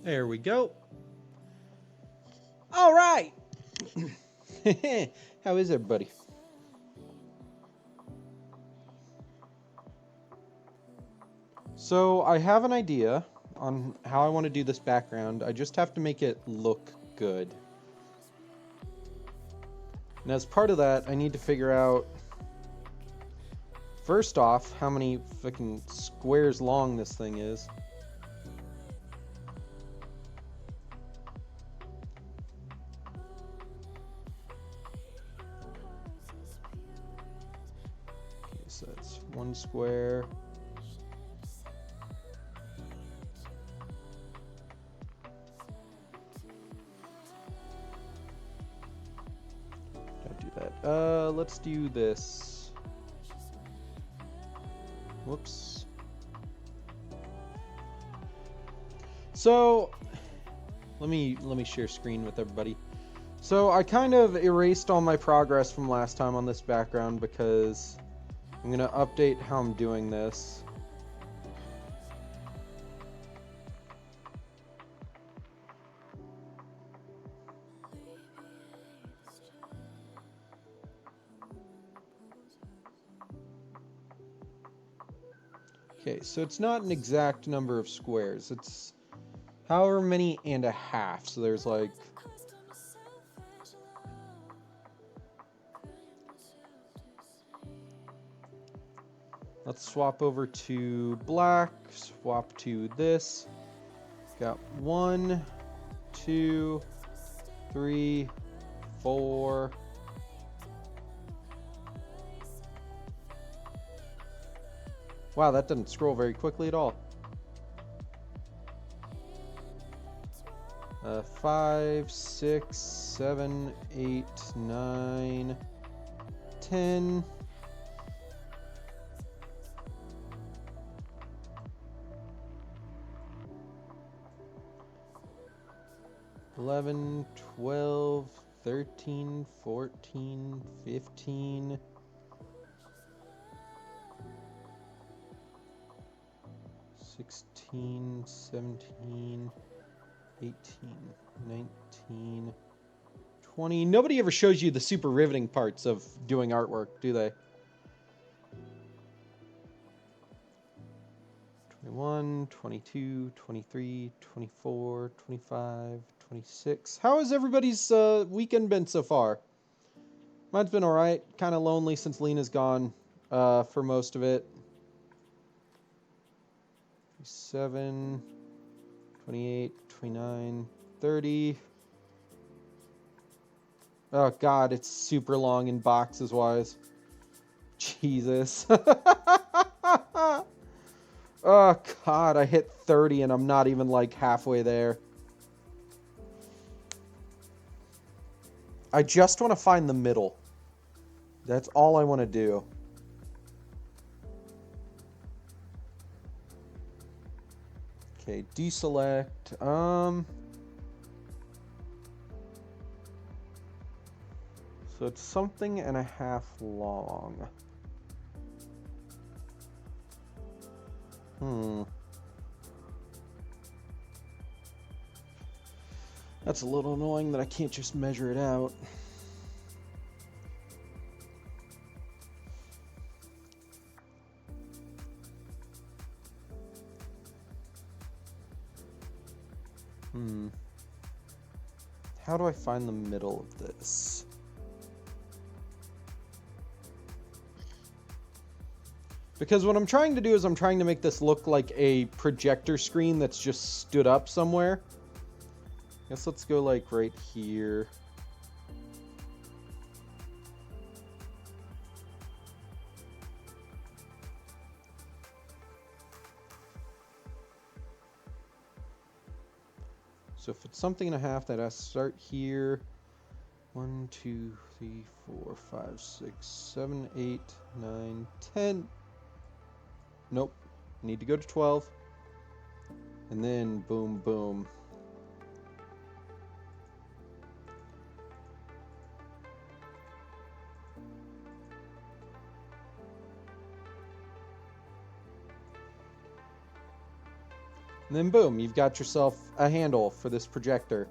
There we go. All right. How is everybody? So I have an idea on how I want to do this background. I just have to make it look good. And as part of that, I need to figure out, first off, how many fucking squares long this thing is. Okay, so that's one square. Don't do that. Let's do this. Whoops. So, let me share screen with everybody. So I kind of erased all my progress from last time on this background because I'm gonna update how I'm doing this. Okay, so it's not an exact number of squares. It's however many and a half. So there's like... Let's swap over to black, swap to this. Got 1, 2, 3, 4. Wow, that didn't scroll very quickly at all. 5, 6, 7, 8, 9, 10. 11, 12, 13, 14, 15. 16, 17, 18, 19, 20. Nobody ever shows you the super riveting parts of doing artwork, do they? 21, 22, 23, 24, 25, 26. How has everybody's weekend been so far? Mine's been alright. Kind of lonely since Lena's gone for most of it. 27, 28, 29, 30. Oh god, it's super long in boxes wise. Jesus. Oh god, I hit 30 and I'm not even like halfway there. I just want to find the middle. That's all I want to do. Okay, deselect. So it's something and a half long. That's a little annoying that I can't just measure it out. How do I find the middle of this? Because what I'm trying to do is I'm trying to make this look like a projector screen that's just stood up somewhere. Guess let's go like right here. So if it's something and a half, that has to start here. 1, 2, 3, 4, 5, 6, 7, 8, 9, 10. Nope. Need to go to 12. And then boom, boom. And then boom, you've got yourself a handle for this projector.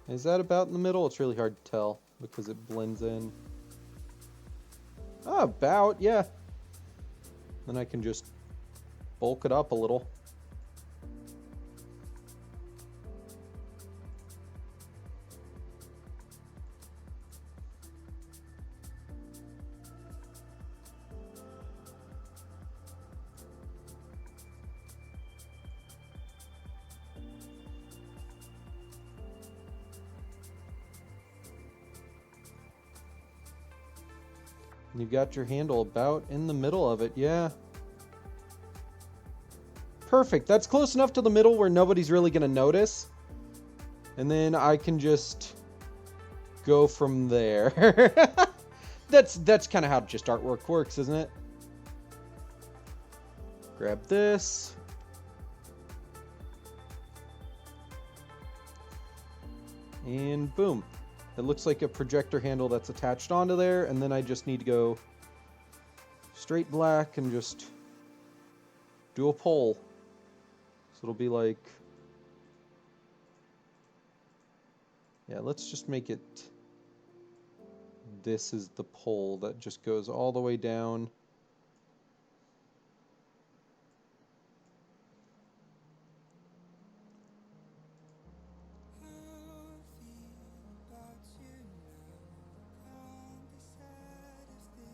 Is that about in the middle? It's really hard to tell because it blends in. Oh, about, yeah. Then I can just bulk it up a little. And you've got your handle about in the middle of it, yeah. Perfect. That's close enough to the middle where nobody's really going to notice. And then I can just go from there. That's kind of how just artwork works, isn't it? Grab this. And boom. It looks like a projector handle that's attached onto there, and then I just need to go straight black and just do a pole. So it'll be like, yeah, let's just make it, this is the pole that just goes all the way down.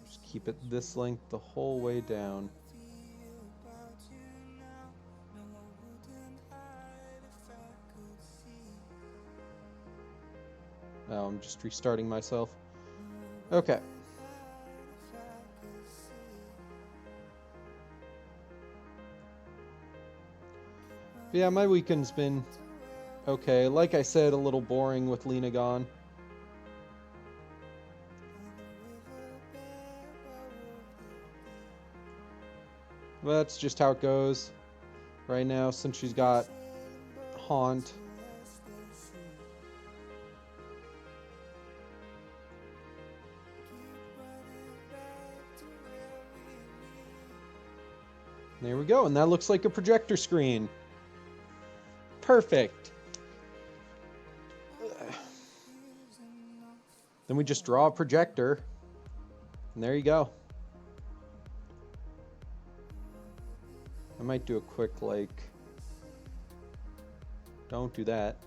Just keep it this length the whole way down. Oh, I'm just restarting myself. Okay. Yeah, my weekend's been okay. Like I said, a little boring with Lena gone. But that's just how it goes right now since she's got Haunt. There we go, and that looks like a projector screen. Perfect. Then we just draw a projector, and there you go. I might do a quick, like, don't do that.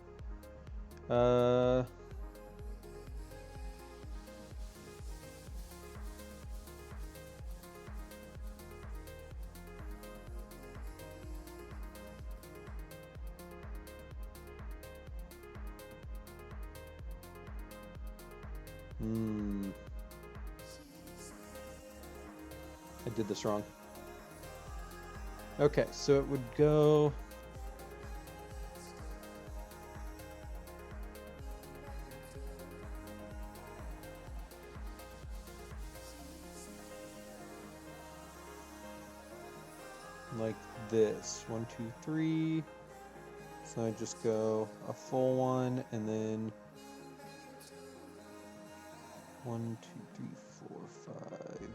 I did this wrong. Okay, so it would go... like this. 1, 2, 3. So I just go a full one, and then 1, 2, 3, 4, 5.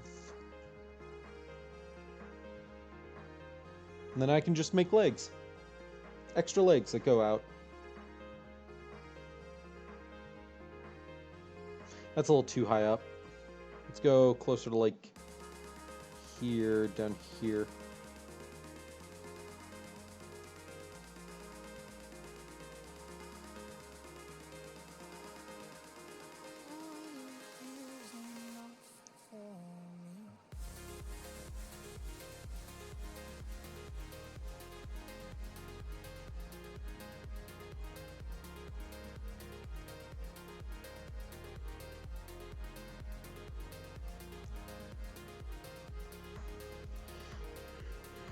And then I can just make legs. Extra legs that go out. That's a little too high up. Let's go closer to like here, down here.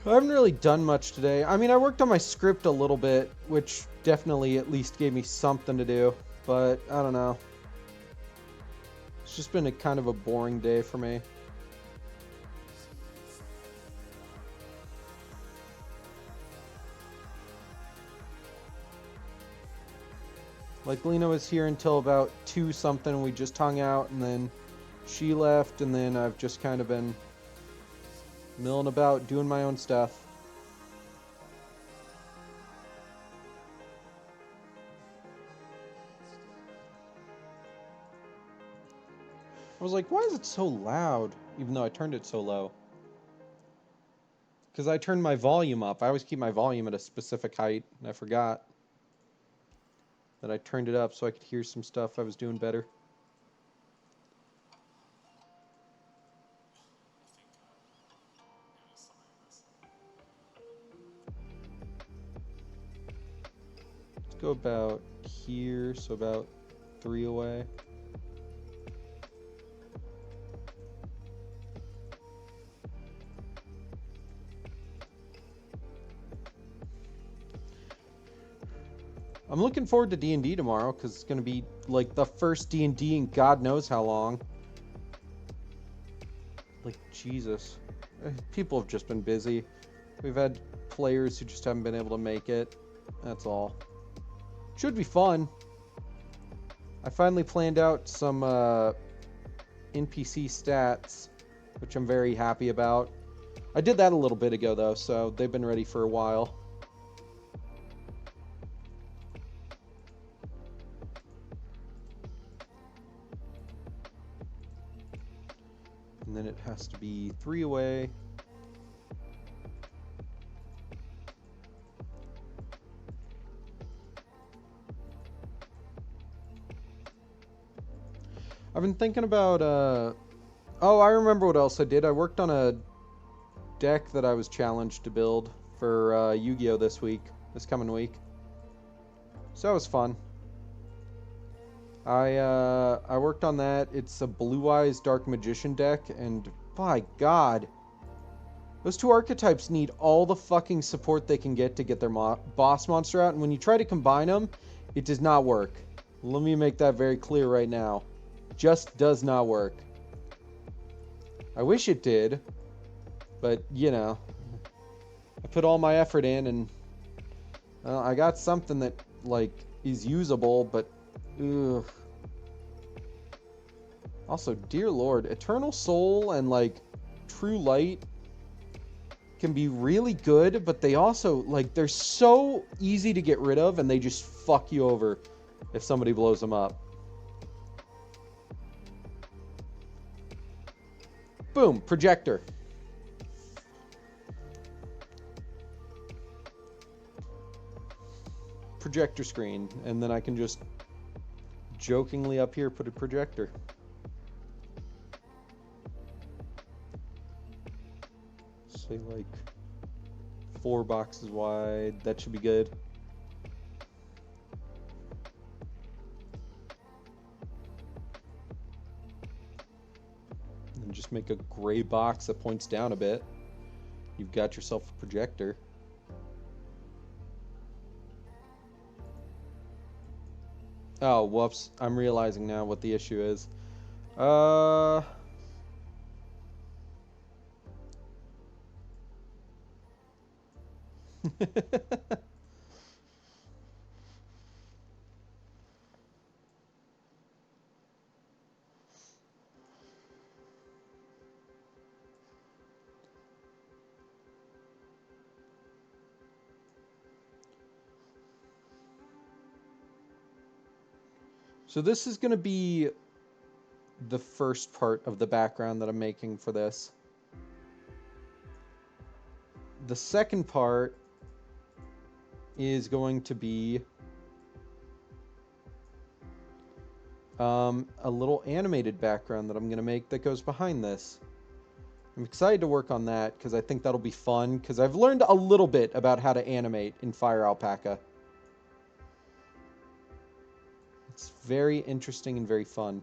I haven't really done much today. I mean, I worked on my script a little bit, which definitely at least gave me something to do, but I don't know. It's just been a kind of a boring day for me. Like, Lena was here until about 2 something. We just hung out, and then she left, and then I've just kind of been milling about, doing my own stuff. I was like, why is it so loud? Even though I turned it so low. Because I turned my volume up. I always keep my volume at a specific height, and I forgot that I turned it up so I could hear some stuff I was doing better. Let's go about here, so about 3 away. I'm looking forward to D&D tomorrow, because it's going to be, like, the first D&D in God knows how long. Like, Jesus. People have just been busy. We've had players who just haven't been able to make it. That's all. Should be fun. I finally planned out some NPC stats, which I'm very happy about. I did that a little bit ago, though, so they've been ready for a while. And then it has to be 3 away. I've been thinking about, oh, I remember what else I did. I worked on a deck that I was challenged to build for Yu-Gi-Oh! This coming week. So that was fun. I worked on that. It's a Blue Eyes Dark Magician deck, and by God, those 2 archetypes need all the fucking support they can get to get their boss monster out, and when you try to combine them, it does not work. Let me make that very clear right now. Just does not work. I wish it did, but, you know, I put all my effort in, and I got something that, like, is usable, but ugh. Also, dear Lord, Eternal Soul and, like, True Light can be really good, but they also, like, they're so easy to get rid of, and they just fuck you over if somebody blows them up. Boom, projector. Projector screen, and then I can just jokingly up here put a projector. Say like 4 boxes wide. That should be good. And just make a gray box that points down a bit. You've got yourself a projector. Oh, whoops. I'm realizing now what the issue is. So this is going to be the first part of the background that I'm making for this. The second part is going to be a little animated background that I'm going to make that goes behind this. I'm excited to work on that because I think that'll be fun, because I've learned a little bit about how to animate in Fire Alpaca. It's very interesting and very fun.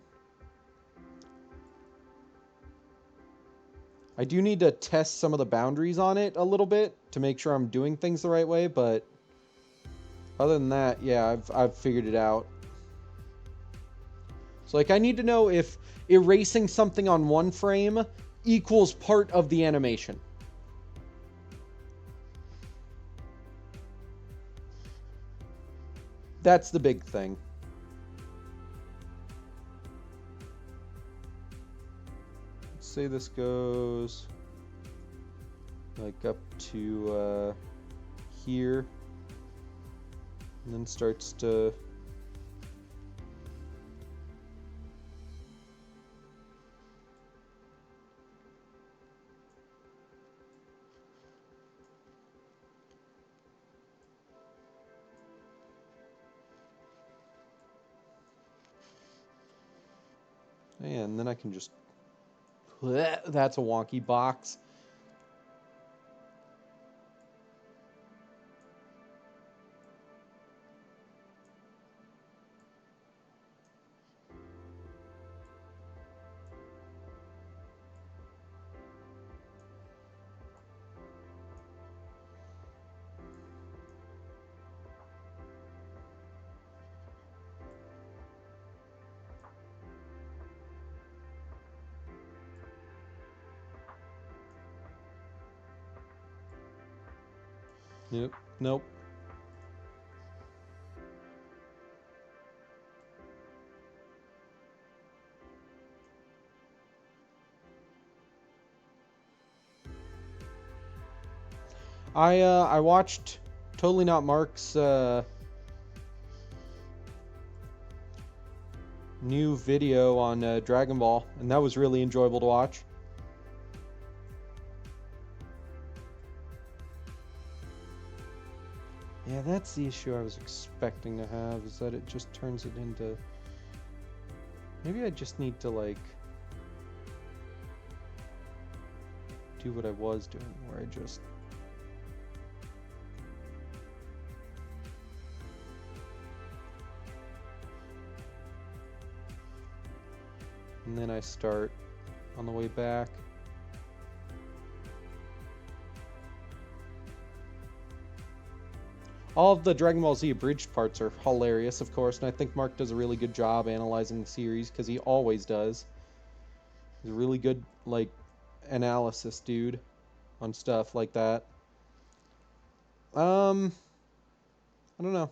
I do need to test some of the boundaries on it a little bit to make sure I'm doing things the right way, but other than that, yeah, I've figured it out. So, like, I need to know if erasing something on one frame equals part of the animation. That's the big thing. say this goes like up to here, and then starts to and then I can just that's a wonky box. Nope. Nope. I watched Totally Not Mark's new video on Dragon Ball, and that was really enjoyable to watch. Yeah, that's the issue I was expecting to have, is that it just turns it into... Maybe I just need to, like, do what I was doing, where I just... And then I start on the way back. All of the Dragon Ball Z abridged parts are hilarious, of course, and I think Mark does a really good job analyzing the series, because he always does. He's a really good, like, analysis dude on stuff like that. I don't know.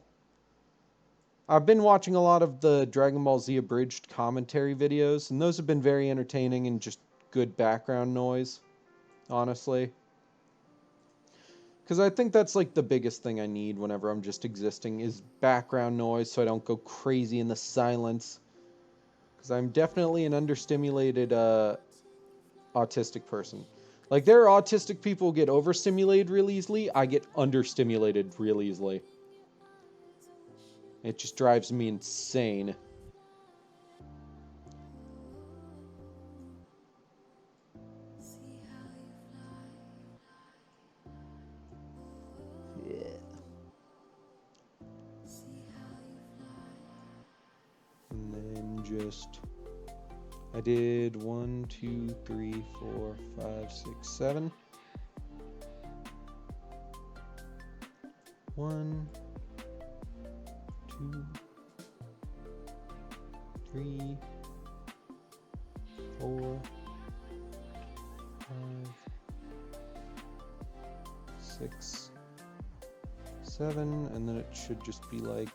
I've been watching a lot of the Dragon Ball Z abridged commentary videos, and those have been very entertaining and just good background noise, honestly. Because I think that's like the biggest thing I need whenever I'm just existing is background noise so I don't go crazy in the silence. Because I'm definitely an understimulated autistic person. Like, there are autistic people who get overstimulated real easily. I get understimulated real easily. It just drives me insane. Yeah. And then just... I did 1, 2, 3, 4, 5, 6, 7. 1, 2, 3, 4, 5, 6, 7, and then it should just be like...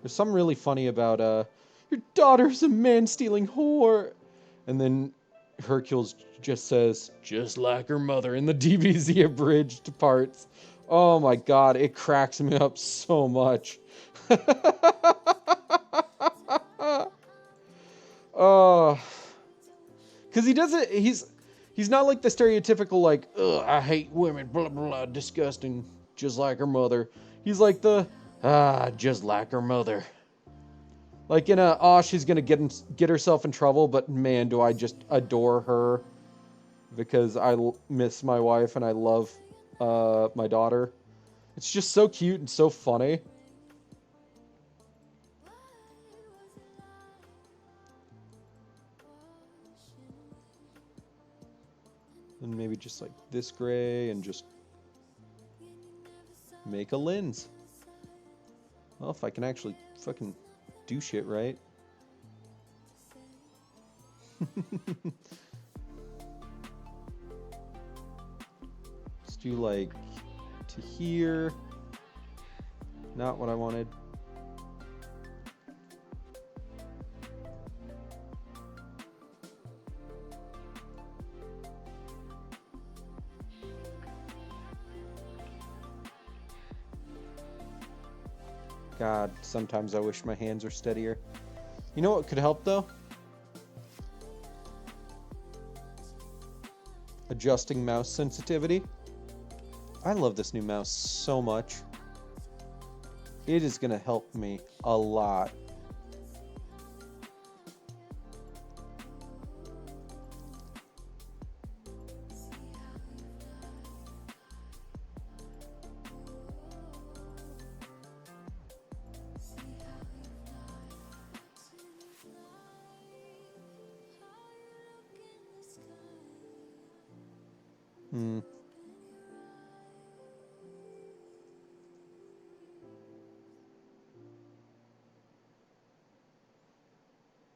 There's something really funny about, your daughter's a man-stealing whore. And then Hercules just says, just like her mother in the DBZ abridged parts. Oh my god, it cracks me up so much. Oh. Because he doesn't, he's not like the stereotypical, like, ugh, I hate women, blah, blah, blah, disgusting, just like her mother. He's like the... just like her mother. Like in a, she's gonna get herself in trouble, but man, do I just adore her because I miss my wife and I love my daughter. It's just so cute and so funny. And maybe just like this gray and just make a lens. Well, if I can actually fucking do shit right. Let's do like to here. Not what I wanted. God, sometimes I wish my hands were steadier. You know what could help though? Adjusting mouse sensitivity. I love this new mouse so much. It is going to help me a lot.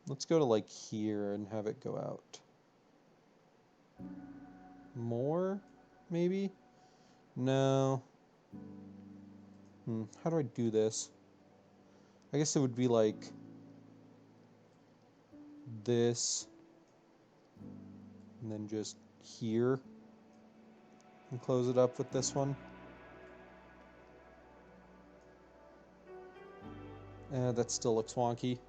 Let's go to like here and have it go out. More? Maybe? No. How do I do this? I guess it would be like this. And then just here. And close it up with this one. That still looks wonky.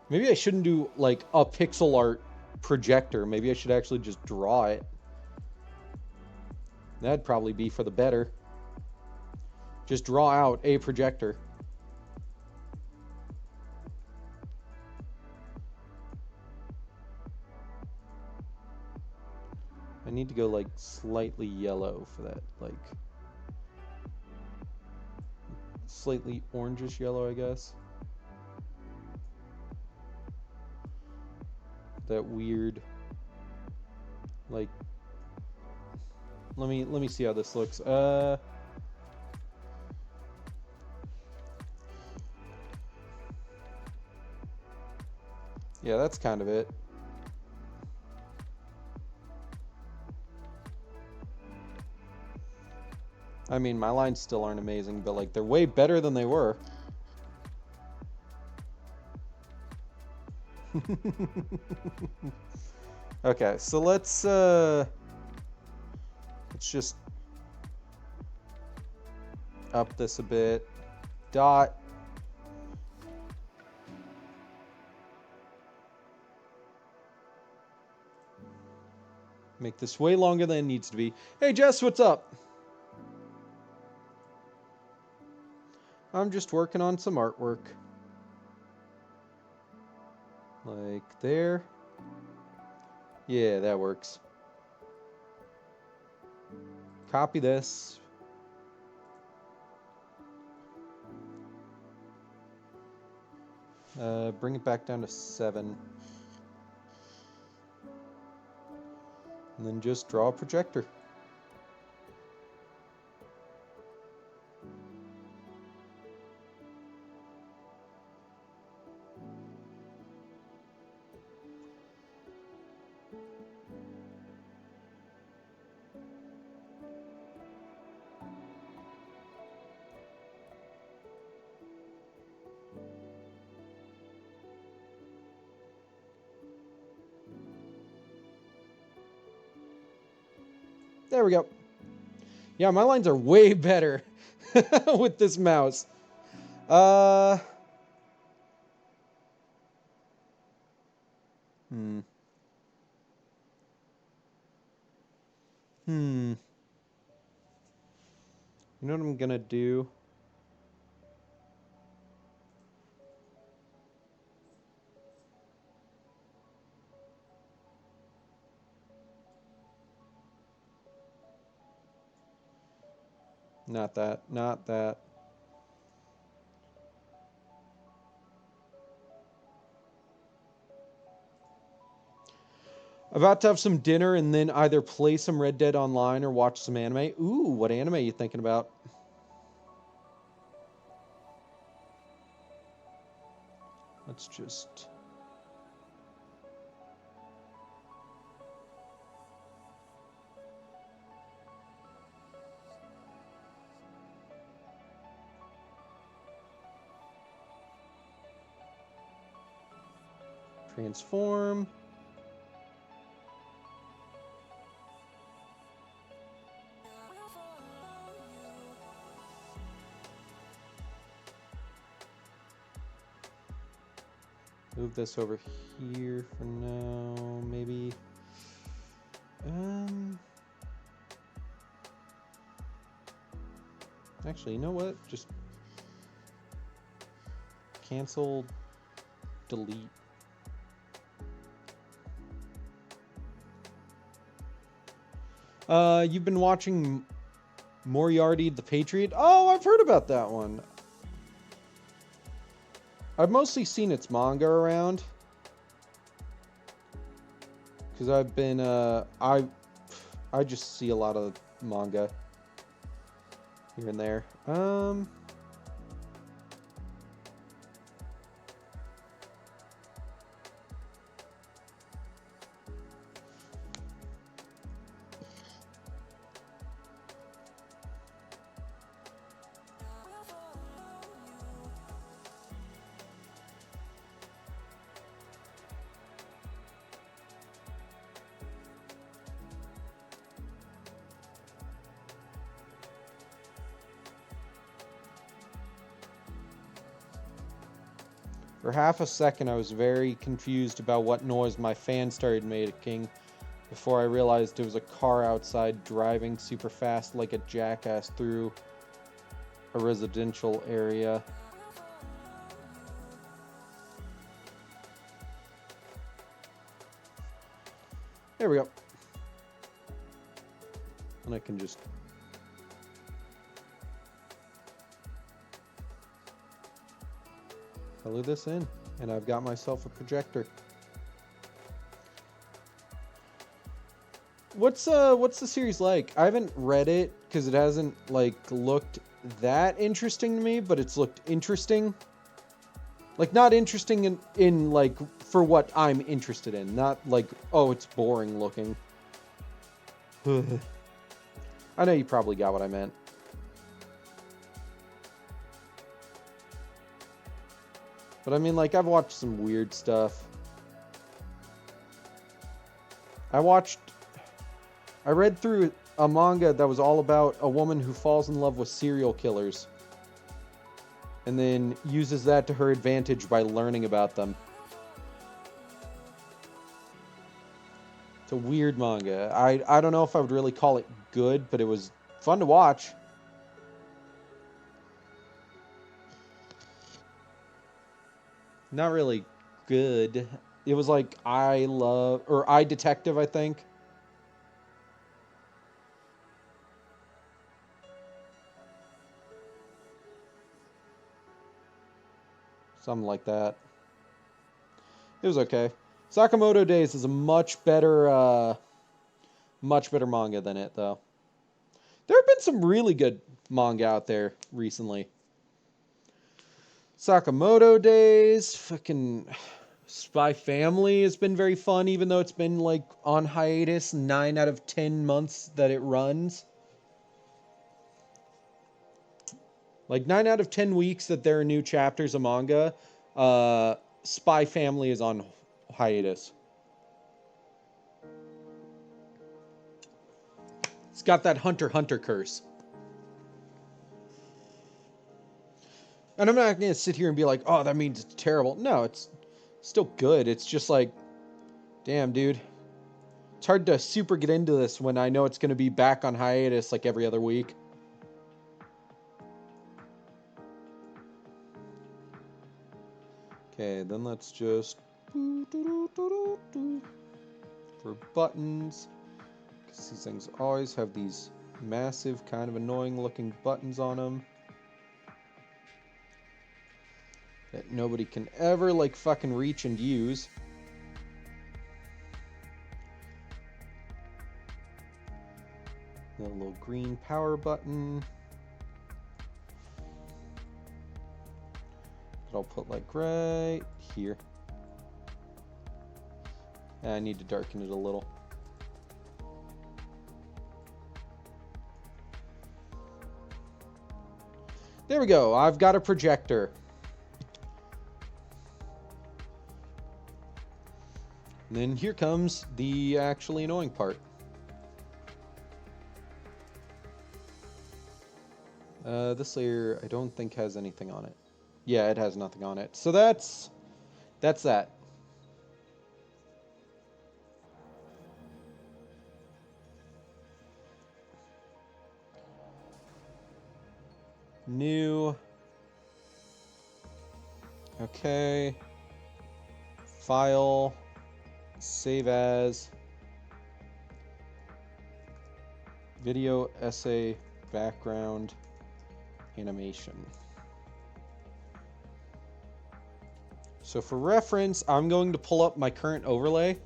Maybe I shouldn't do like a pixel art projector. Maybe I should actually just draw it. That'd probably be for the better. Just draw out a projector. I need to go like slightly yellow for that, like slightly orangish yellow, I guess. That weird, like, let me see how this looks. Yeah, that's kind of it. I mean, my lines still aren't amazing, but like they're way better than they were. Okay, so let's just up this a bit. Dot. Make this way longer than it needs to be. Hey Jess, what's up? I'm just working on some artwork. Like there. Yeah, that works. Copy this. Bring it back down to 7. And then just draw a projector. There we go. Yeah, my lines are way better with this mouse. You know what I'm gonna do? Not that. Not that. About to have some dinner and then either play some Red Dead Online or watch some anime. Ooh, what anime are you thinking about? Let's just... transform. move this over here for now, maybe. Actually, you know what? Just cancel, delete. You've been watching Moriarty the Patriot? Oh, I've heard about that one. I've mostly seen its manga around. Because I've been, I just see a lot of manga here and there. For half a second, I was very confused about what noise my fan started making before I realized it was a car outside driving super fast like a jackass through a residential area. There we go. And I can just... color this in, and I've got myself a projector. What's the series like? I haven't read it because it hasn't like looked that interesting to me, but it's looked interesting. Like not interesting in like for what I'm interested in, not like, oh, it's boring looking. I know you probably got what I meant. But I mean, like, I've watched some weird stuff. I read through a manga that was all about a woman who falls in love with serial killers. And then uses that to her advantage by learning about them. It's a weird manga. I don't know if I would really call it good, but it was fun to watch. Not really good. It was like I Detective, I think. Something like that. It was okay. Sakamoto Days is a much better manga than it, though. There have been some really good manga out there recently. Sakamoto Days, fucking Spy Family has been very fun, even though it's been like on hiatus 9 out of 10 months that it runs. Like 9 out of 10 weeks that there are new chapters of manga, Spy Family is on hiatus. It's got that Hunter x Hunter curse. And I'm not going to sit here and be like, oh, that means it's terrible. No, it's still good. It's just like, damn, dude. It's hard to super get into this when I know it's going to be back on hiatus like every other week. Okay, then let's just... for buttons. Because these things always have these massive, kind of annoying looking buttons on them. That nobody can ever, like, fucking reach and use. The little green power button. That I'll put, like, right here. I need to darken it a little. There we go. I've got a projector. And then here comes the actually annoying part. This layer I don't think has anything on it. Yeah, it has nothing on it. So that's that. New. Okay. File. Save as. Video essay background animation. So for reference, I'm going to pull up my current overlay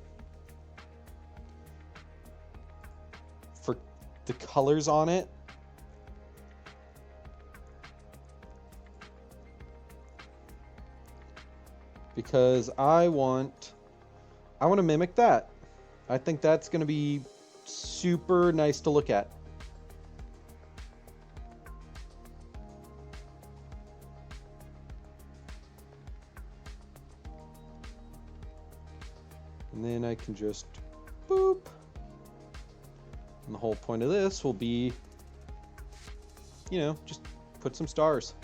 for the colors on it. Because I want to mimic that. I think that's going to be super nice to look at. And then I can just boop. And the whole point of this will be, you know, just put some stars.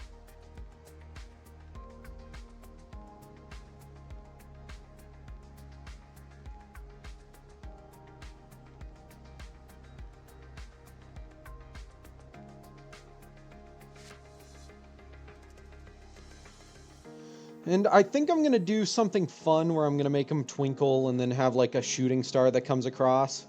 And I think I'm going to do something fun where I'm going to make them twinkle and then have like a shooting star that comes across.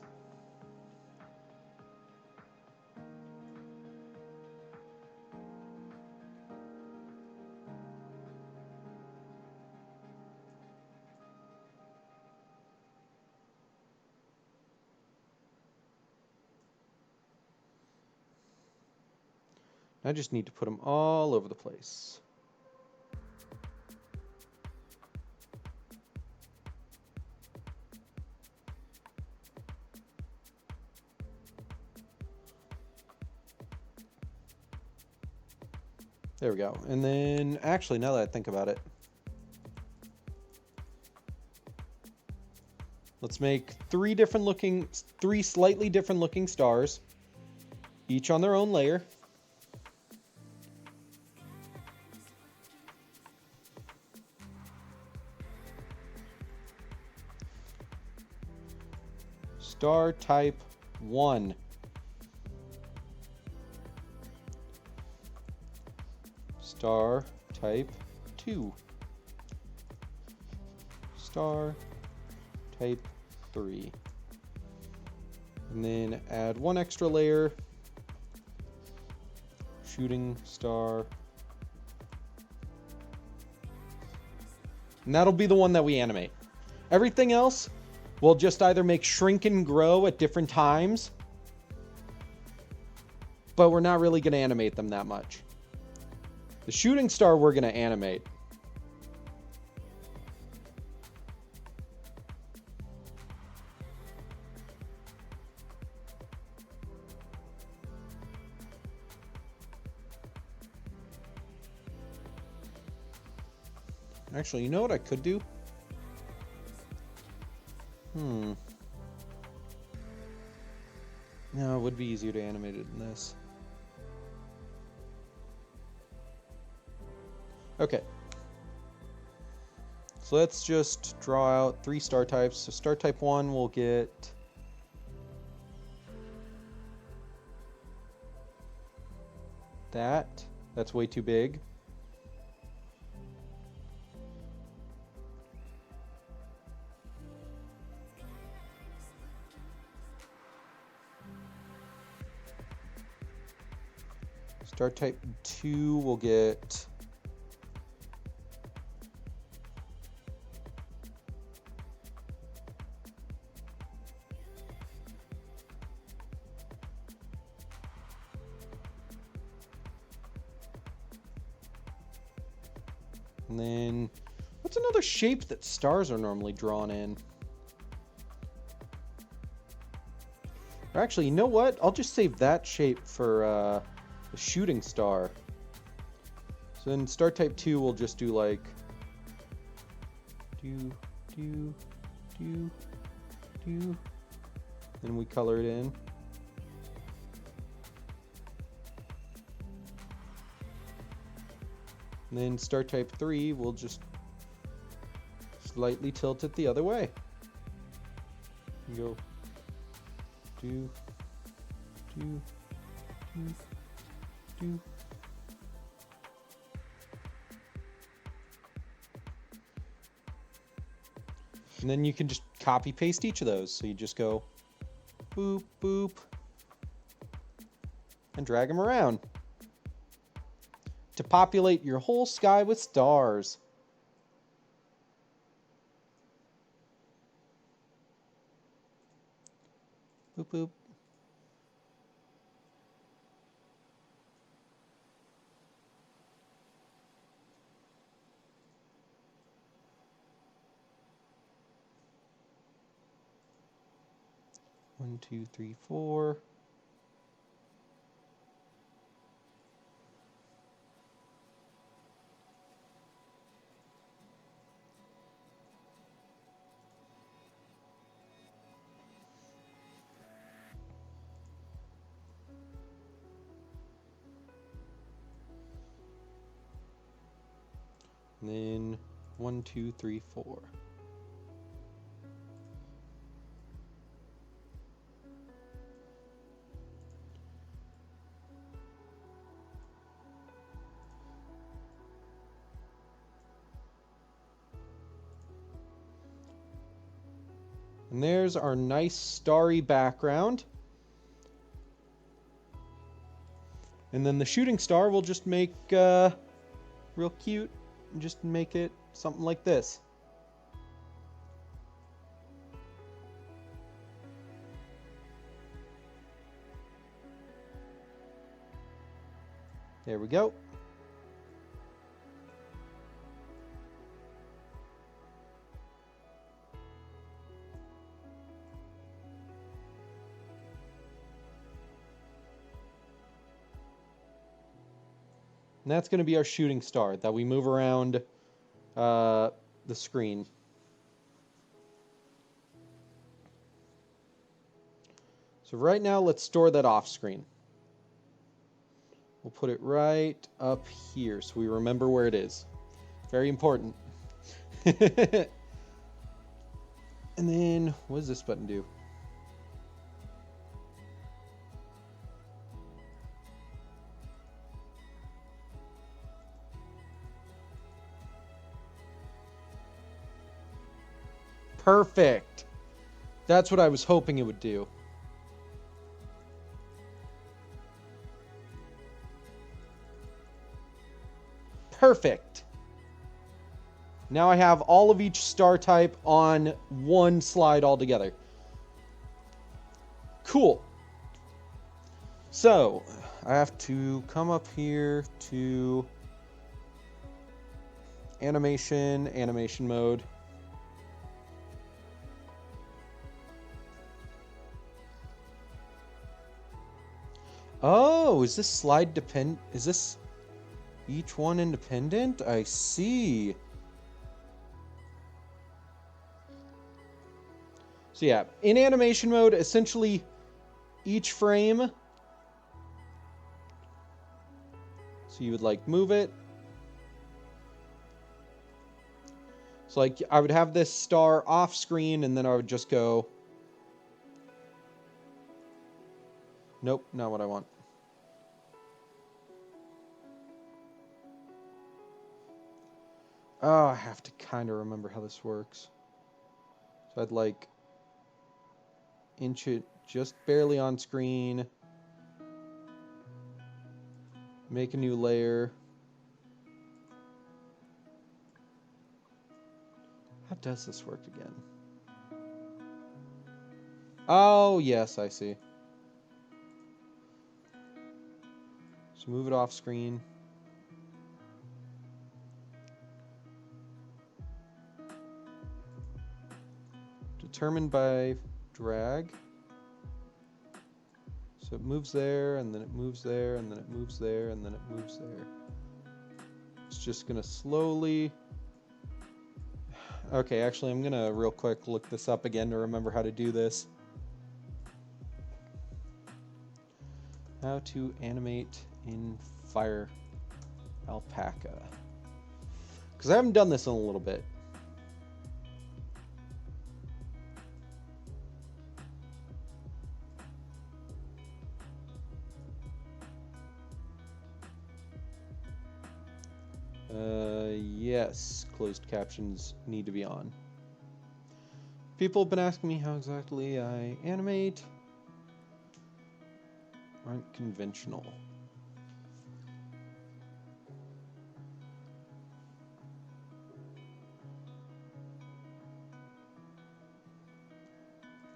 I just need to put them all over the place. There we go. And then, actually, now that I think about it, let's make three slightly different looking stars, each on their own layer. Star type 1. Star type 2. Star type 3. And then add one extra layer. Shooting star. And that'll be the one that we animate. Everything else, we'll just either make shrink and grow at different times, but we're not really going to animate them that much. The shooting star we're going to animate. Actually, you know what I could do? No, it would be easier to animate it than this. Okay. So let's just draw out 3 star types. So star type 1 will get that. That's way too big. Star type 2 will get and then what's another shape that stars are normally drawn in? Or actually, you know what? I'll just save that shape for the shooting star. So then star type 2 will just do like then we color it in. And then star type 3 will just slightly tilt it the other way. And go do. And then you can just copy paste each of those. So you just go boop, boop, and drag them around to populate your whole sky with stars. Boop, boop. One, two, three, four. And then 1, 2, 3, 4. And there's our nice starry background. And then the shooting star will just make real cute and just make it something like this. There we go. And that's going to be our shooting star that we move around the screen. So right now, let's store that off screen. We'll put it right up here so we remember where it is. Very important. And then, what does this button do? Perfect. That's what I was hoping it would do. Perfect. Now I have all of each star type on one slide altogether. Cool. So, I have to come up here to animation mode. Oh, is this slide depend? Is this each one independent? I see. So yeah, in animation mode, essentially each frame. So you would like move it. So like I would have this star off screen and then I would just go. Nope, not what I want. Oh, I have to kind of remember how this works. So I'd like inch it just barely on screen. Make a new layer. How does this work again? Oh, yes, I see. So move it off screen. Determined by drag. So it moves there, and then it moves there, and then it moves there, and then it moves there. It's just going to slowly... Okay, actually, I'm going to real quick look this up again to remember how to do this. How to animate in Fire Alpaca. Because I haven't done this in a little bit. Yes, closed captions need to be on. People have been asking me how exactly I animate. Aren't conventional.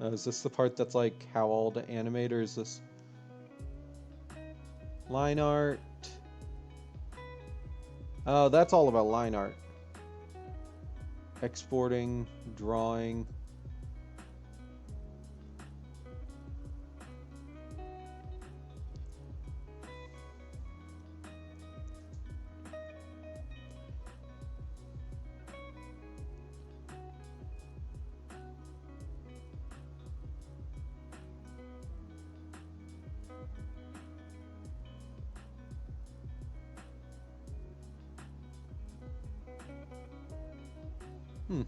Is this the part that's like how all to animate, or is this line art? Oh, that's all about line art. Exporting, drawing. Hmm.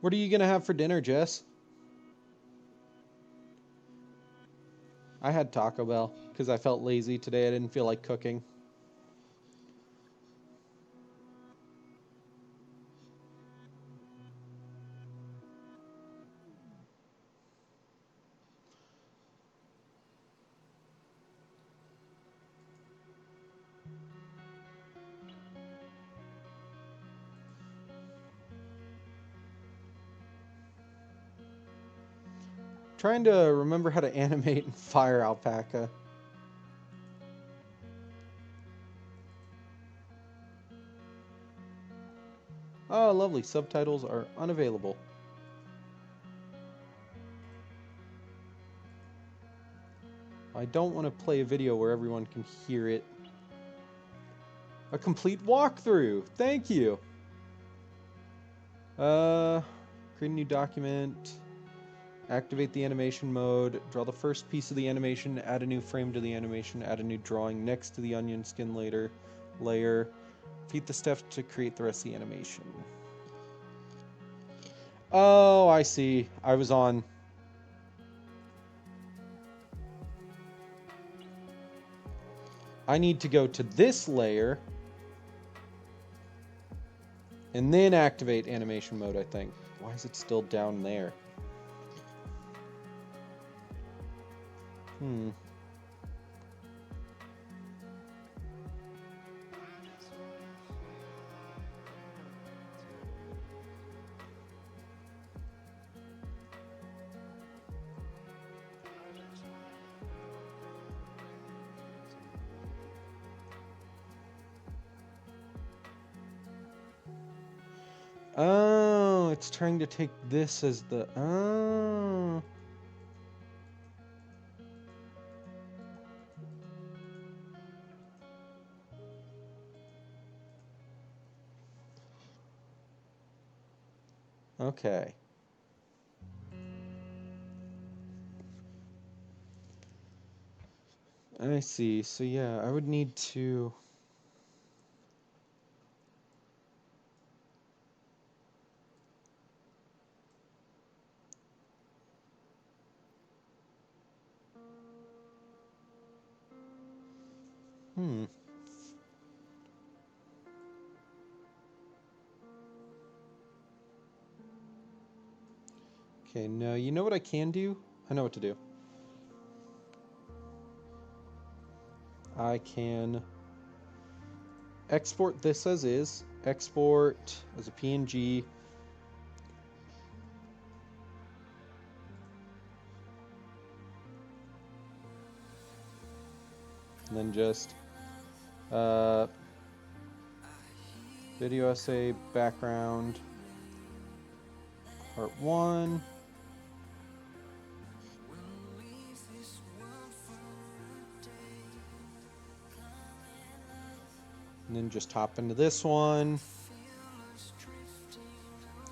What are you gonna have for dinner, Jess? I had Taco Bell because I felt lazy today. I didn't feel like cooking. Trying to remember how to animate and fire alpaca. Oh, lovely. Subtitles are unavailable. I don't want to play a video where everyone can hear it. A complete walkthrough. Thank you. Create a new document. Activate the animation mode. Draw the first piece of the animation. Add a new frame to the animation. Add a new drawing next to the onion skin layer. Repeat the steps to create the rest of the animation. Oh, I see. I was on. I need to go to this layer and then activate animation mode, I think. Why is it still down there? Oh, it's trying to take this as the... Oh. Okay. I see. So yeah, I would need to... Okay, no, you know what I can do? I know what to do. I can export this as is, export as a PNG, and then just video essay background part 1. And then just hop into this one.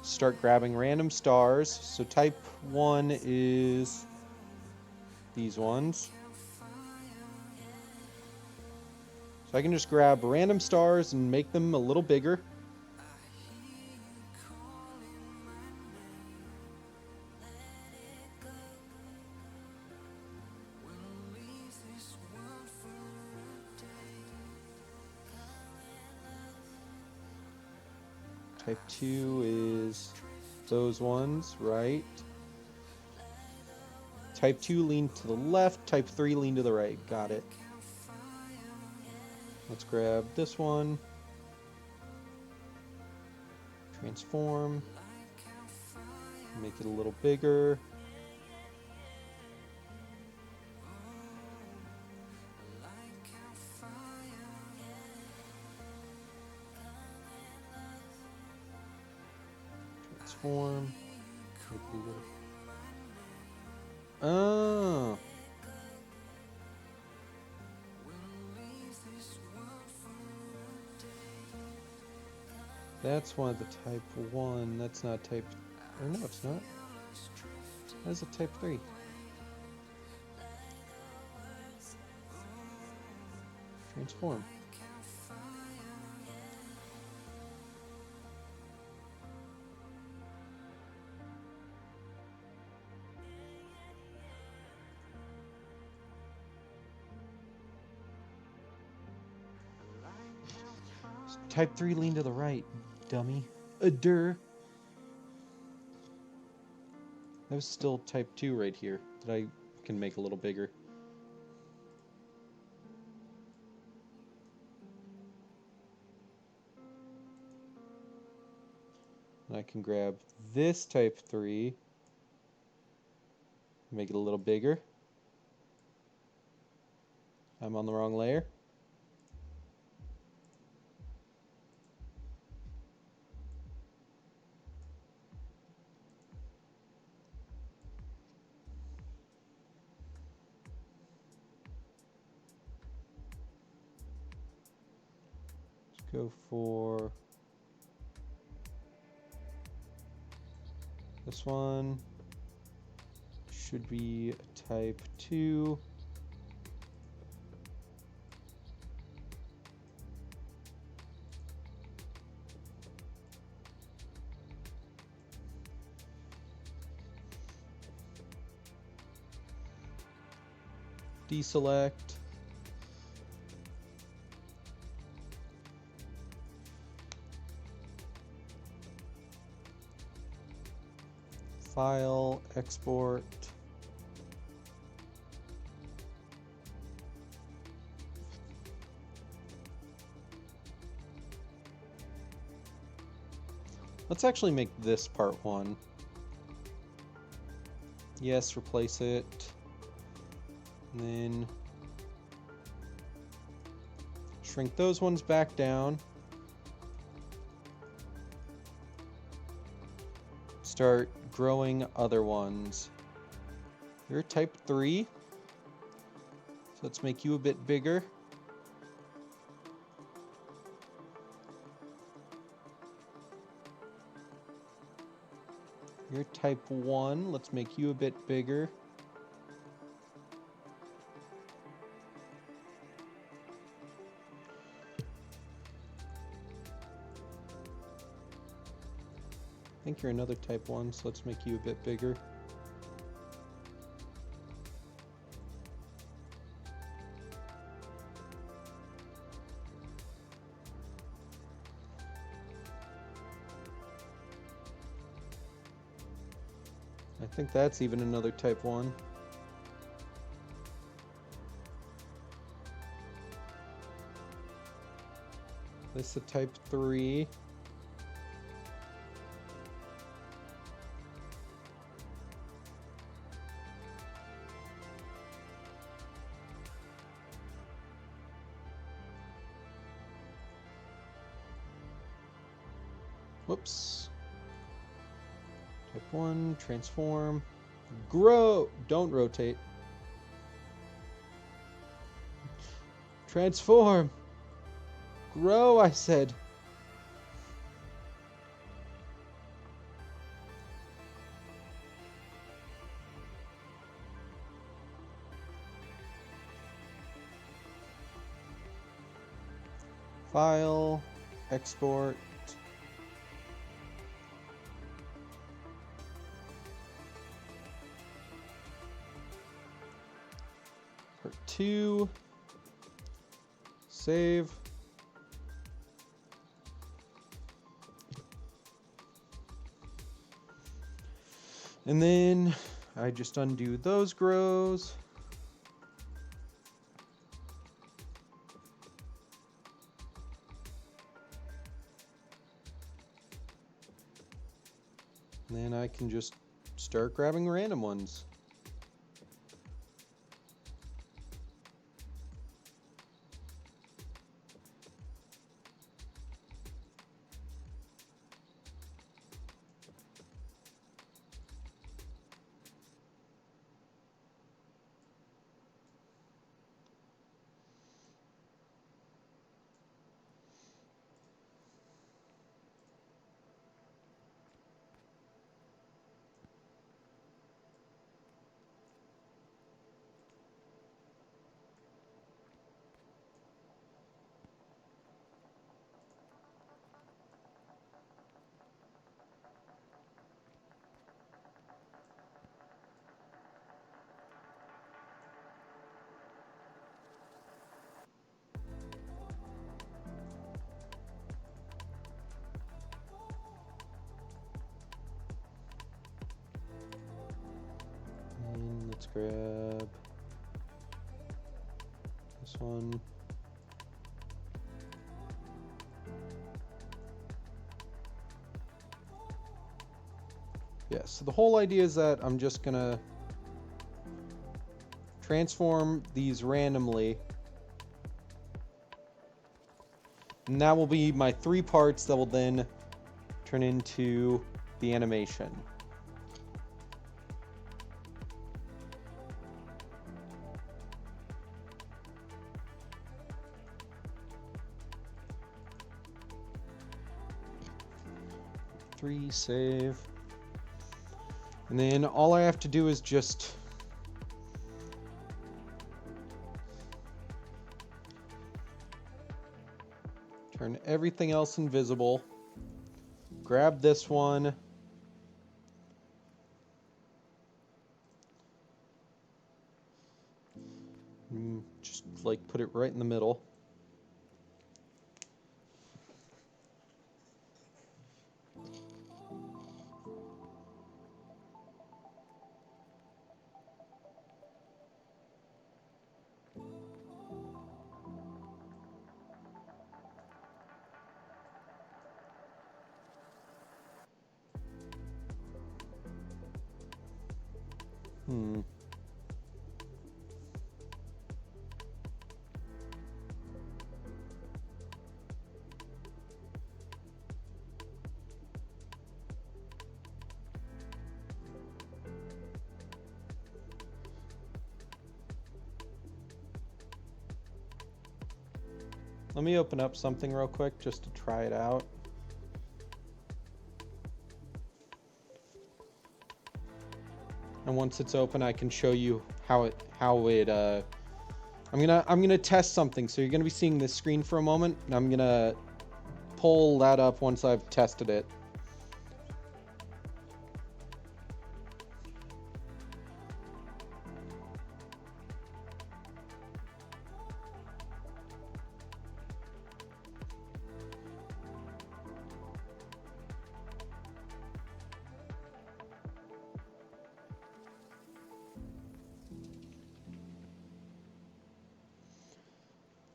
Start grabbing random stars. So type 1 is these ones. So I can just grab random stars and make them a little bigger. Type 2 is those ones, right? Type 2 lean to the left, type 3 lean to the right. Got it. Let's grab this one. Transform. Make it a little bigger. Transform. Make it bigger. Oh. That's one of the type 1. That's not type... Or no, it's not. That's a type 3. Transform. Type 3 lean to the right, dummy. That was still type 2 right here that I can make a little bigger. And I can grab this type 3, make it a little bigger. I'm on the wrong layer. Let's go for this one. Should be a type 2. Deselect. File, export. Let's actually make this part 1. Yes, replace it. And then shrink those ones back down. Start growing other ones. You're type 3. So let's make you a bit bigger. You're type 1. Let's make you a bit bigger. I think you're another type 1, so let's make you a bit bigger. I think that's even another type 1. This is a type 3. Whoops. Type 1, transform, grow, don't rotate. Transform, grow, I said. File, export. Part 2. Save. And then I just undo those grows. And then I can just start grabbing random ones. And let's grab this one. Yeah, so the whole idea is that I'm just gonna transform these randomly. And that will be my 3 parts that will then turn into the animation. Save. And then all I have to do is just turn everything else invisible. Grab this one. Just like put it right in the middle. Let me open up something real quick just to try it out. And once it's open, I can show you how it I'm gonna test something. So you're gonna be seeing this screen for a moment, and I'm gonna pull that up once I've tested it.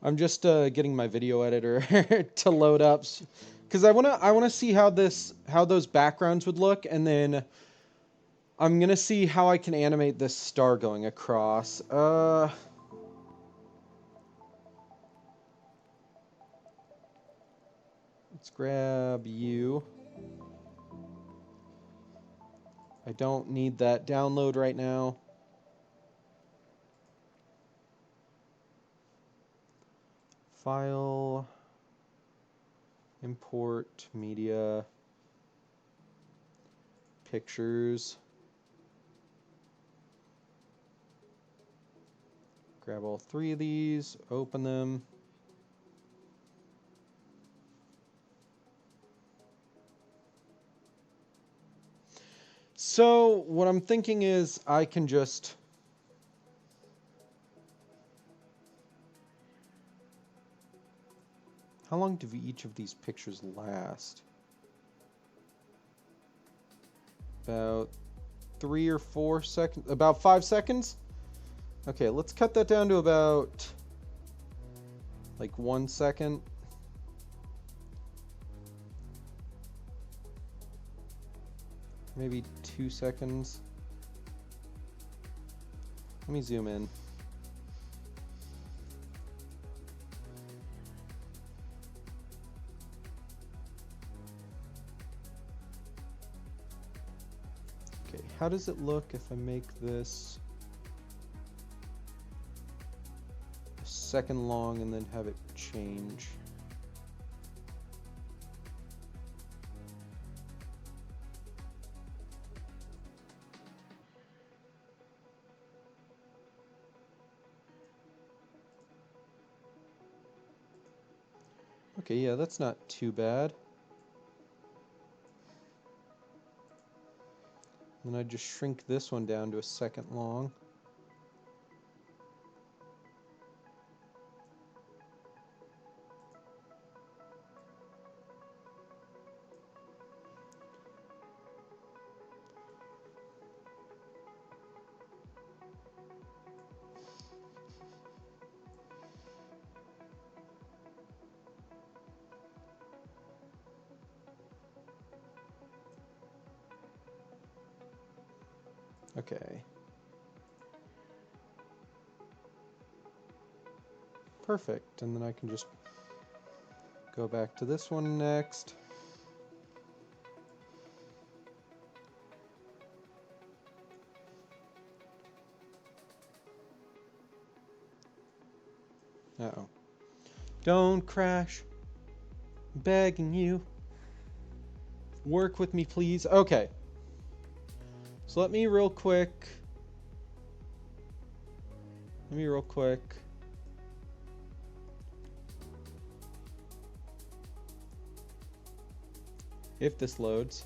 I'm just getting my video editor to load up, because I wanna see how those backgrounds would look, and then I'm gonna see how I can animate this star going across. Let's grab you. I don't need that download right now. File, import media, pictures. Grab all 3 of these, open them. So what I'm thinking is I can just how long do each of these pictures last? About 3 or 4 seconds, about 5 seconds. Okay, let's cut that down to about like 1 second. Maybe 2 seconds. Let me zoom in. Okay, how does it look if I make this a second long and then have it change? Okay, yeah, that's not too bad. Then I just shrink this one down to a second long. Okay. Perfect. And then I can just go back to this one next. Uh-oh. Don't crash. I'm begging you. Work with me, please. Okay. So let me real quick. If this loads.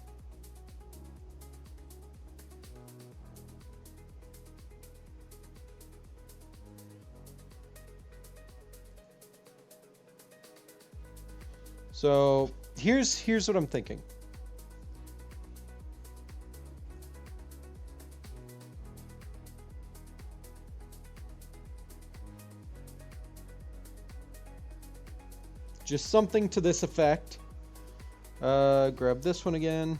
So here's what I'm thinking. Just something to this effect. Grab this one again.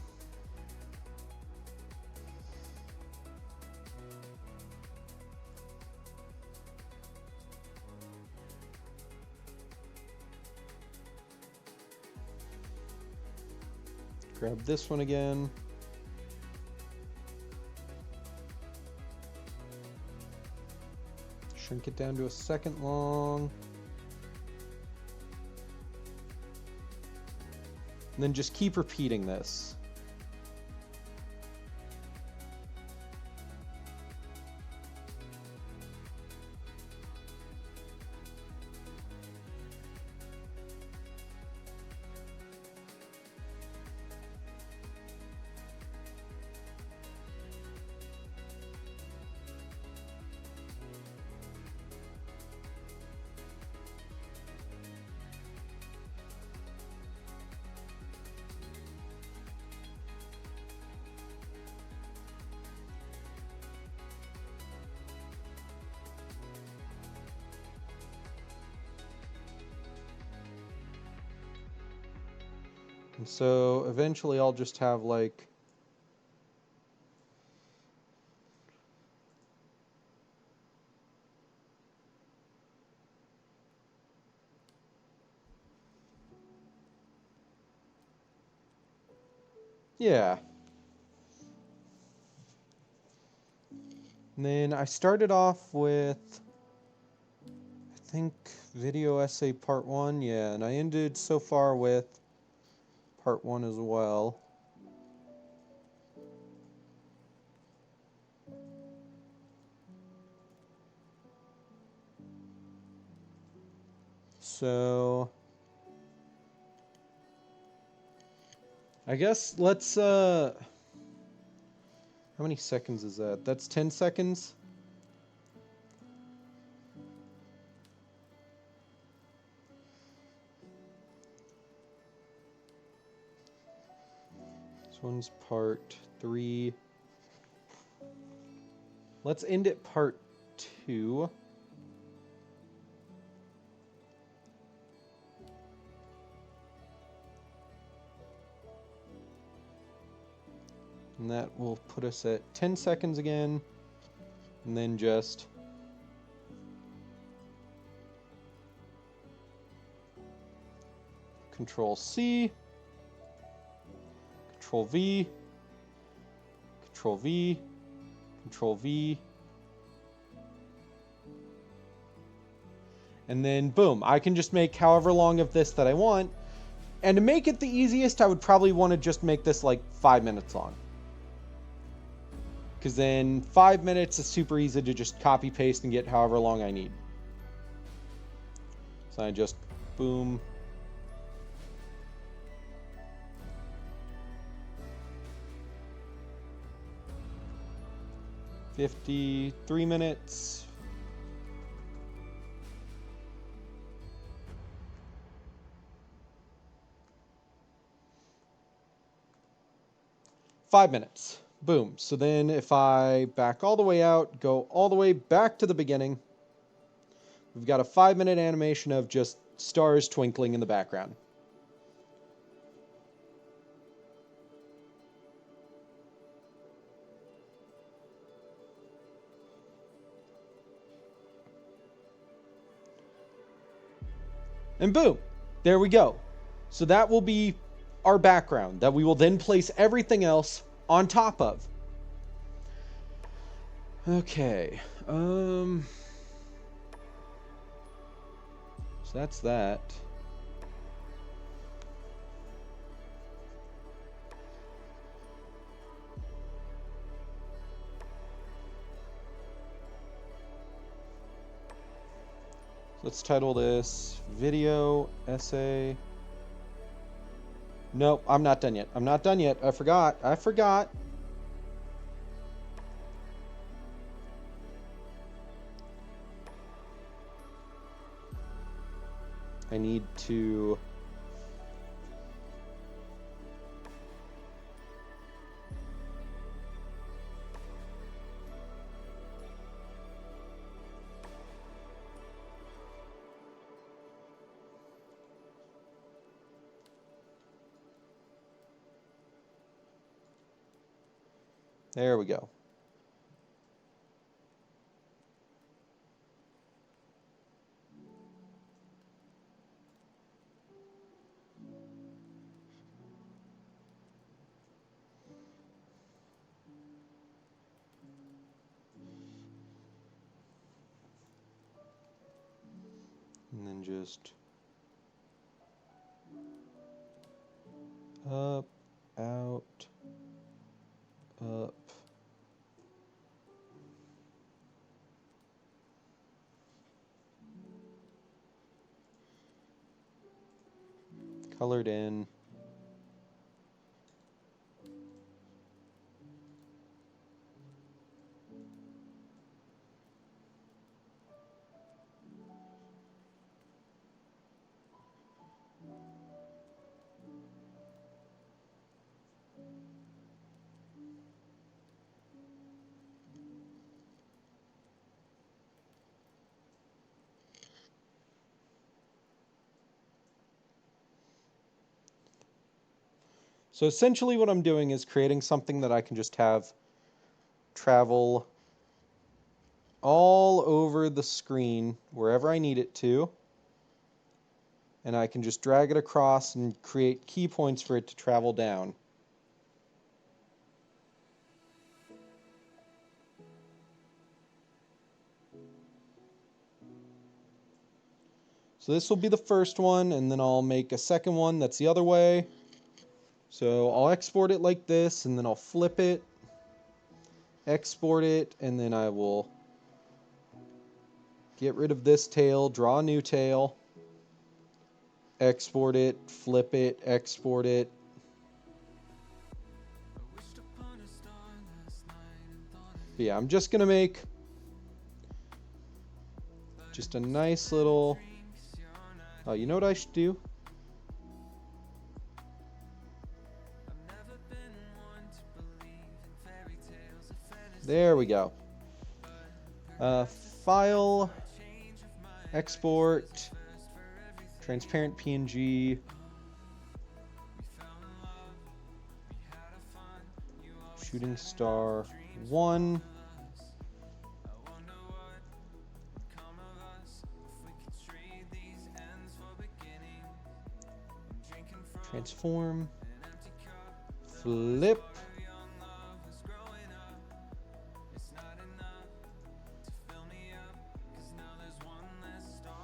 Grab this one again. Shrink it down to a second long. And then just keep repeating this. And so eventually I'll just have like yeah. And then I started off with, I think, video essay part 1, yeah, and I ended so far with part 1 as well. So I guess let's how many seconds is that? That's 10 seconds. This one's part 3. let's end it part 2. And that will put us at 10 seconds again. And then just Control C, Control V, Control V, Control V. And then boom, I can just make however long of this that I want. And to make it the easiest, I would probably want to just make this like 5 minutes long. Because then 5 minutes is super easy to just copy paste and get however long I need. So I just boom. $53 minutes. $5 minutes. Boom. So then if I back all the way out, go all the way back to the beginning, we've got a 5-minute animation of just stars twinkling in the background. And boom, there we go. So that will be our background that we will then place everything else on top of. Okay. So that's that. Let's title this video essay. Nope, I'm not done yet. I'm not done yet. I forgot. I need to... There we go. And then just up, out, up. Colored in. So essentially what I'm doing is creating something that I can just have travel all over the screen wherever I need it to. And I can just drag it across and create key points for it to travel down. So this will be the first one, and then I'll make a second one that's the other way. So I'll export it like this, and then I'll flip it, export it, and then I will get rid of this tail, draw a new tail, export it, flip it, export it. But yeah, I'm just going to make just a nice little... Oh, you know what I should do? There we go. File, export, transparent PNG, shooting star 1, transform, flip,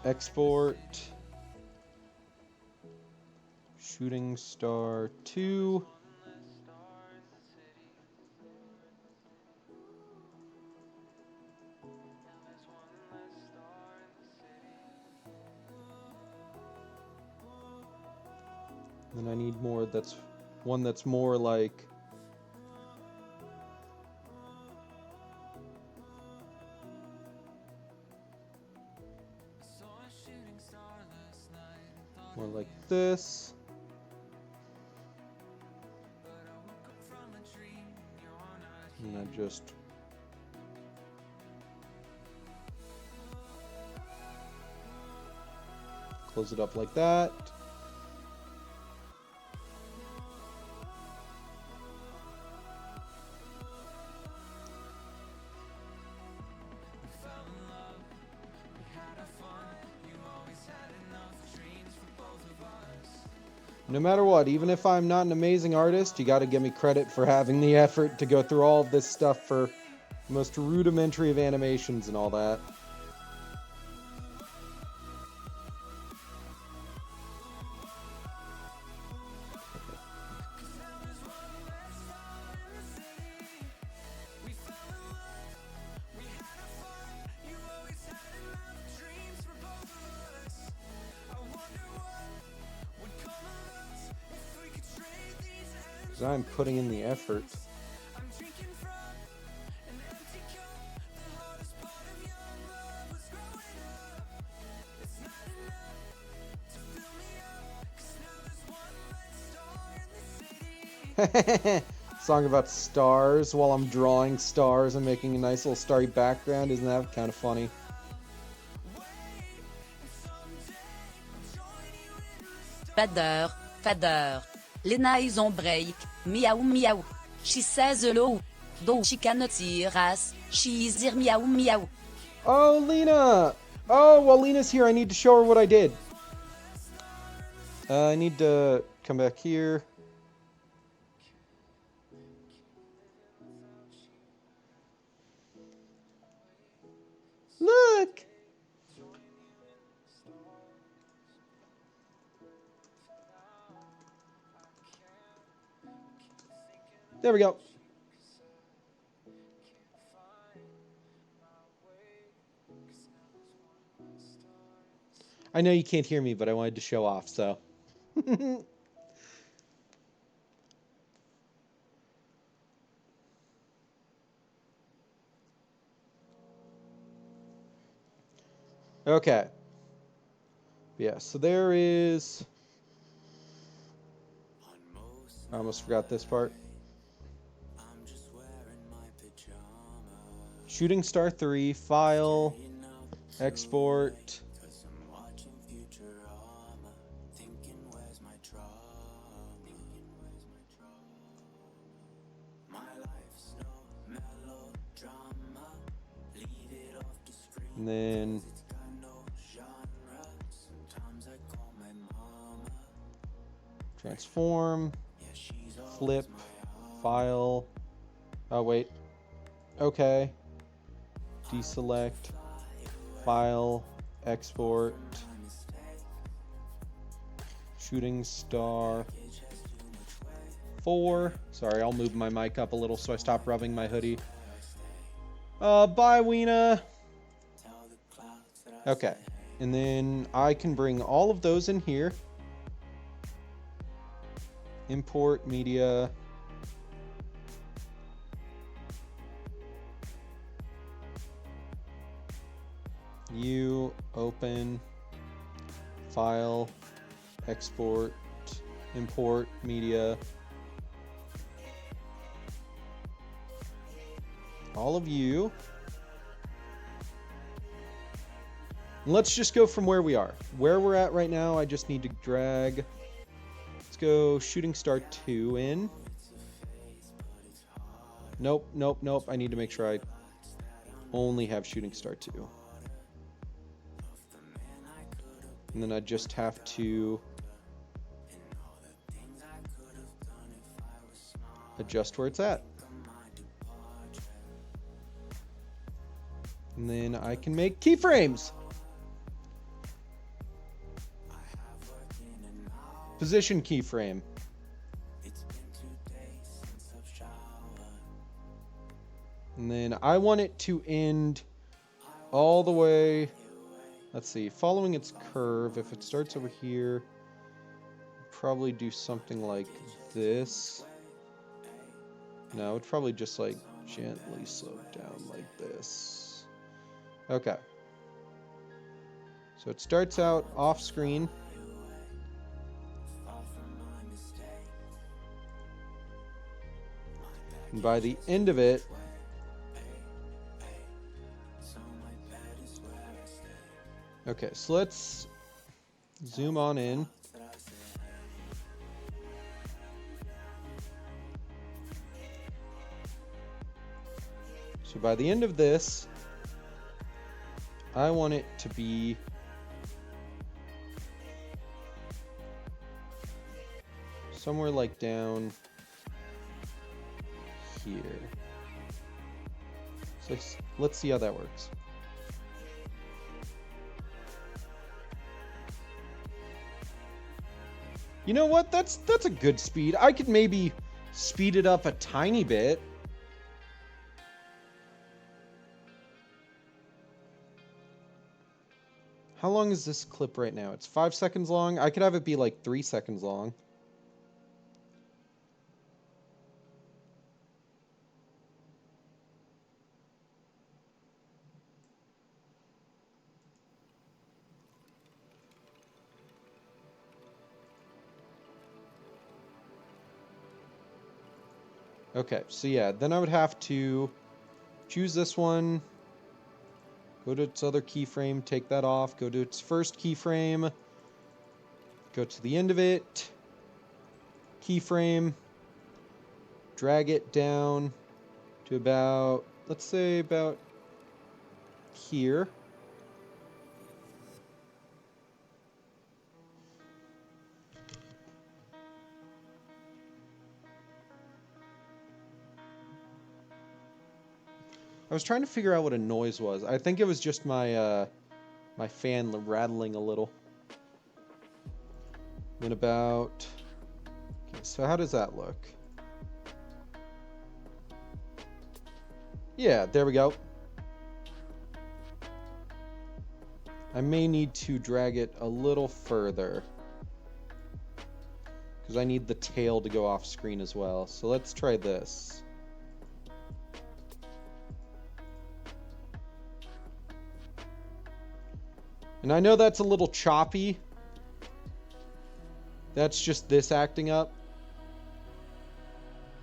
export, shooting star 2, then I need more that's one that's more like this. And I just close it up like that. No matter what, even if I'm not an amazing artist, you got to give me credit for having the effort to go through all of this stuff for the most rudimentary of animations and all that. I'm putting in the effort. Song about stars while I'm drawing stars and making a nice little starry background. Isn't that kind of funny? Fader. Lena is on break. Meow meow. She says hello. Though she cannot hear us, she is here meow meow. Oh, Lena! Oh, while Lena's here, I need to show her what I did. I need to come back here. Look! There we go. I know you can't hear me, but I wanted to show off, so. Okay. Yeah, so there is... I almost forgot this part. Shooting star 3, file, export. And then transform, flip, file. Oh, wait. Okay. Deselect, file, export, shooting star 4. Sorry, I'll move my mic up a little so I stop rubbing my hoodie. Bye, Weena. Okay, and then I can bring all of those in here. Import media. You open, file, export, import media. All of you. And let's just go from where we are. Where we're at right now, I just need to drag. Let's go shooting star 2 in. Nope, nope, nope. I need to make sure I only have shooting star 2. And then I just have to adjust where it's at. And then I can make keyframes. Position keyframe. And then I want it to end all the way, let's see, following its curve. If it starts over here, probably do something like this. No, it'd probably just like gently slope down like this. Okay. So it starts out off screen. And by the end of it, okay, so let's zoom on in. So by the end of this, I want it to be somewhere like down here. So let's see how that works. You know what? That's a good speed. I could maybe speed it up a tiny bit. How long is this clip right now? It's 5 seconds long. I could have it be like 3 seconds long. Okay, so yeah, then I would have to choose this one, go to its other keyframe, take that off, go to its first keyframe, go to the end of it, keyframe, drag it down to about, let's say about here. I was trying to figure out what a noise was. I think it was just my my fan rattling a little. Then about... Okay, so how does that look? Yeah, there we go. I may need to drag it a little further, because I need the tail to go off screen as well. So let's try this. And I know that's a little choppy. That's just this acting up.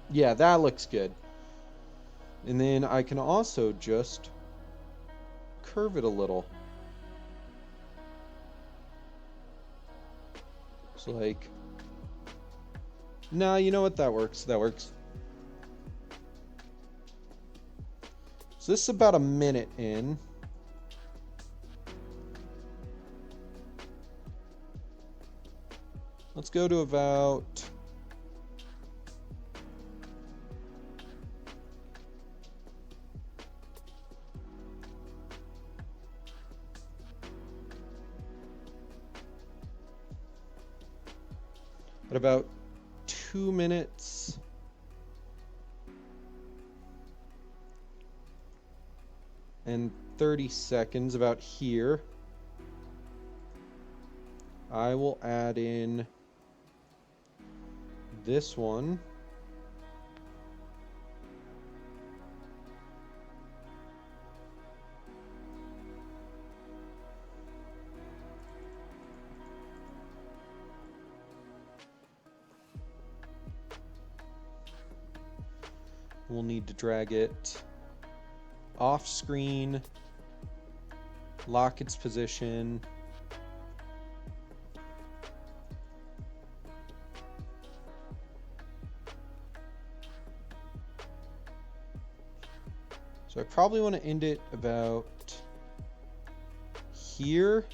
Yeah, that looks good. And then I can also just curve it a little. So like... Nah, you know what? That works. That works. So this is about a minute in. Let's go to about... At about 2 minutes. And 30 seconds, about here. I will add in this one. We'll need to drag it off screen lock its position. So I probably want to end it about here.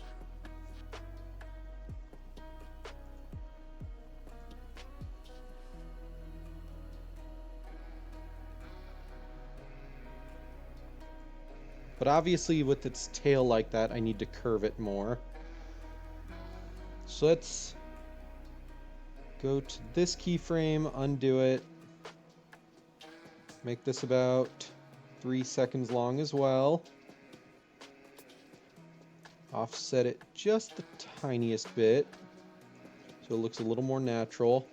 But obviously with its tail like that, I need to curve it more. So let's go to this keyframe, undo it. Make this about 3 seconds long as well. Offset it just the tiniest bit so it looks a little more natural.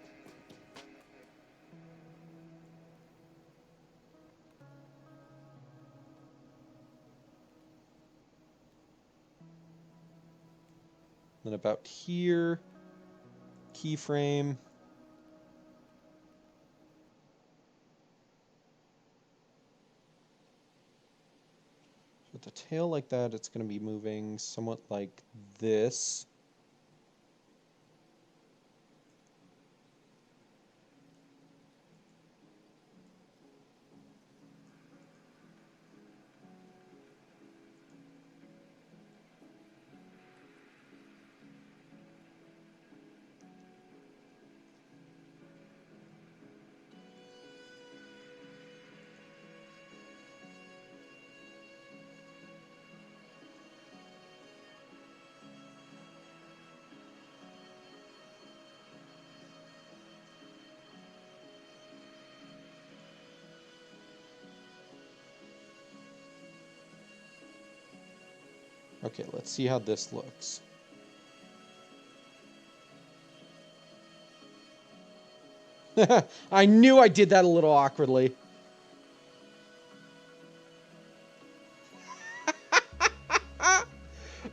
Then about here, keyframe. With the tail like that, it's going to be moving somewhat like this. Okay, let's see how this looks. I knew I did that a little awkwardly.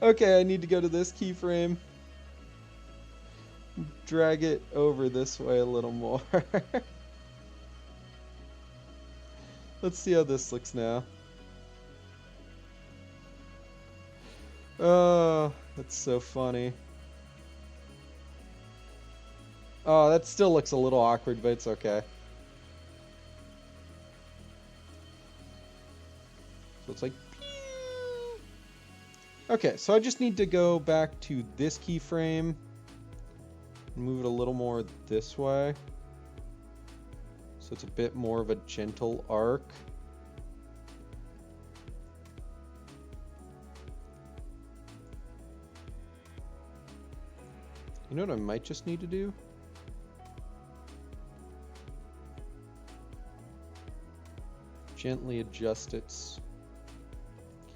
Okay, I need to go to this keyframe. Drag it over this way a little more. Let's see how this looks now. Oh, that's so funny. Oh, that still looks a little awkward, but it's okay. So it's like... Okay, so I just need to go back to this keyframe. Move it a little more this way. So it's a bit more of a gentle arc. You know what I might just need to do? Gently adjust its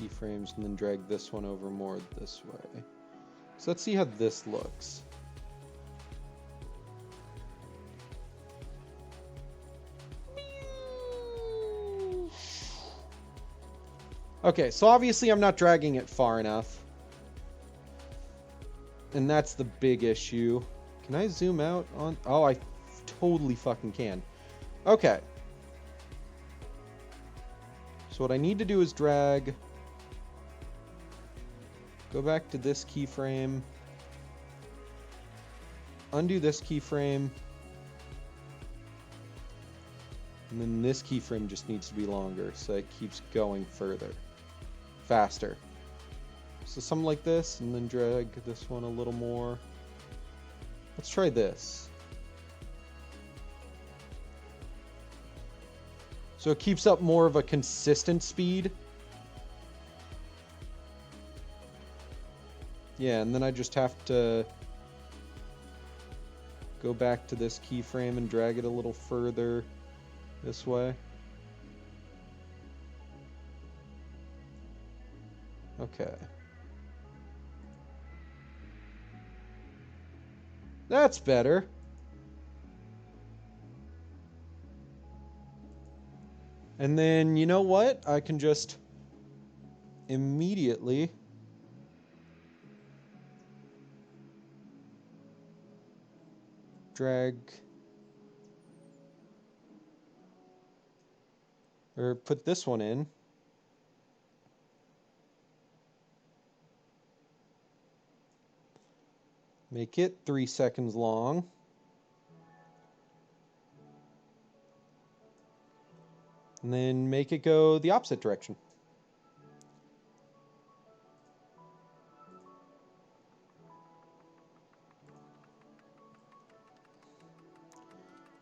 keyframes and then drag this one over more this way. So let's see how this looks. Okay, so obviously I'm not dragging it far enough. And that's the big issue. Can I zoom out on... Oh, I totally fucking can. Okay. So what I need to do is drag... Go back to this keyframe. Undo this keyframe. And then this keyframe just needs to be longer, so it keeps going further. Faster. So something like this, and then drag this one a little more. Let's try this. So it keeps up more of a consistent speed. Yeah, and then I just have to go back to this keyframe and drag it a little further this way. Okay. That's better. And then, you know what? I can just immediately drag or put this one in. Make it 3 seconds long. And then make it go the opposite direction.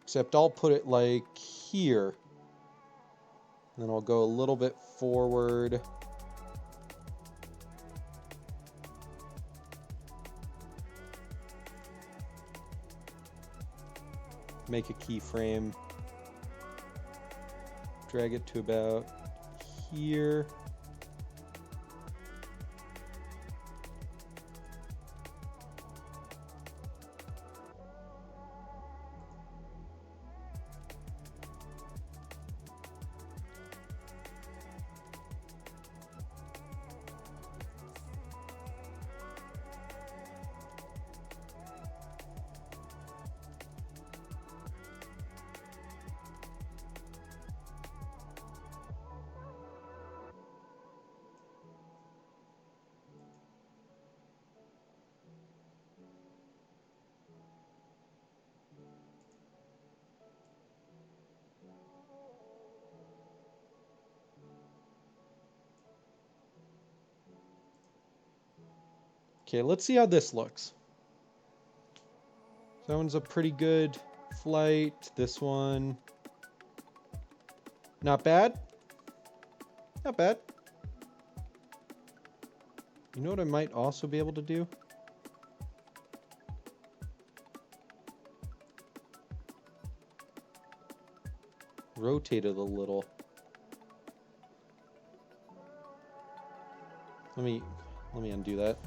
Except I'll put it like here. And then I'll go a little bit forward. Make a keyframe. Drag it to about here. Okay, let's see how this looks. That one's a pretty good flight. This one, not bad. Not bad. You know what I might also be able to do? Rotate it a little. Let me undo that.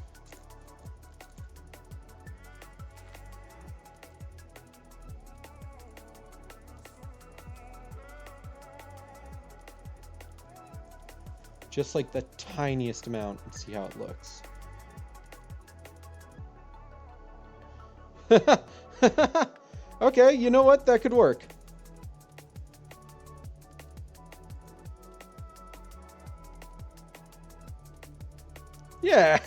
Just like the tiniest amount and see how it looks. Okay, you know what? That could work. Yeah.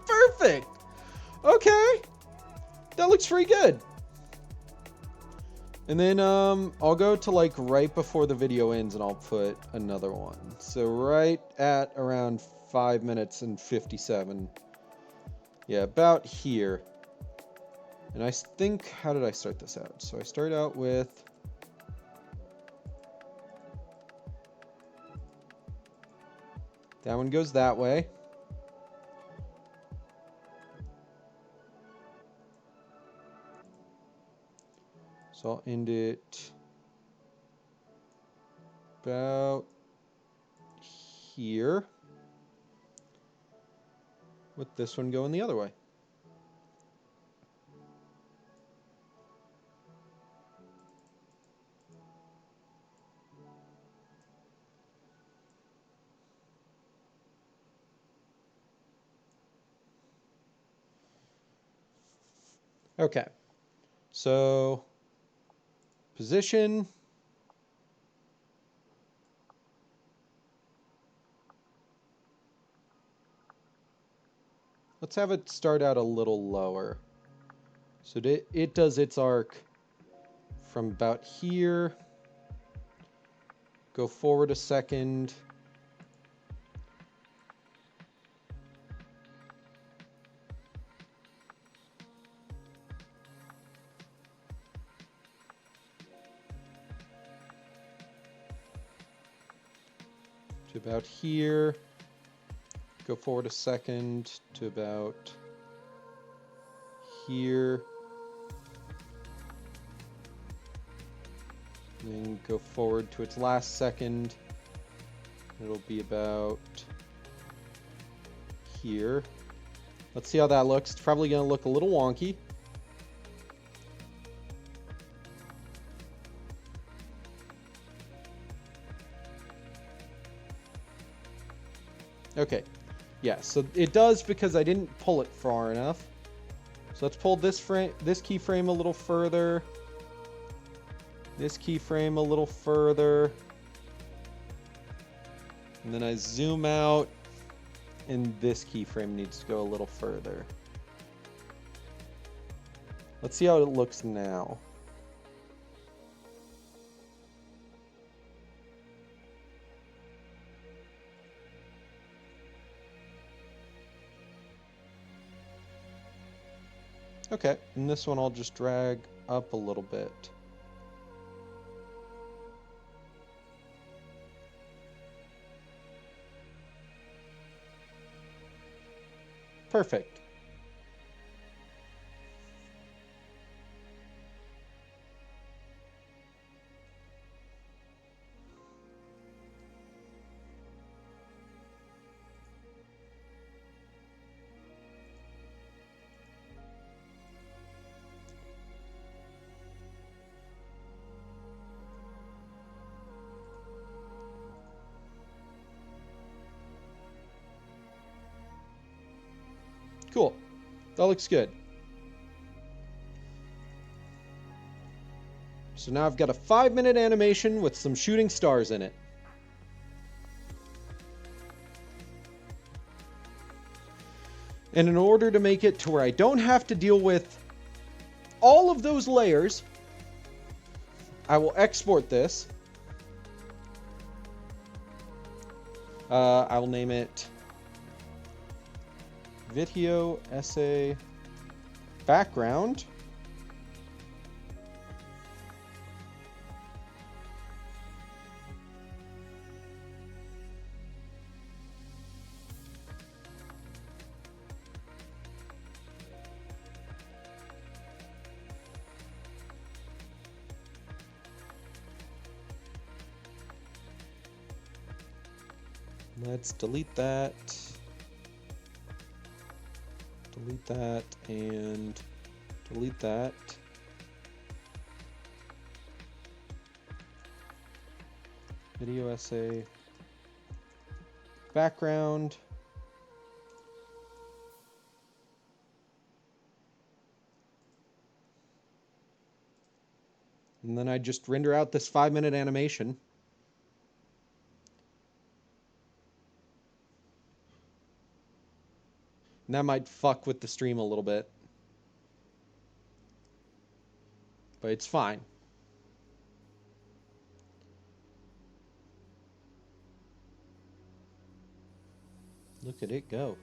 Perfect. Okay. That looks pretty good. And then I'll go to like right before the video ends and I'll put another one. So right at around 5 minutes and 57. Yeah, about here. And I think, how did I start this out? So I start out with that one goes that way. So I'll end it about here, with this one going the other way. Okay, so position. Let's have it start out a little lower. So it does its arc from about here. Go forward a second. To about here. Go forward a second to about here. And then go forward to its last second. It'll be about here. Let's see how that looks. It's probably going to look a little wonky. Okay. Yeah, so it does because I didn't pull it far enough. So let's pull this keyframe a little further. This keyframe a little further. And then I zoom out, and this keyframe needs to go a little further. Let's see how it looks now. Okay, and this one I'll just drag up a little bit. Perfect. Cool. That looks good. So now I've got a 5-minute animation with some shooting stars in it. And in order to make it to where I don't have to deal with all of those layers, I will export this. I will name it Video Essay Background. Let's delete that. Delete that and delete that. Video essay background. And then I just render out this 5-minute animation. And that might fuck with the stream a little bit. But it's fine. Look at it go.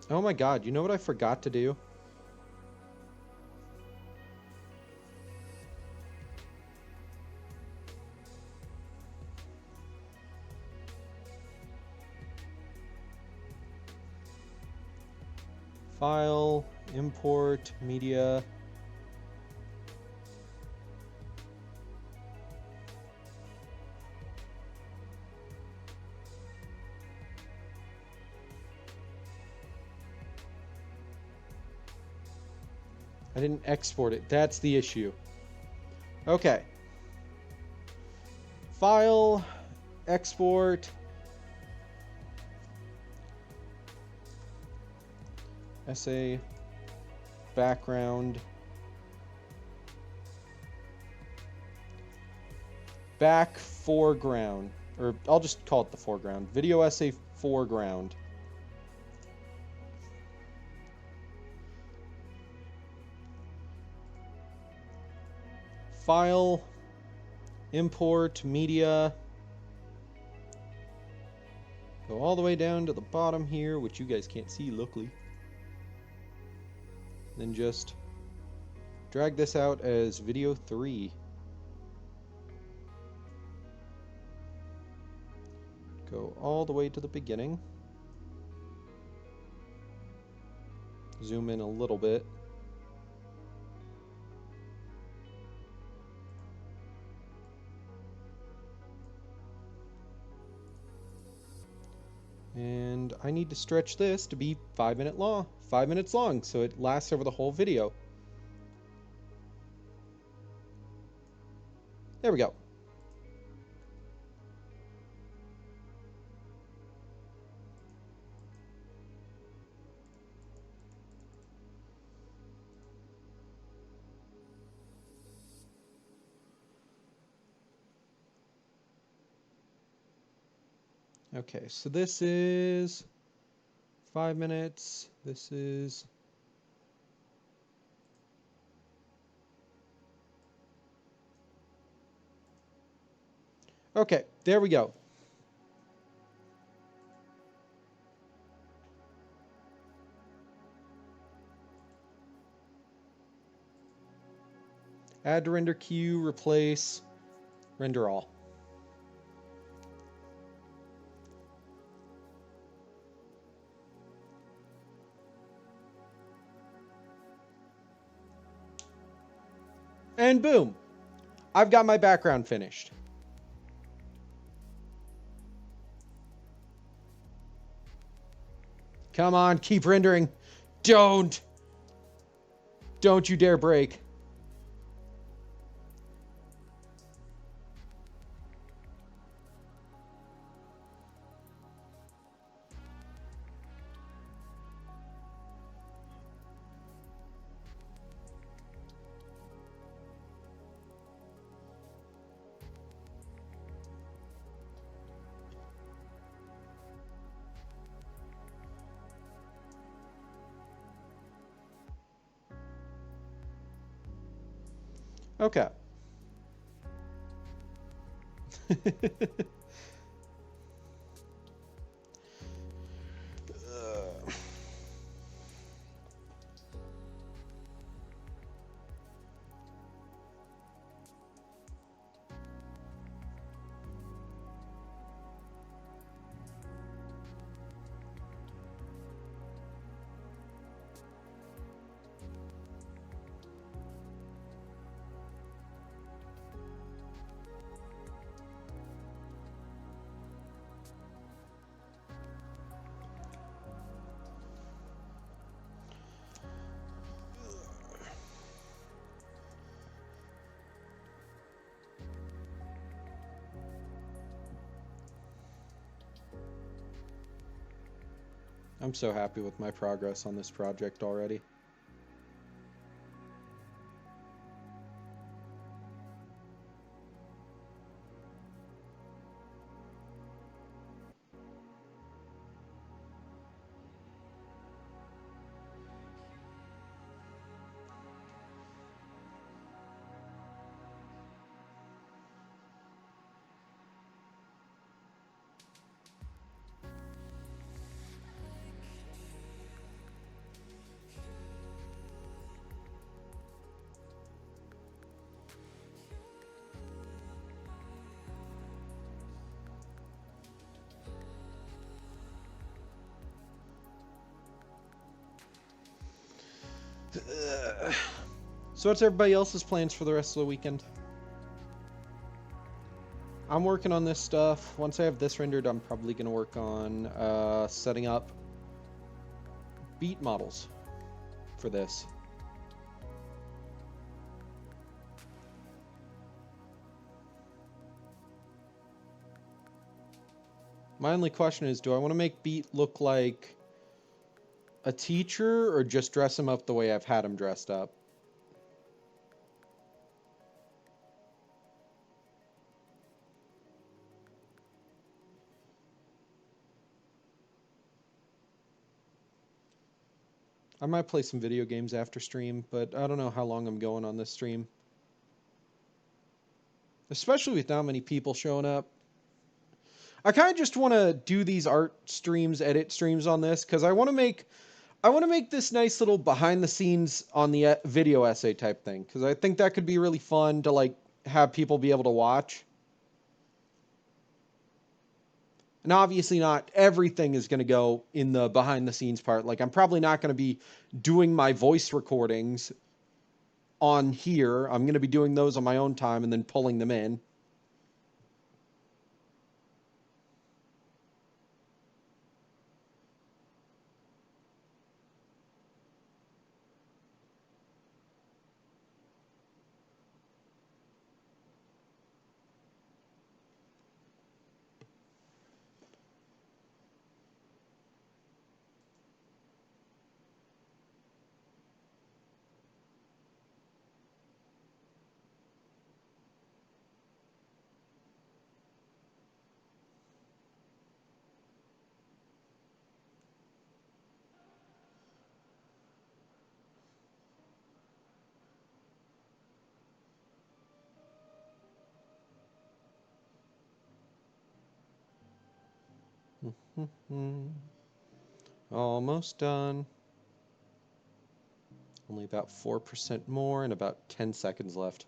Oh my god, you know what I forgot to do? File, import, media. I didn't export it. That's the issue. Okay. File, export. Essay, background. Back foreground. Or I'll just call it the foreground. Video essay foreground. File, import, media. Go all the way down to the bottom here, which you guys can't see, luckily. Then just drag this out as video 3. Go all the way to the beginning. Zoom in a little bit. I need to stretch this to be 5 minutes long, so it lasts over the whole video. There we go. Okay, so this is 5 minutes. This is... Okay, there we go. Add to render queue, replace, render all. And boom, I've got my background finished. Come on, keep rendering. Don't you dare break. Okay. I'm so happy with my progress on this project already. So what's everybody else's plans for the rest of the weekend? I'm working on this stuff. Once I have this rendered, I'm probably going to work on setting up beat models for this. My only question is, do I want to make Beat look like a teacher or just dress him up the way I've had him dressed up? I might play some video games after stream, but I don't know how long I'm going on this stream. Especially with not many people showing up. I kind of just want to do these art streams, edit streams on this, because I want to make this nice little behind the scenes on the video essay type thing, because I think that could be really fun to like have people be able to watch. And obviously not everything is going to go in the behind the scenes part. Like I'm probably not going to be doing my voice recordings on here. I'm going to be doing those on my own time and then pulling them in. Almost done. Only about 4% more and about 10 seconds left.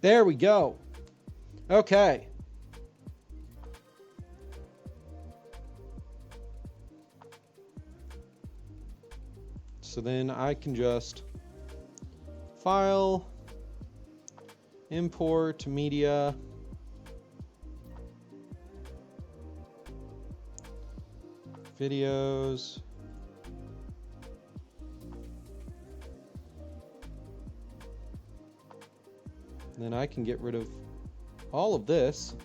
There we go. Okay. So then I can just file, import media, videos, and then I can get rid of all of this.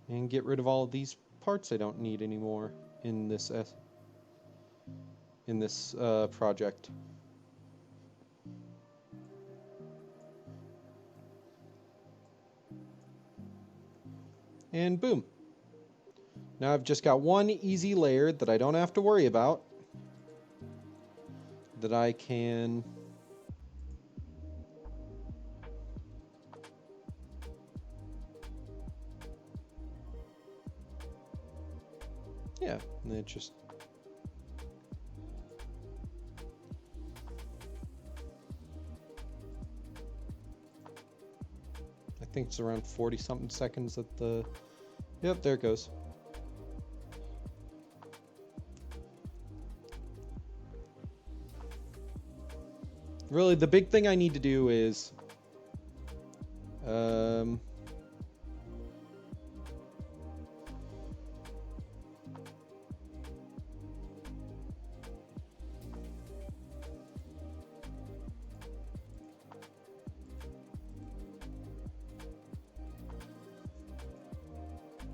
And get rid of all of these parts I don't need anymore in this project. And boom. Now I've just got one easy layer that I don't have to worry about, that I can and it just I think it's around 40 something seconds at the yep, there it goes. Really, the big thing I need to do is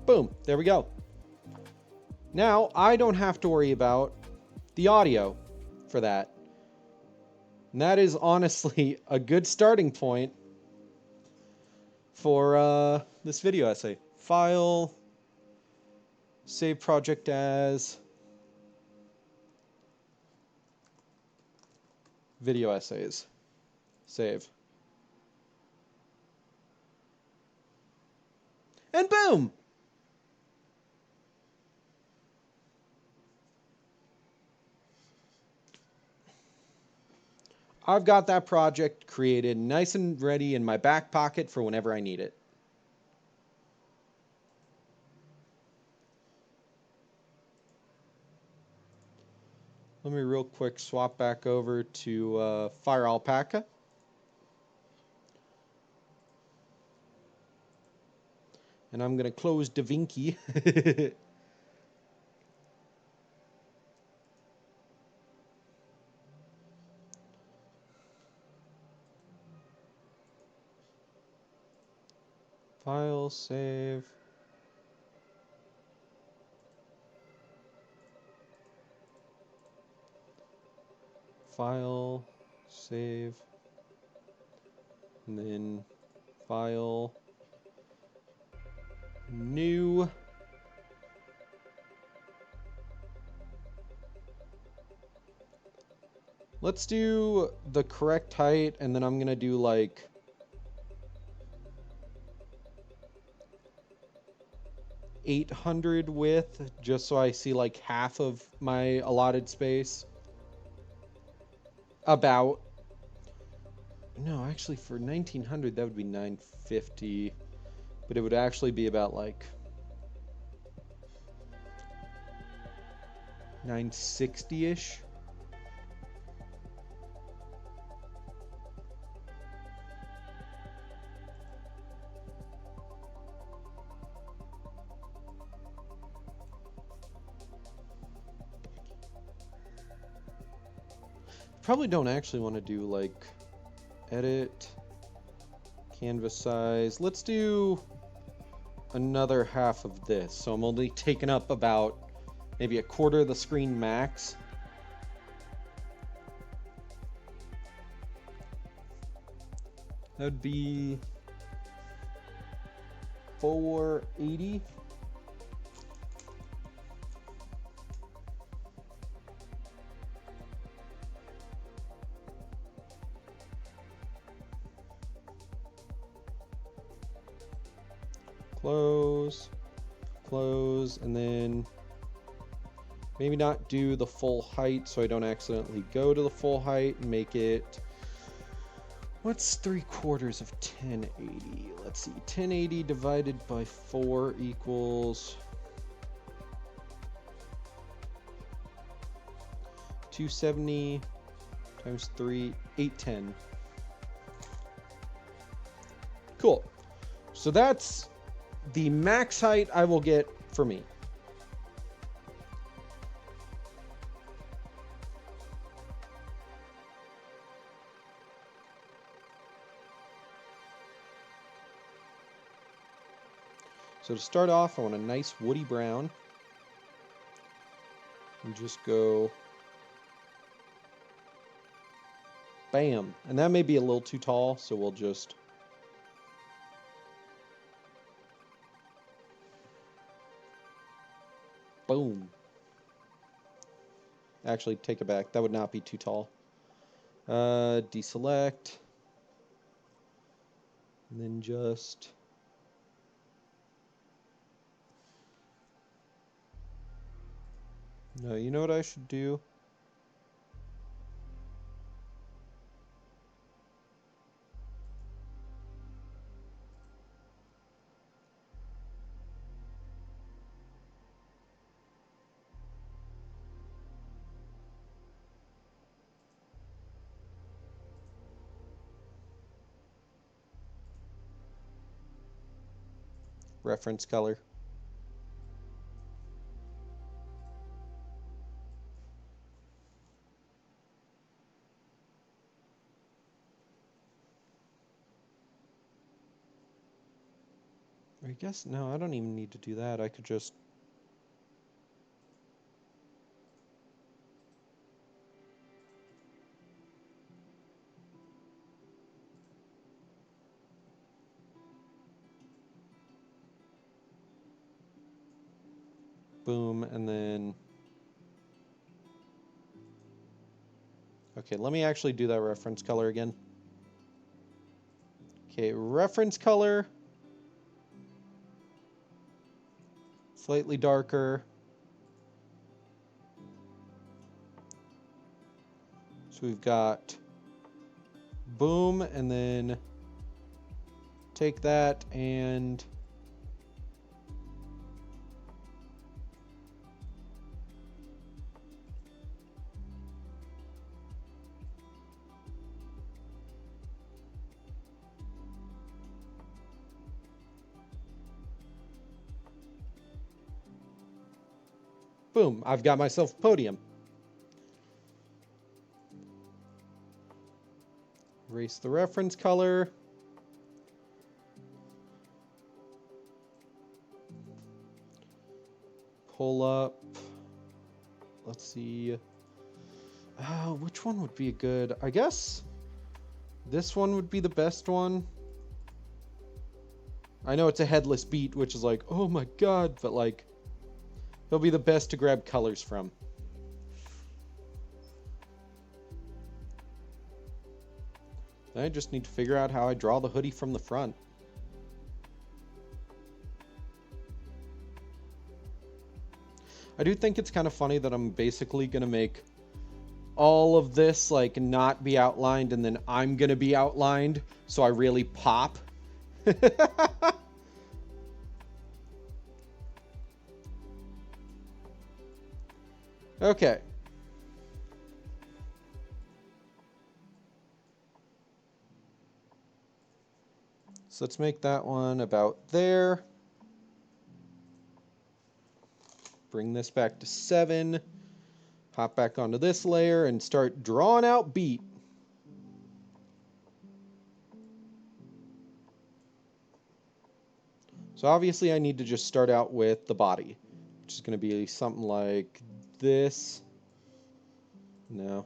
boom, there we go. Now I don't have to worry about the audio for that. And that is honestly a good starting point for this video essay. File, save project as video essays. Save. And boom! I've got that project created nice and ready in my back pocket for whenever I need it. Let me real quick swap back over to Fire Alpaca. And I'm going to close DaVinci. File, save. File, save. And then file, new. Let's do the correct height, and then I'm going to do like 800 width, just so I see like half of my allotted space. About. No, actually for 1900 that would be 950, but it would actually be about like 960-ish. Probably don't actually want to do like edit canvas size. Let's do another half of this. So I'm only taking up about maybe a quarter of the screen max. That'd be 480. Close, close, and then maybe not do the full height so I don't accidentally go to the full height and make it, what's 3/4 of 1080? Let's see, 1080 divided by 4 equals 270 times 3, 810. Cool. So that's the max height I will get for me. So to start off, I want a nice woody brown. And just go bam. And that may be a little too tall, so we'll just boom. Actually, take it back. That would not be too tall. Deselect. And then just no, you know what I should do? Reference color. I guess, no, I don't even need to do that. I could just boom, and then okay, let me actually do that reference color again. Okay, reference color, slightly darker. So we've got boom, and then take that and boom, I've got myself a podium. Erase the reference color. Pull up. Let's see. Which one would be a good? I guess this one would be the best one. I know it's a headless beat, which is like, oh my god, but like, it'll be the best to grab colors from. I just need to figure out how I draw the hoodie from the front. I do think it's kind of funny that I'm basically going to make all of this like not be outlined and then I'm going to be outlined so I really pop. Okay. So let's make that one about there. Bring this back to 7. Hop back onto this layer and start drawing out beat. So obviously I need to just start out with the body, which is going to be something like this. No.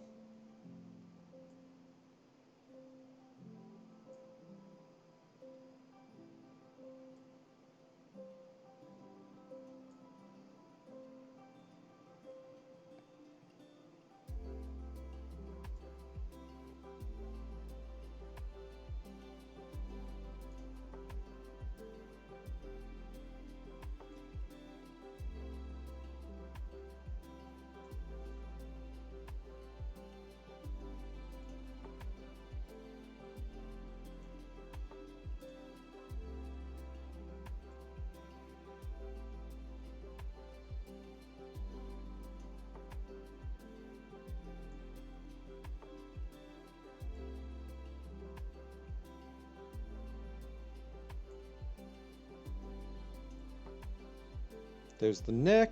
There's the neck.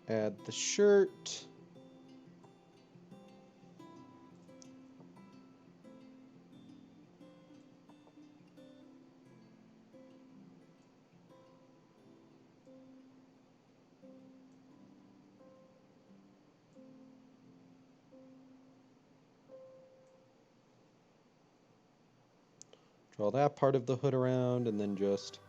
Add the shirt. Draw that part of the hood around, and then just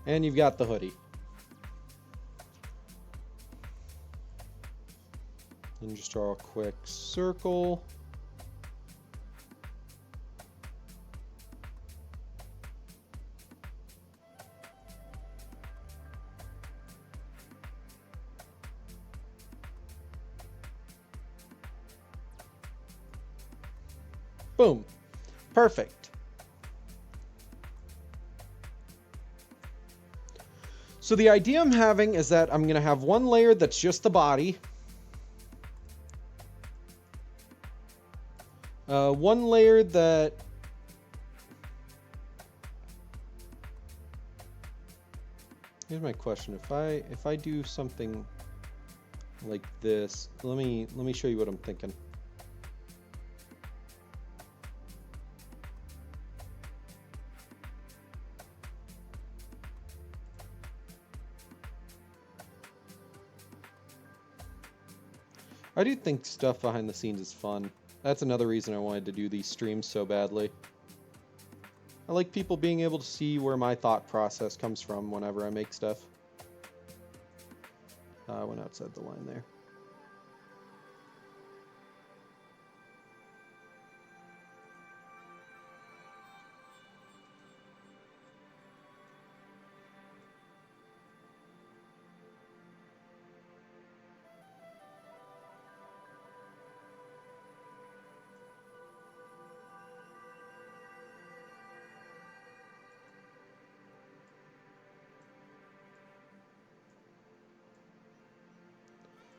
and you've got the hoodie. And just draw a quick circle. Boom. Perfect. So the idea I'm having is that I'm going to have one layer that's just the body. One layer that here's my question. If I do something like this, let me show you what I'm thinking. I do think stuff behind the scenes is fun. That's another reason I wanted to do these streams so badly. I like people being able to see where my thought process comes from whenever I make stuff. I went outside the line there.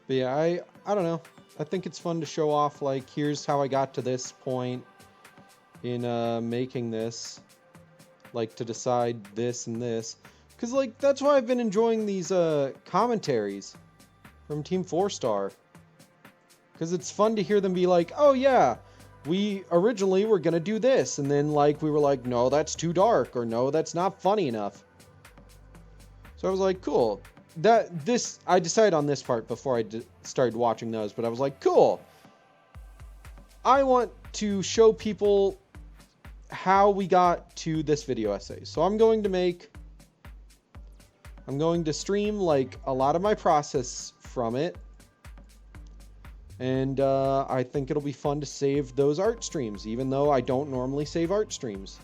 But yeah, I don't know. I think it's fun to show off, like, here's how I got to this point in making this. Like, to decide this and this. Because, like, that's why I've been enjoying these commentaries from Team 4-Star. Because it's fun to hear them be like, oh yeah, we originally were going to do this. And then, like, we were like, no, that's too dark. Or no, that's not funny enough. So I was like, cool. I decided on this part before I started watching those, but I was like, cool. I want to show people how we got to this video essay. So I'm going to stream like a lot of my process from it. And I think it'll be fun to save those art streams, even though I don't normally save art streams.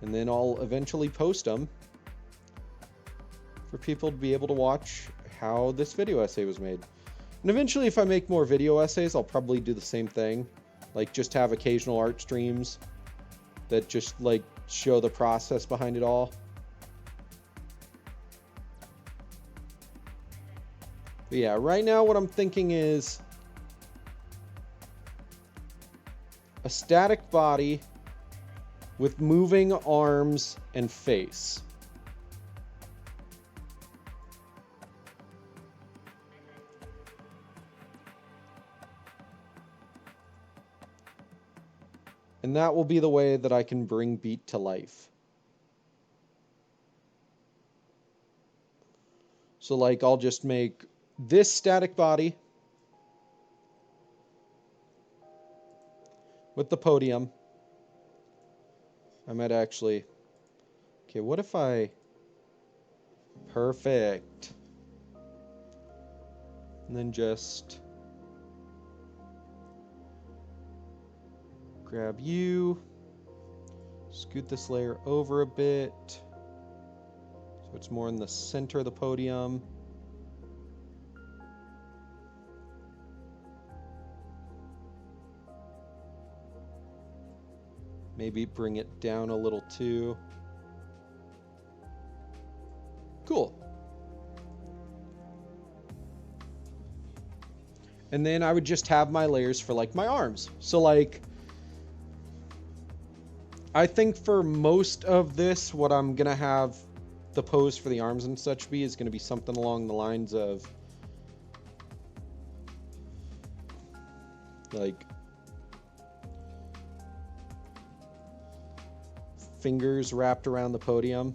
And then I'll eventually post them for people to be able to watch how this video essay was made. And eventually, if I make more video essays, I'll probably do the same thing. Like, just have occasional art streams that just, like, show the process behind it all. But yeah, right now what I'm thinking is a static body with moving arms and face. And that will be the way that I can bring Beat to life. So like I'll just make this static body with the podium. I might actually... Okay, what if I... Perfect. And then just... grab you. Scoot this layer over a bit. So it's more in the center of the podium. Maybe bring it down a little too. Cool. And then I would just have my layers for like my arms. So like, I think for most of this, what I'm gonna have the pose for the arms and such be is gonna be something along the lines of like fingers wrapped around the podium.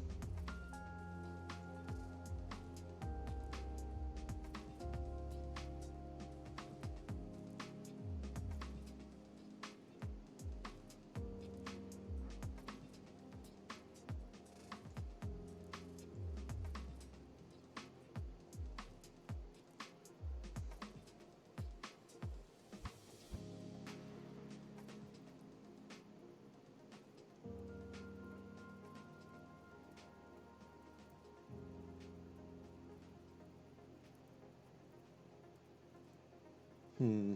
Hmm.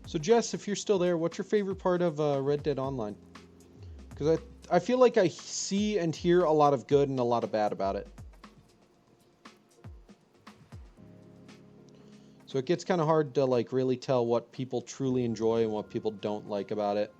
So Jess, if you're still there, what's your favorite part of Red Dead Online? Because I feel like I see and hear a lot of good and a lot of bad about it. So it gets kind of hard to like really tell what people truly enjoy and what people don't like about it.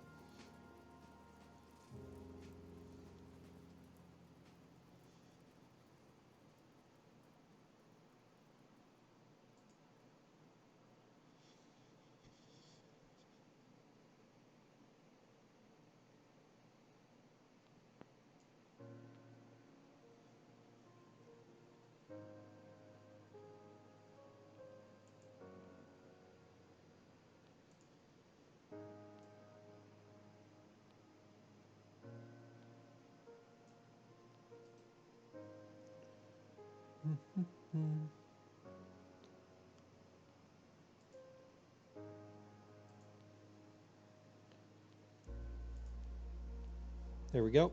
There we go.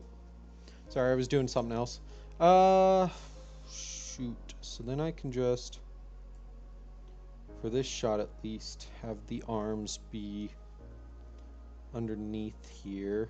Sorry, I was doing something else. Shoot. So then I can just for this shot at least, have the arms be underneath here.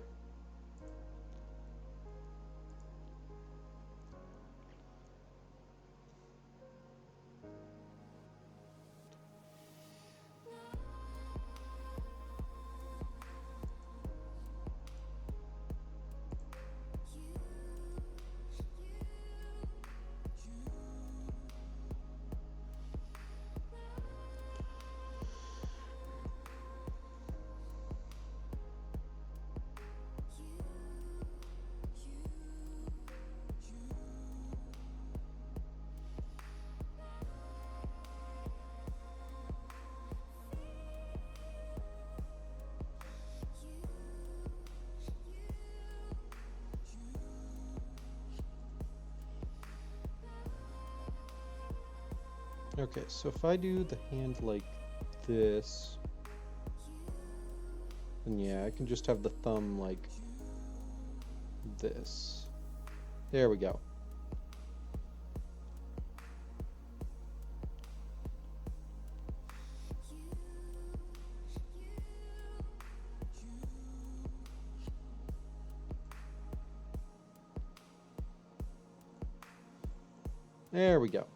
Okay, so if I do the hand like this, then yeah, I can just have the thumb like this. There we go. There we go.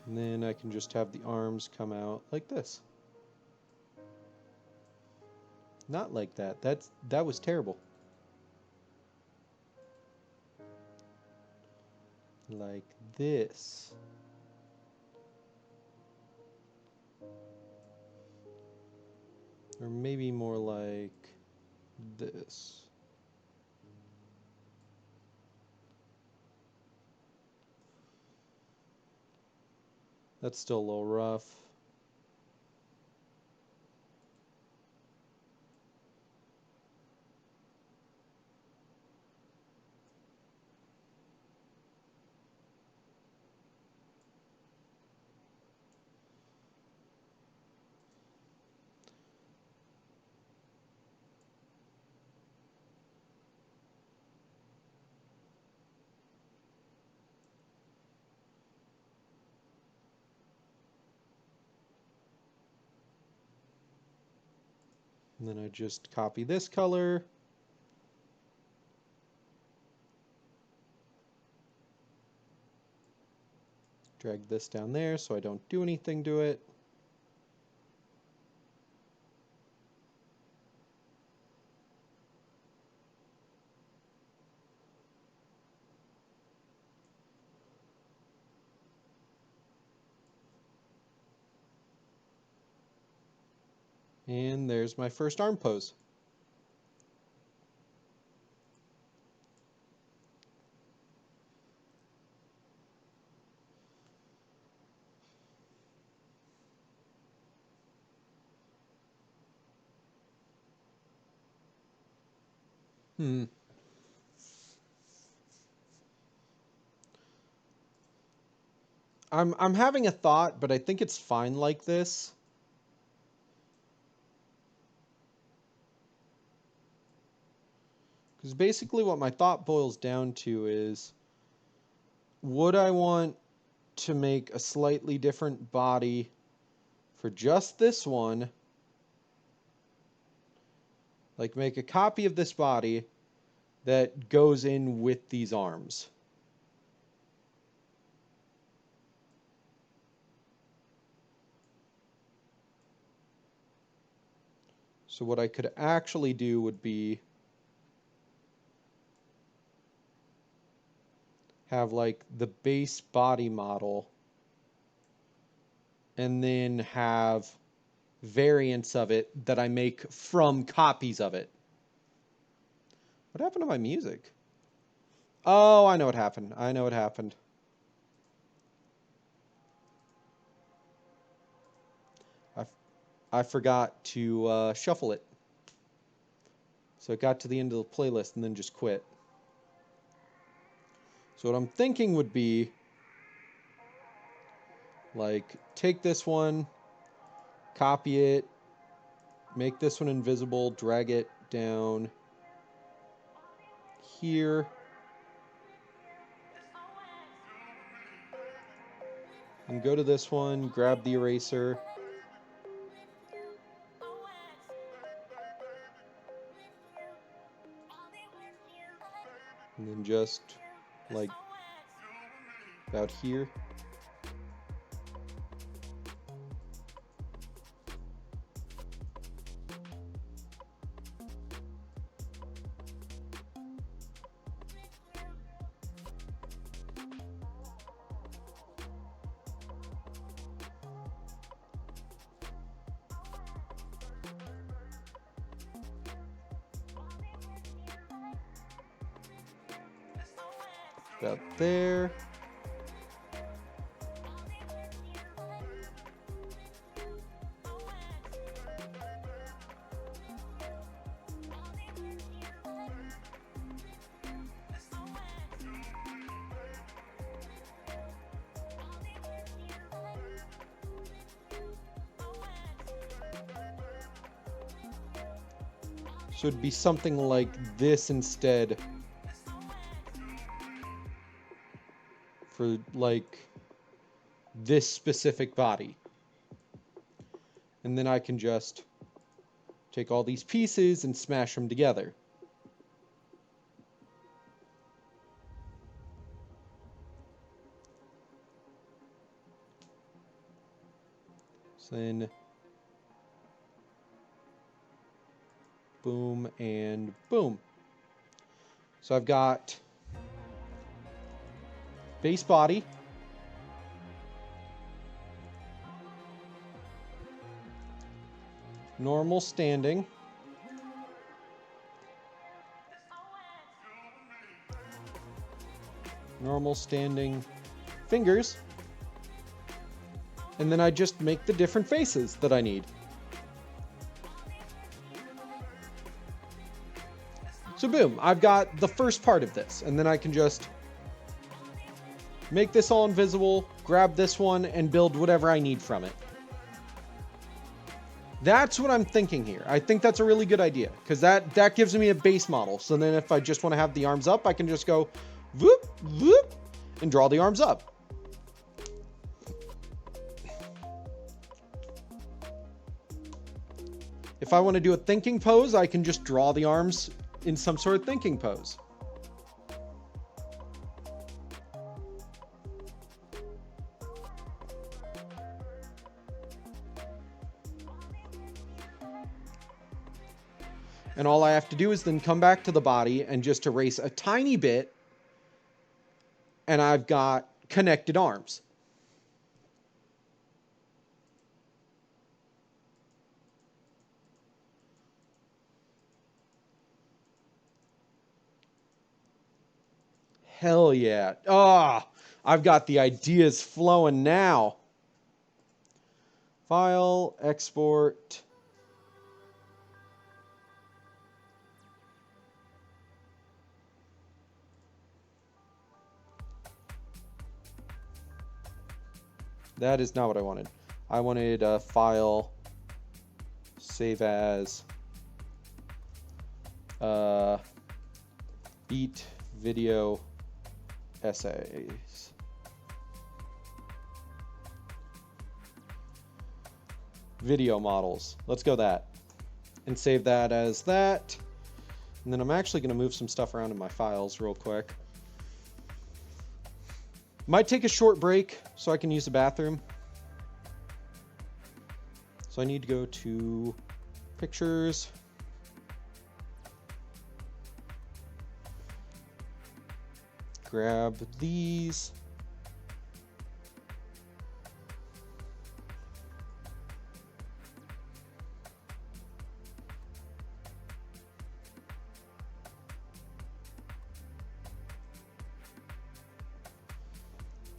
And then I can just have the arms come out like this. Not like that. That was terrible. Like this. Or maybe more like this. That's still a little rough. And then I just copy this color. Drag this down there so I don't do anything to it. And there's my first arm pose. I'm having a thought, but I think it's fine like this. Because basically what my thought boils down to is, would I want to make a slightly different body for just this one? Like make a copy of this body that goes in with these arms. So what I could actually do would be have like the base body model and then have variants of it that I make from copies of it. What happened to my music? Oh, I know what happened. I know what happened. I forgot to shuffle it. So it got to the end of the playlist and then just quit. So what I'm thinking would be, like, take this one, copy it, make this one invisible, drag it down here. And go to this one, grab the eraser. And then just like about here. About there. So it'd be something like this instead. For like this specific body. And then I can just take all these pieces and smash them together. So then boom and boom. So I've got base body, normal standing, normal standing fingers, and then I just make the different faces that I need. So boom, I've got the first part of this, and then I can just make this all invisible, grab this one, and build whatever I need from it. That's what I'm thinking here. I think that's a really good idea, because that gives me a base model. So then if I just want to have the arms up, I can just go whoop, whoop, and draw the arms up. If I want to do a thinking pose, I can just draw the arms in some sort of thinking pose. And all I have to do is then come back to the body and just erase a tiny bit, and I've got connected arms. Hell yeah. Ah, I've got the ideas flowing now. File, export. That is not what I wanted. I wanted a file, save as, beat video essays. Video models. Let's go that. And save that as that. And then I'm actually going to move some stuff around in my files real quick. Might take a short break so I can use the bathroom. So I need to go to pictures. Grab these.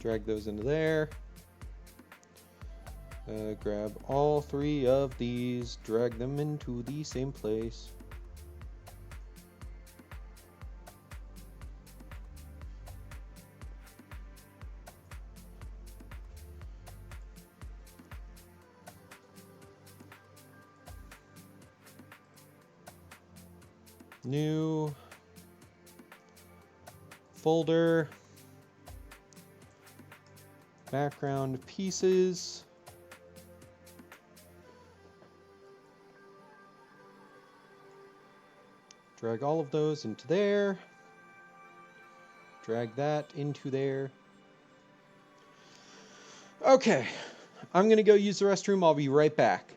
Drag those into there. Grab all three of these, drag them into the same place. New. folder. Background pieces. Drag all of those into there. Drag that into there. Okay, I'm going to go use the restroom. I'll be right back.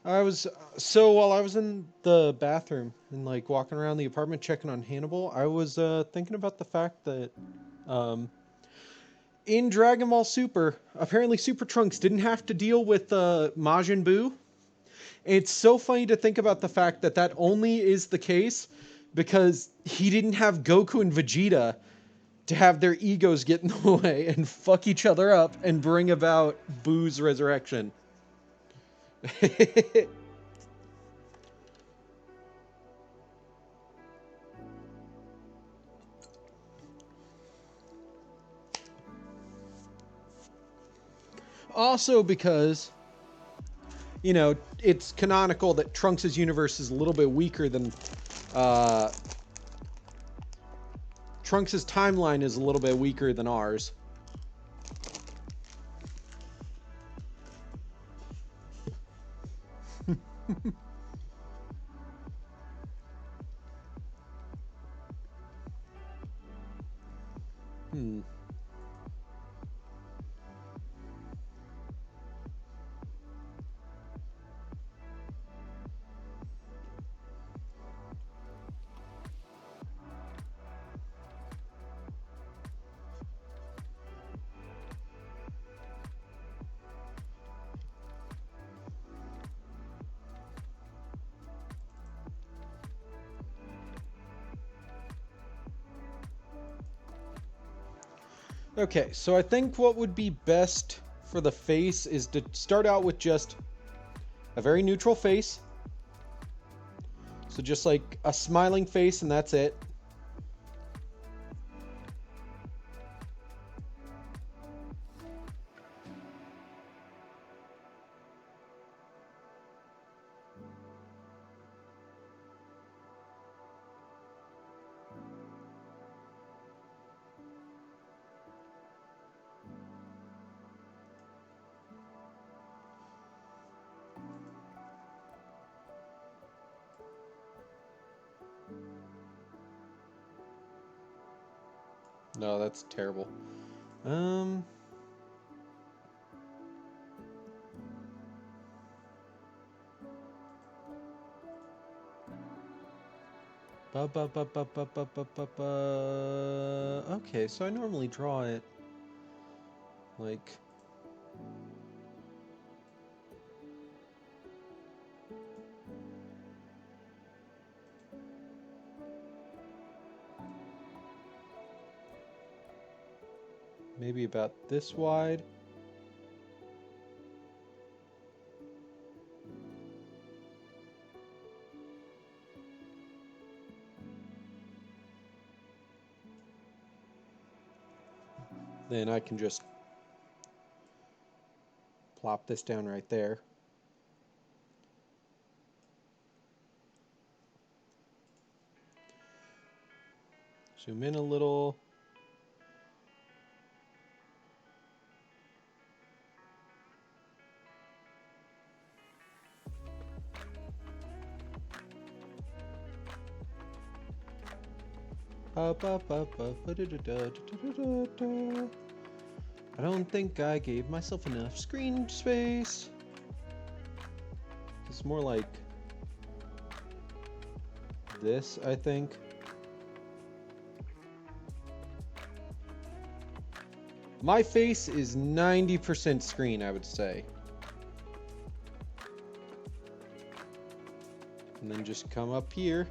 While I was in the bathroom and like walking around the apartment checking on Hannibal, I was thinking about the fact that in Dragon Ball Super, apparently Super Trunks didn't have to deal with Majin Buu. It's so funny to think about the fact that that only is the case because he didn't have Goku and Vegeta to have their egos get in the way and fuck each other up and bring about Boo's resurrection. Also because, you know, it's canonical that Trunks' universe is a little bit weaker than Trunks' timeline is a little bit weaker than ours. Hmm. Okay, so I think what would be best for the face is to start out with just a very neutral face. So just like a smiling face and that's it. No, that's terrible. Um Okay, so I normally draw it like maybe about this wide. Then I can just plop this down right there. Zoom in a little. I don't think I gave myself enough screen space. It's more like this, I think. My face is 90% screen, I would say. And then just come up here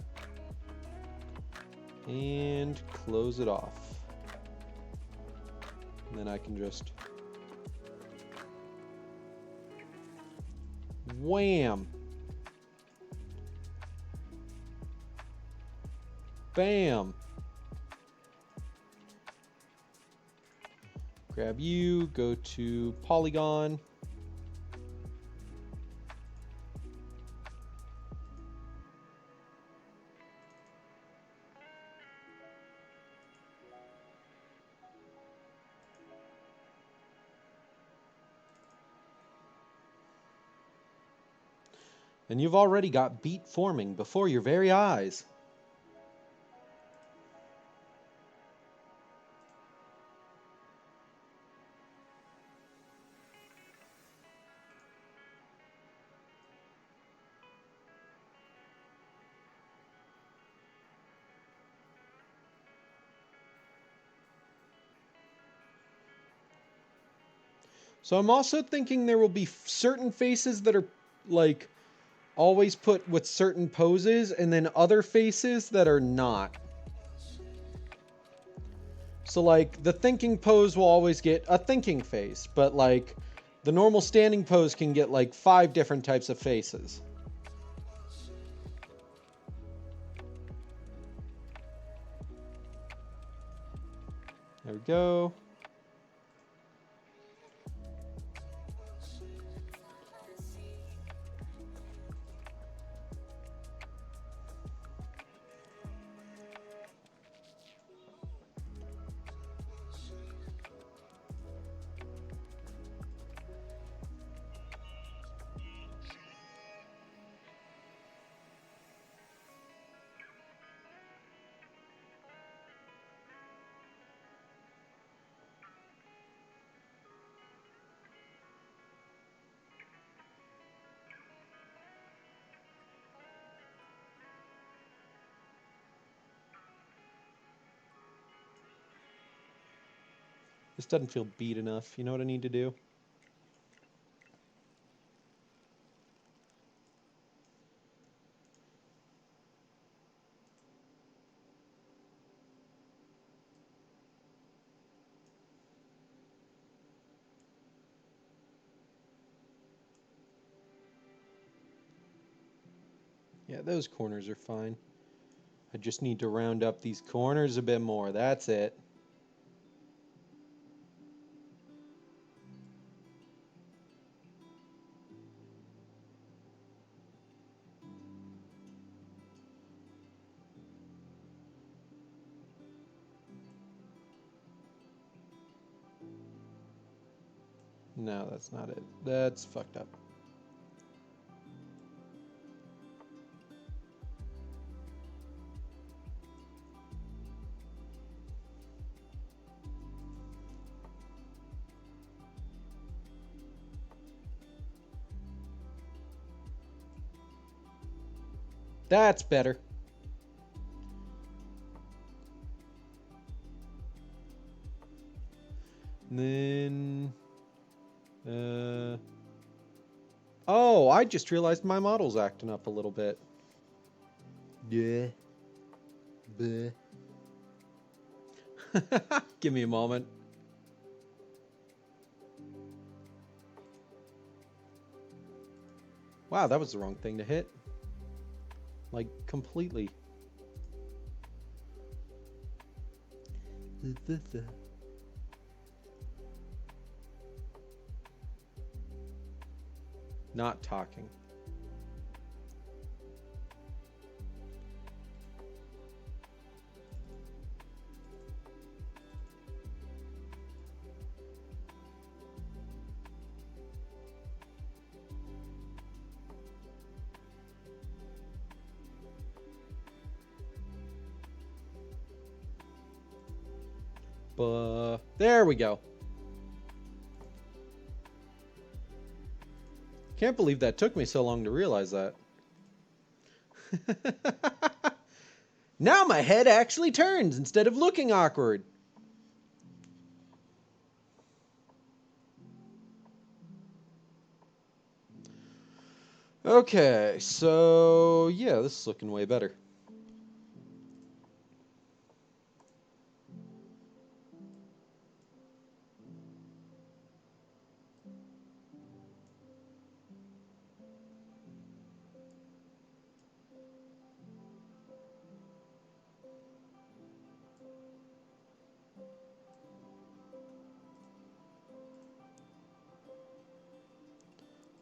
and close it off. And then I can just wham, bam. Grab you, go to polygon. And you've already got beat forming before your very eyes. So I'm also thinking there will be certain faces that are like always put with certain poses, and then other faces that are not. So like the thinking pose will always get a thinking face, but like the normal standing pose can get like 5 different types of faces. There we go. This doesn't feel beat enough. You know what I need to do? Yeah, those corners are fine. I just need to round up these corners a bit more. That's it. No, that's not it. That's fucked up. That's better. And then... Oh, I just realized my model's acting up a little bit. Yeah. Bleh. Give me a moment. Wow, that was the wrong thing to hit. Like, completely. Not talking. There we go. Can't believe that took me so long to realize that. Now my head actually turns instead of looking awkward. Okay, so yeah, this is looking way better.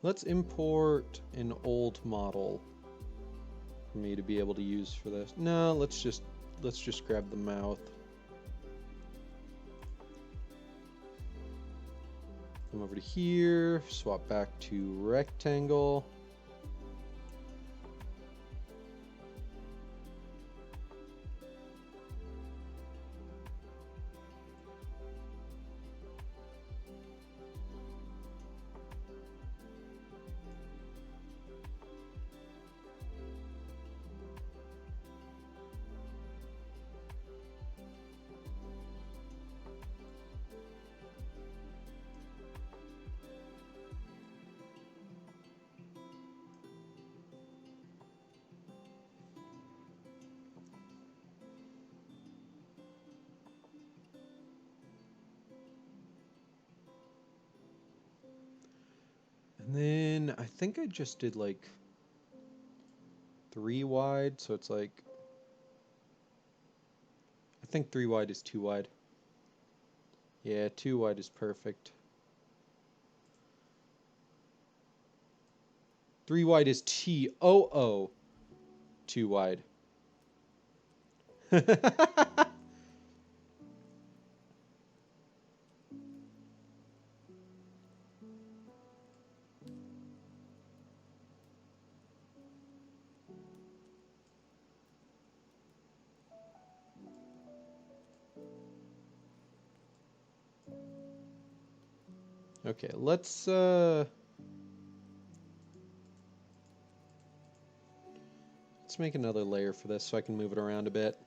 Let's import an old model for me to be able to use for this. No, let's just grab the mouth. Come over to here, swap back to rectangle. in, I think I just did like 3 wide, so it's like, I think 3 wide is too wide. Yeah, 2 wide is perfect. 3 wide is TOO. 2 wide. Okay, let's make another layer for this so I can move it around a bit.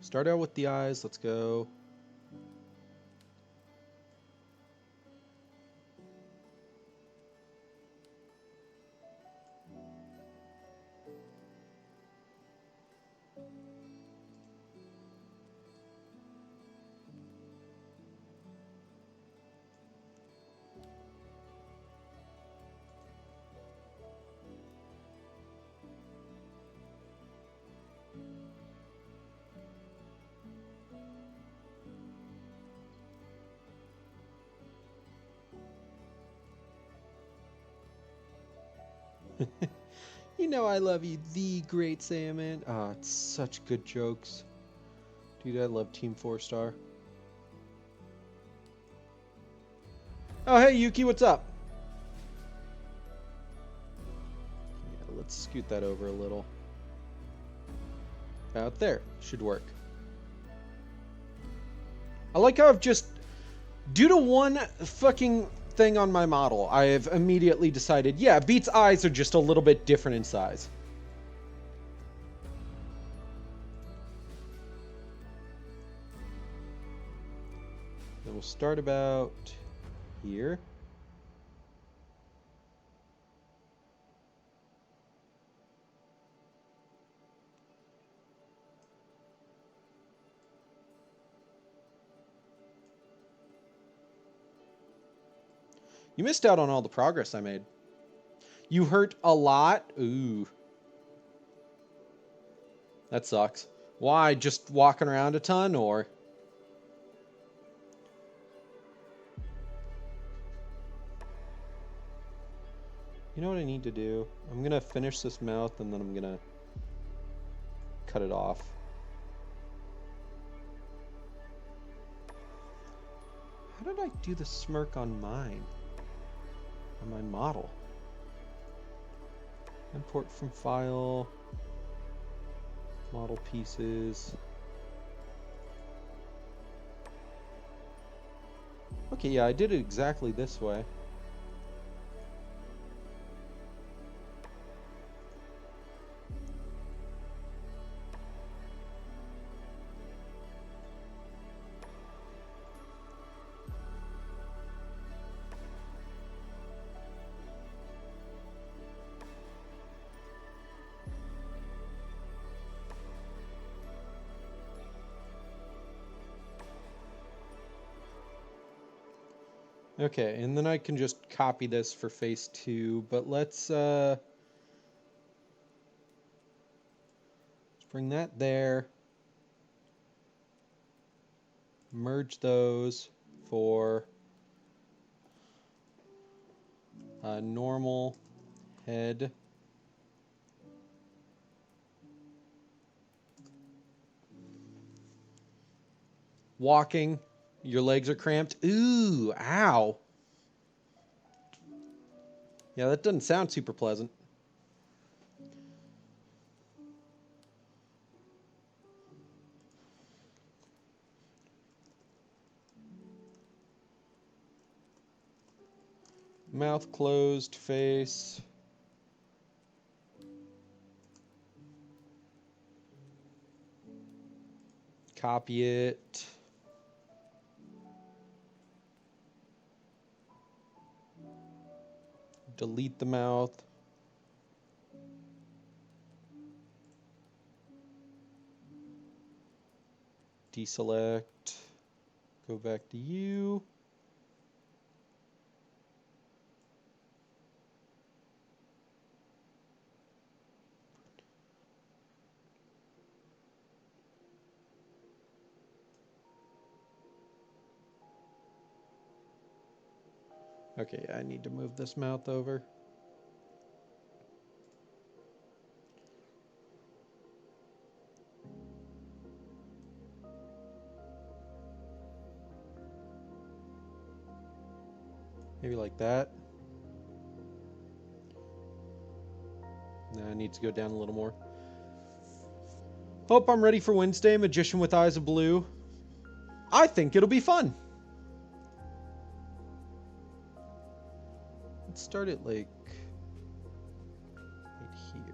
Start out with the eyes, let's go. You know I love you, the great Salmon. Ah, it's such good jokes. Dude, I love Team 4 Star. Oh, hey, Yuki, what's up? Yeah, let's scoot that over a little. Out there. Should work. I like how I've just... Due to one fucking thing on my model, I have immediately decided, yeah, Beat's eyes are just a little bit different in size. Then we'll start about here. You missed out on all the progress I made. You hurt a lot? Ooh. That sucks. Why? Just walking around a ton, or? You know what I need to do? I'm gonna finish this mouth and then I'm gonna cut it off. How did I do the smirk on mine? On my model? Import from file. Model pieces. Okay, yeah, I did it exactly this way. Okay, and then I can just copy this for phase 2, but let's bring that there. Merge those for a normal head. Walking. Your legs are cramped. Ooh, ow. Yeah, that doesn't sound super pleasant. Mouth closed, face. Copy it. Delete the mouth. Deselect. Go back to you. Okay, I need to move this mouth over. Maybe like that. Nah, it needs to go down a little more. Hope I'm ready for Wednesday. Magician with Eyes of Blue. I think it'll be fun. Let's start it like right here.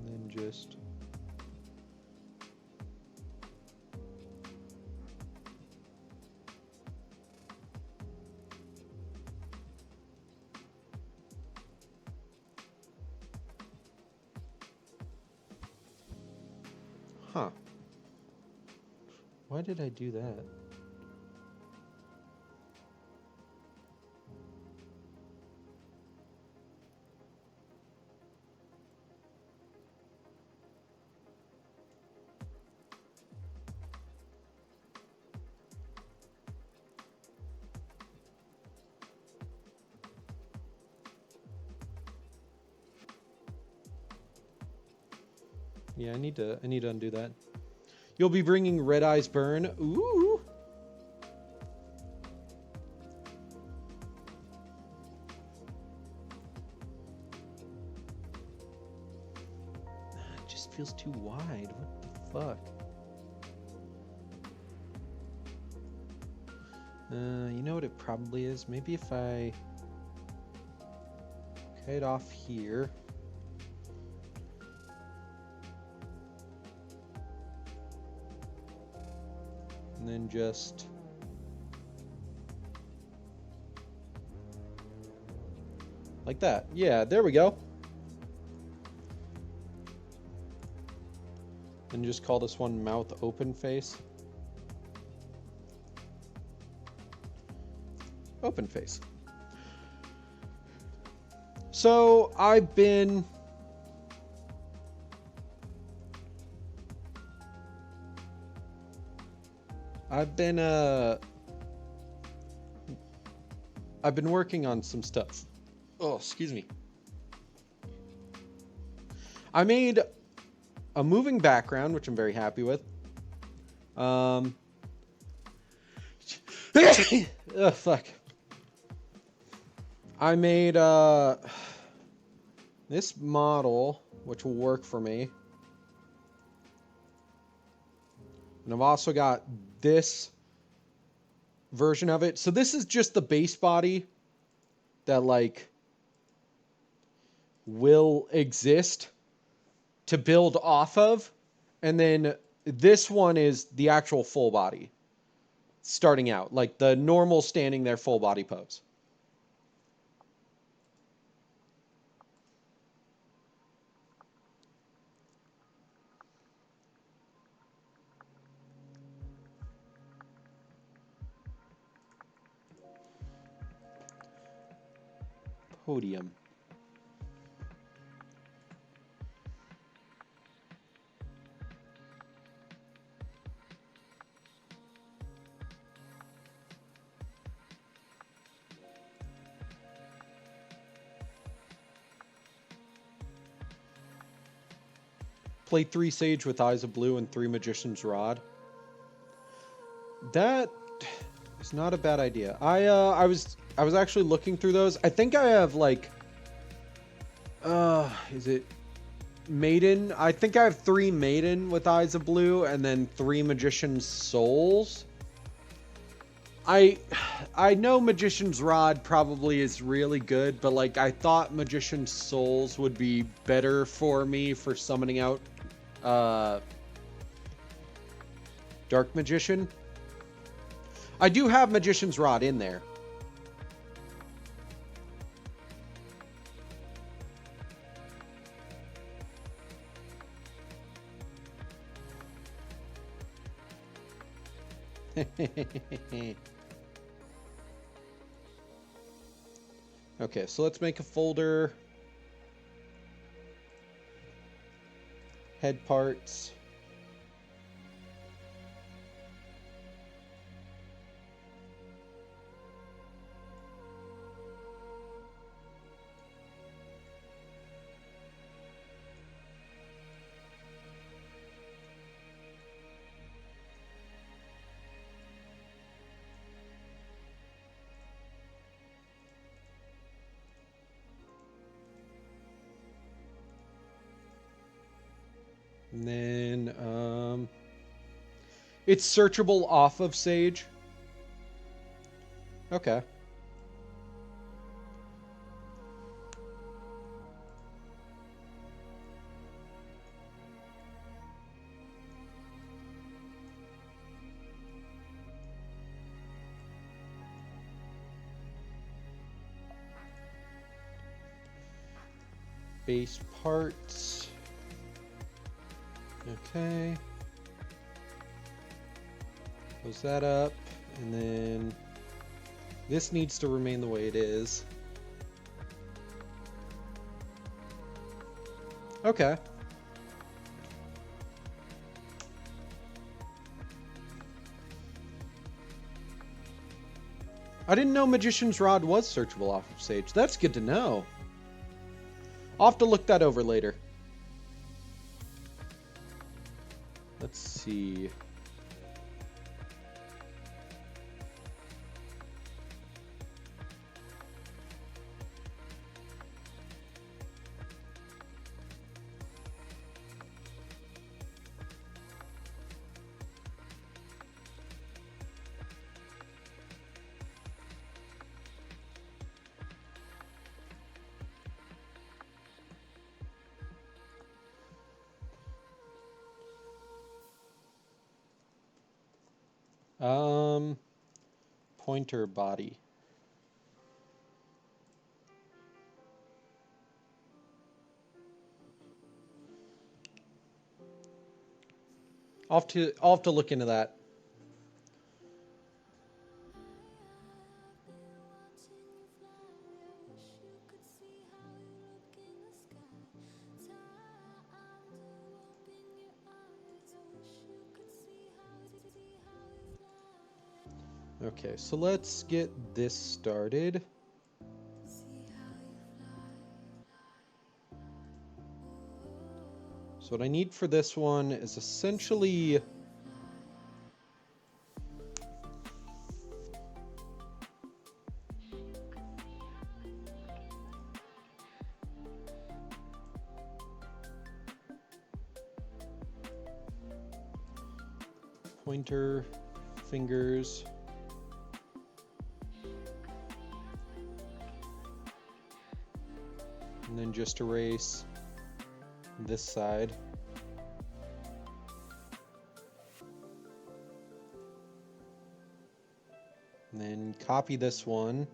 And then just huh. Why did I do that? Yeah, I need to undo that. You'll be bringing Red Eyes Burn. Ooh. It just feels too wide. What the fuck? You know what it probably is? Maybe if I cut it off here. And then just like that. Yeah, there we go. And just call this one Mouth Open Face. Open Face. So I've been working on some stuff. Oh, excuse me. I made a moving background, which I'm very happy with. Oh, fuck. I made this model, which will work for me. And I've also got this version of it. So this is just the base body that like will exist to build off of. And then this one is the actual full body starting out, like the normal standing there full body pose. Podium. Play 3 Sage with Eyes of Blue and 3 Magician's Rod. That is not a bad idea. I was actually looking through those. I think I have like Is it Maiden? I think I have 3 Maiden with Eyes of Blue, and then 3 Magician's Souls. I know Magician's Rod probably is really good, but like I thought Magician's Souls would be better for me for summoning out uh Dark Magician. I do have Magician's Rod in there. Okay, so let's make a folder. Head parts. And then it's searchable off of Sage. Okay. Base parts. Okay. Close that up, and then this needs to remain the way it is. Okay. I didn't know Magician's Rod was searchable off of Sage. That's good to know. I'll have to look that over later. Let's see. Pointer body. I'll have to look into that. Okay, so let's get this started. So what I need for this one is essentially pointer fingers. And then just erase this side. And then copy this one.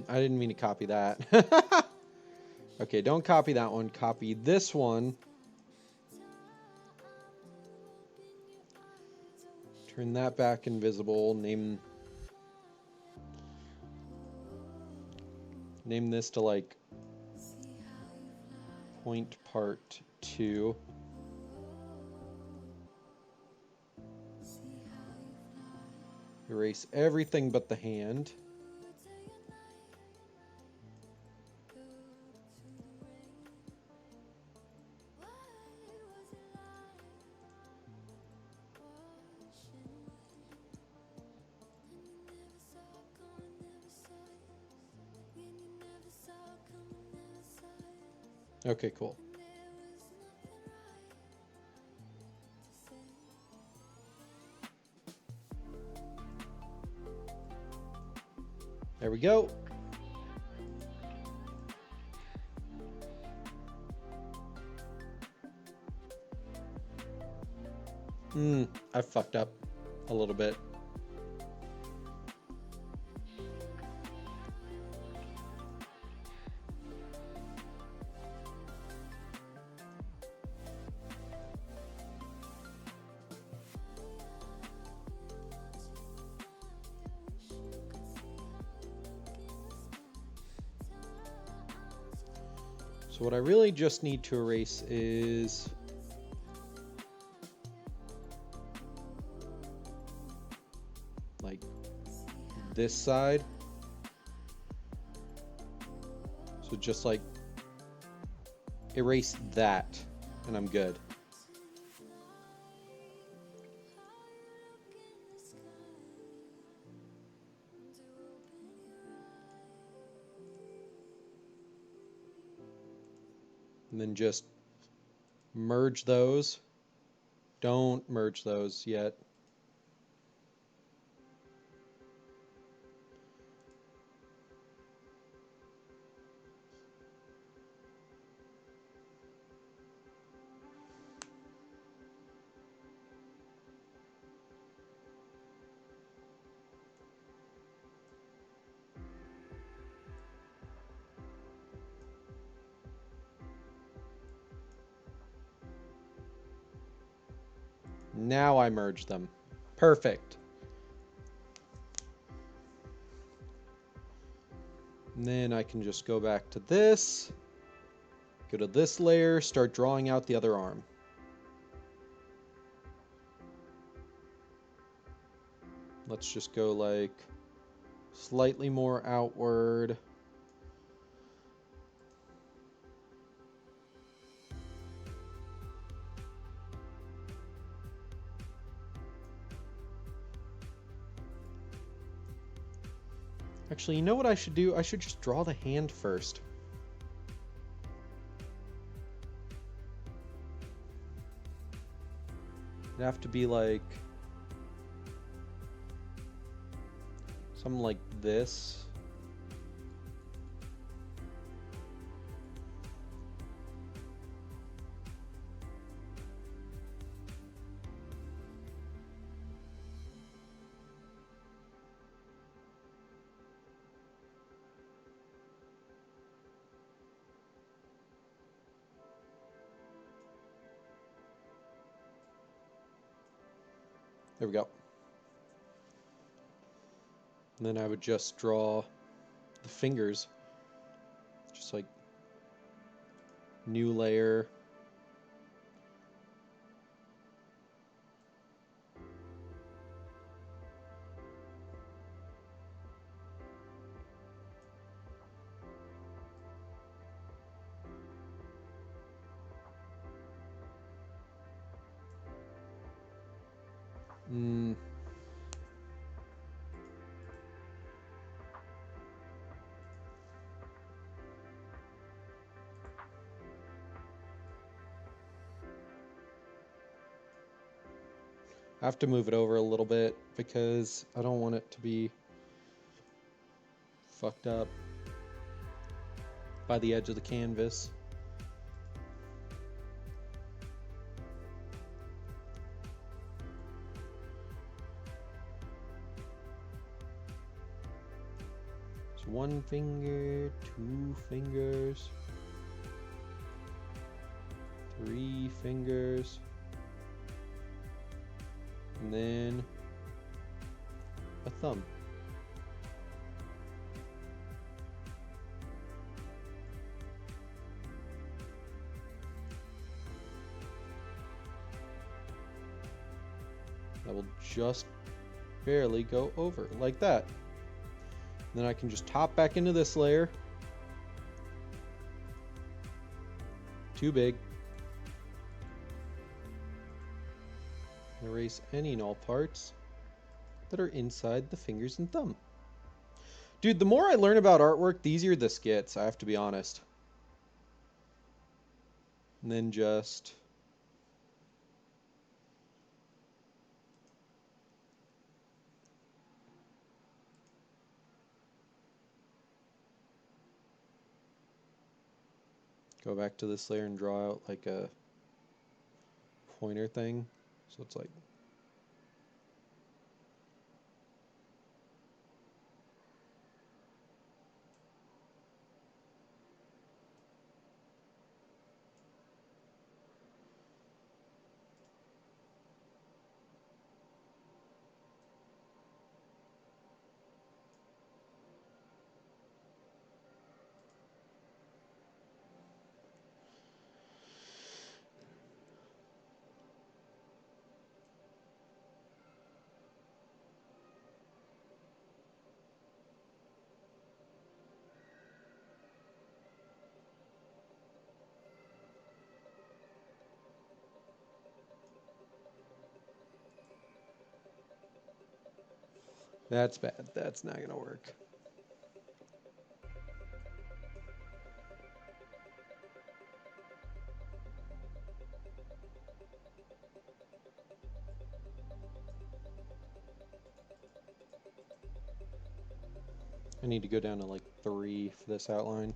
I didn't mean to copy that. Okay, don't copy that one. Copy this one. Turn that back invisible. Name this to like point part 2. Erase everything but the hand. Okay, cool. There we go. I fucked up a little bit. So what I really just need to erase is like this side. So just like erase that and I'm good. And then just merge those. Don't merge those yet. Now I merge them. Perfect. And then I can just go back to this, go to this layer, start drawing out the other arm. Let's just go like slightly more outward. Actually, you know what I should do? I should just draw the hand first. It'd have to be like something like this. There we go. And then I would just draw the fingers. Just like new layer. I have to move it over a little bit because I don't want it to be fucked up by the edge of the canvas. So 1 finger, 2 fingers, 3 fingers, and then a thumb. That will just barely go over like that. And then I can just top back into this layer. Too big. Erase any and all parts that are inside the fingers and thumb. Dude, the more I learn about artwork, the easier this gets, I have to be honest. And then just go back to this layer and draw out like a pointer thing. So it's like that's bad. That's not gonna work. I need to go down to like 3 for this outline.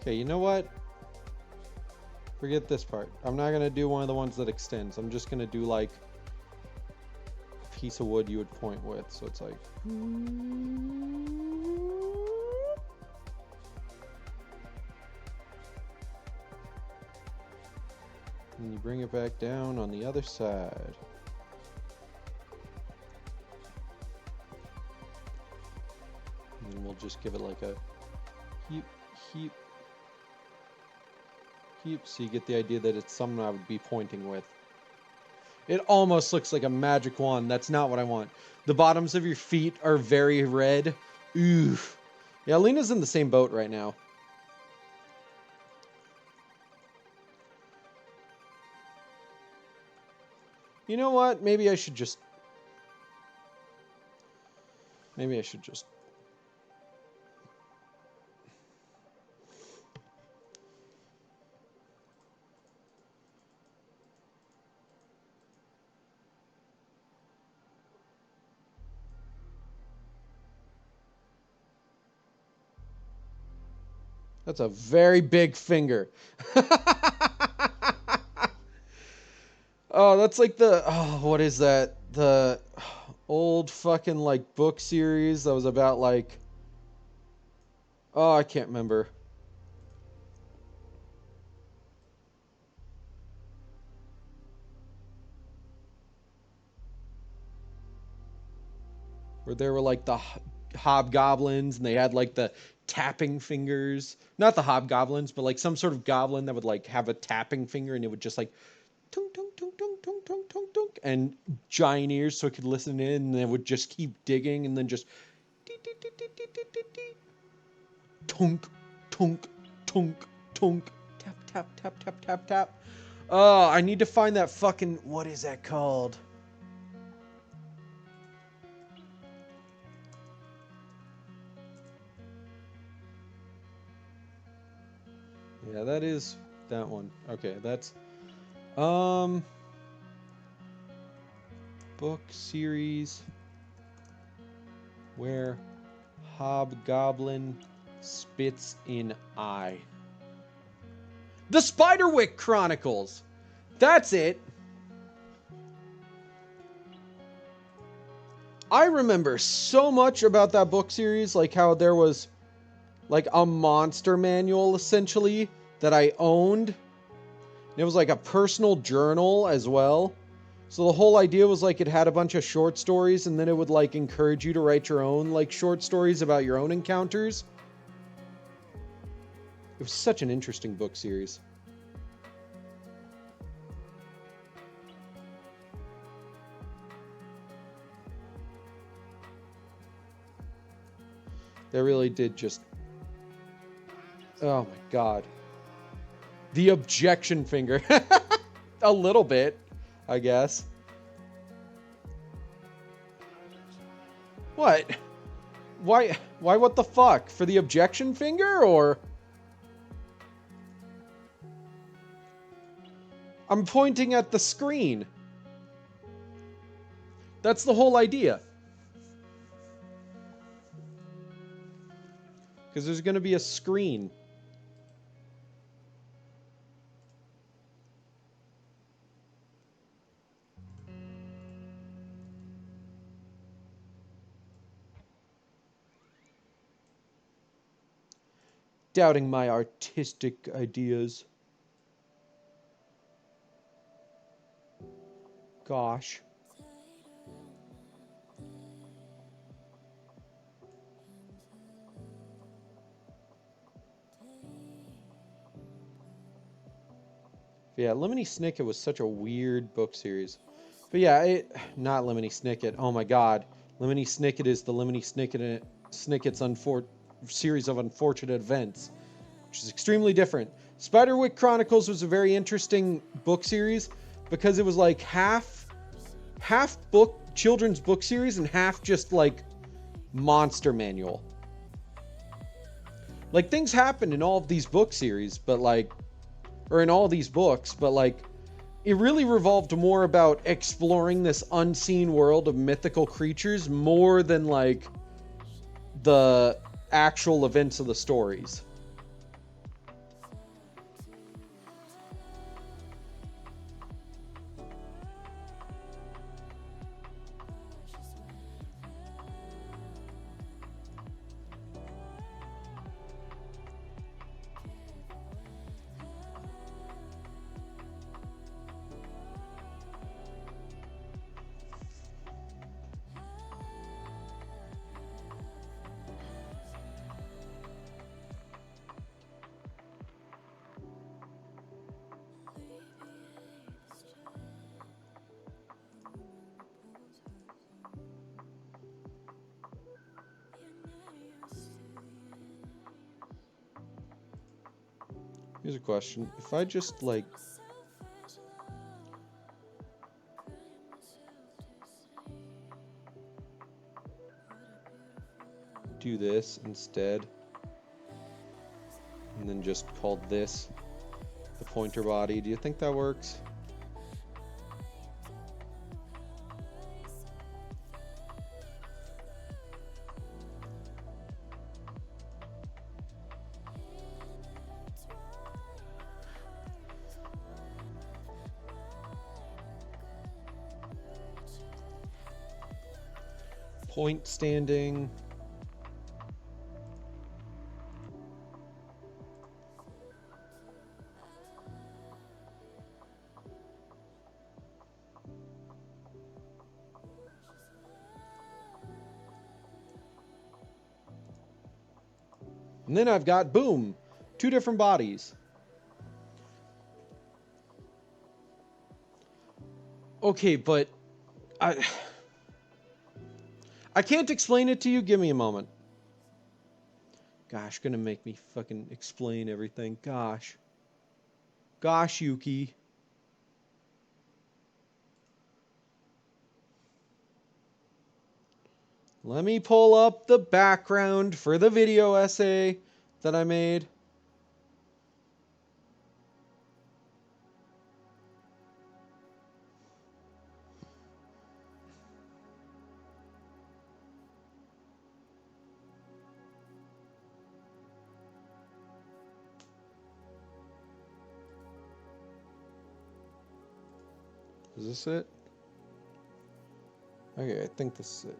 Okay, you know what? Forget this part. I'm not gonna do one of the ones that extends. I'm just gonna do like a piece of wood you would point with. So it's like. And you bring it back down on the other side. And then we'll just give it like a heap, heap, heap. So you get the idea that it's something I would be pointing with. It almost looks like a magic wand. That's not what I want. The bottoms of your feet are very red. Oof. Yeah, Lena's in the same boat right now. You know what? Maybe I should just... That's a very big finger. Oh, that's like the... Oh, what is that? The old fucking, like, book series that was about, like... Oh, I can't remember. Where there were, like, the hobgoblins, and they had, like, the tapping fingers. Not the hobgoblins, but, like, some sort of goblin that would, like, have a tapping finger, and it would just, like... Tunk, tunk, tunk, tunk, tunk, tunk, tunk, tunk, and giant ears so it could listen in, and it would just keep digging, and then just... Tunk, tunk, tunk, tunk, tap, tap, tap, tap, tap, tap. Oh, I need to find that fucking... What is that called? Yeah, that is that one. Okay, that's book series where Hobgoblin spits in eye. The Spiderwick Chronicles. That's it. I remember so much about that book series, like how there was like a monster manual essentially that I owned. It was like a personal journal as well. So the whole idea was like it had a bunch of short stories and then it would like encourage you to write your own like short stories about your own encounters. It was such an interesting book series. They really did just... Oh my god. The objection finger. A little bit, I guess. What? Why what the fuck? For the objection finger, or? I'm pointing at the screen. That's the whole idea. Because there's going to be a screen. Doubting my artistic ideas. Gosh. Yeah, Lemony Snicket was such a weird book series. But yeah, not Lemony Snicket. Oh my god. Lemony Snicket is the Lemony Snicket's series of unfortunate events, which is extremely different. Spiderwick Chronicles was a very interesting book series because it was like half book children's book series and half just like monster manual. Like things happen in all of these book series, but like, or in all these books, but like it really revolved more about exploring this unseen world of mythical creatures more than like the actual events of the stories. Here's a question. If I just like do this instead and then just call this the pointer body, do you think that works? Point standing. And then I've got, boom, two different bodies. Okay, but I can't explain it to you. Give me a moment. Gosh, gonna make me fucking explain everything. Gosh. Gosh, Yuki. Let me pull up the background for the video essay that I made. Is this it? Okay, I think this is it.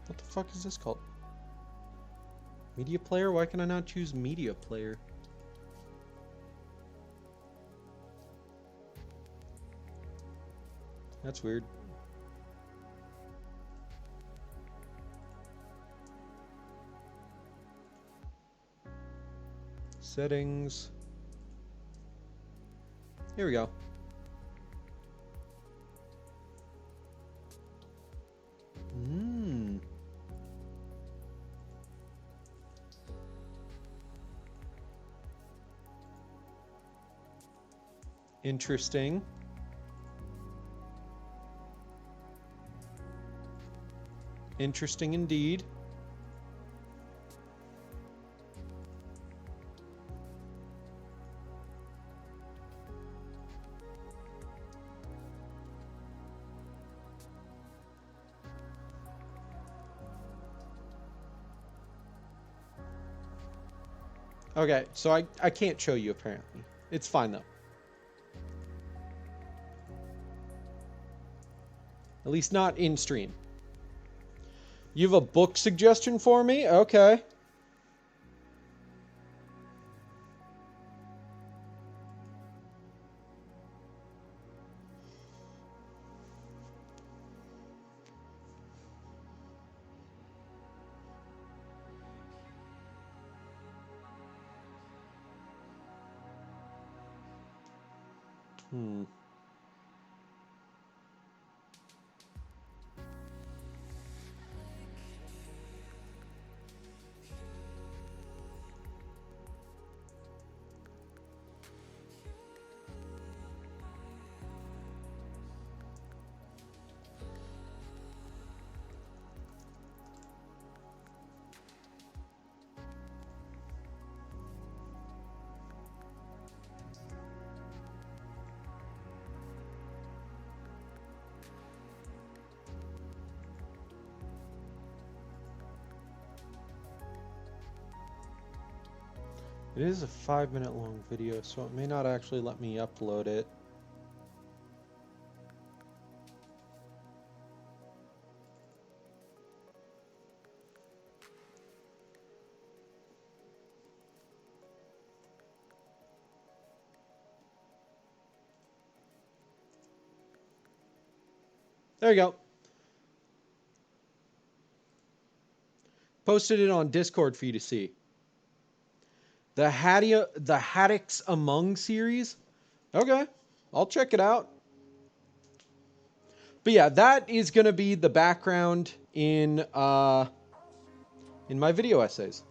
What the fuck is this called? Media player? Why can I not choose media player? That's weird. Settings. Here we go. Interesting. Interesting indeed. Okay, so I can't show you apparently. It's fine though. At least not in stream. You have a book suggestion for me? Okay. It is a 5-minute long video, so it may not actually let me upload it. There you go. Posted it on Discord for you to see. The Haddocks Among series. Okay, I'll check it out. But yeah, that is gonna be the background in my video essays.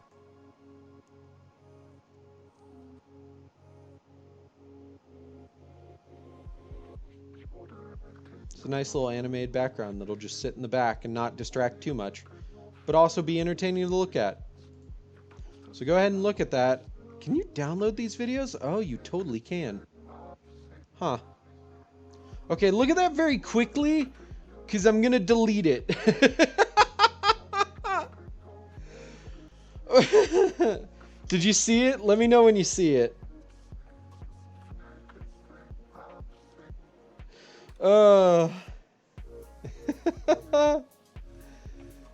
It's a nice little animated background that'll just sit in the back and not distract too much, but also be entertaining to look at. So go ahead and look at that. Can you download these videos? Oh, you totally can. Huh. Okay, look at that very quickly, because I'm going to delete it. Did you see it? Let me know when you see it.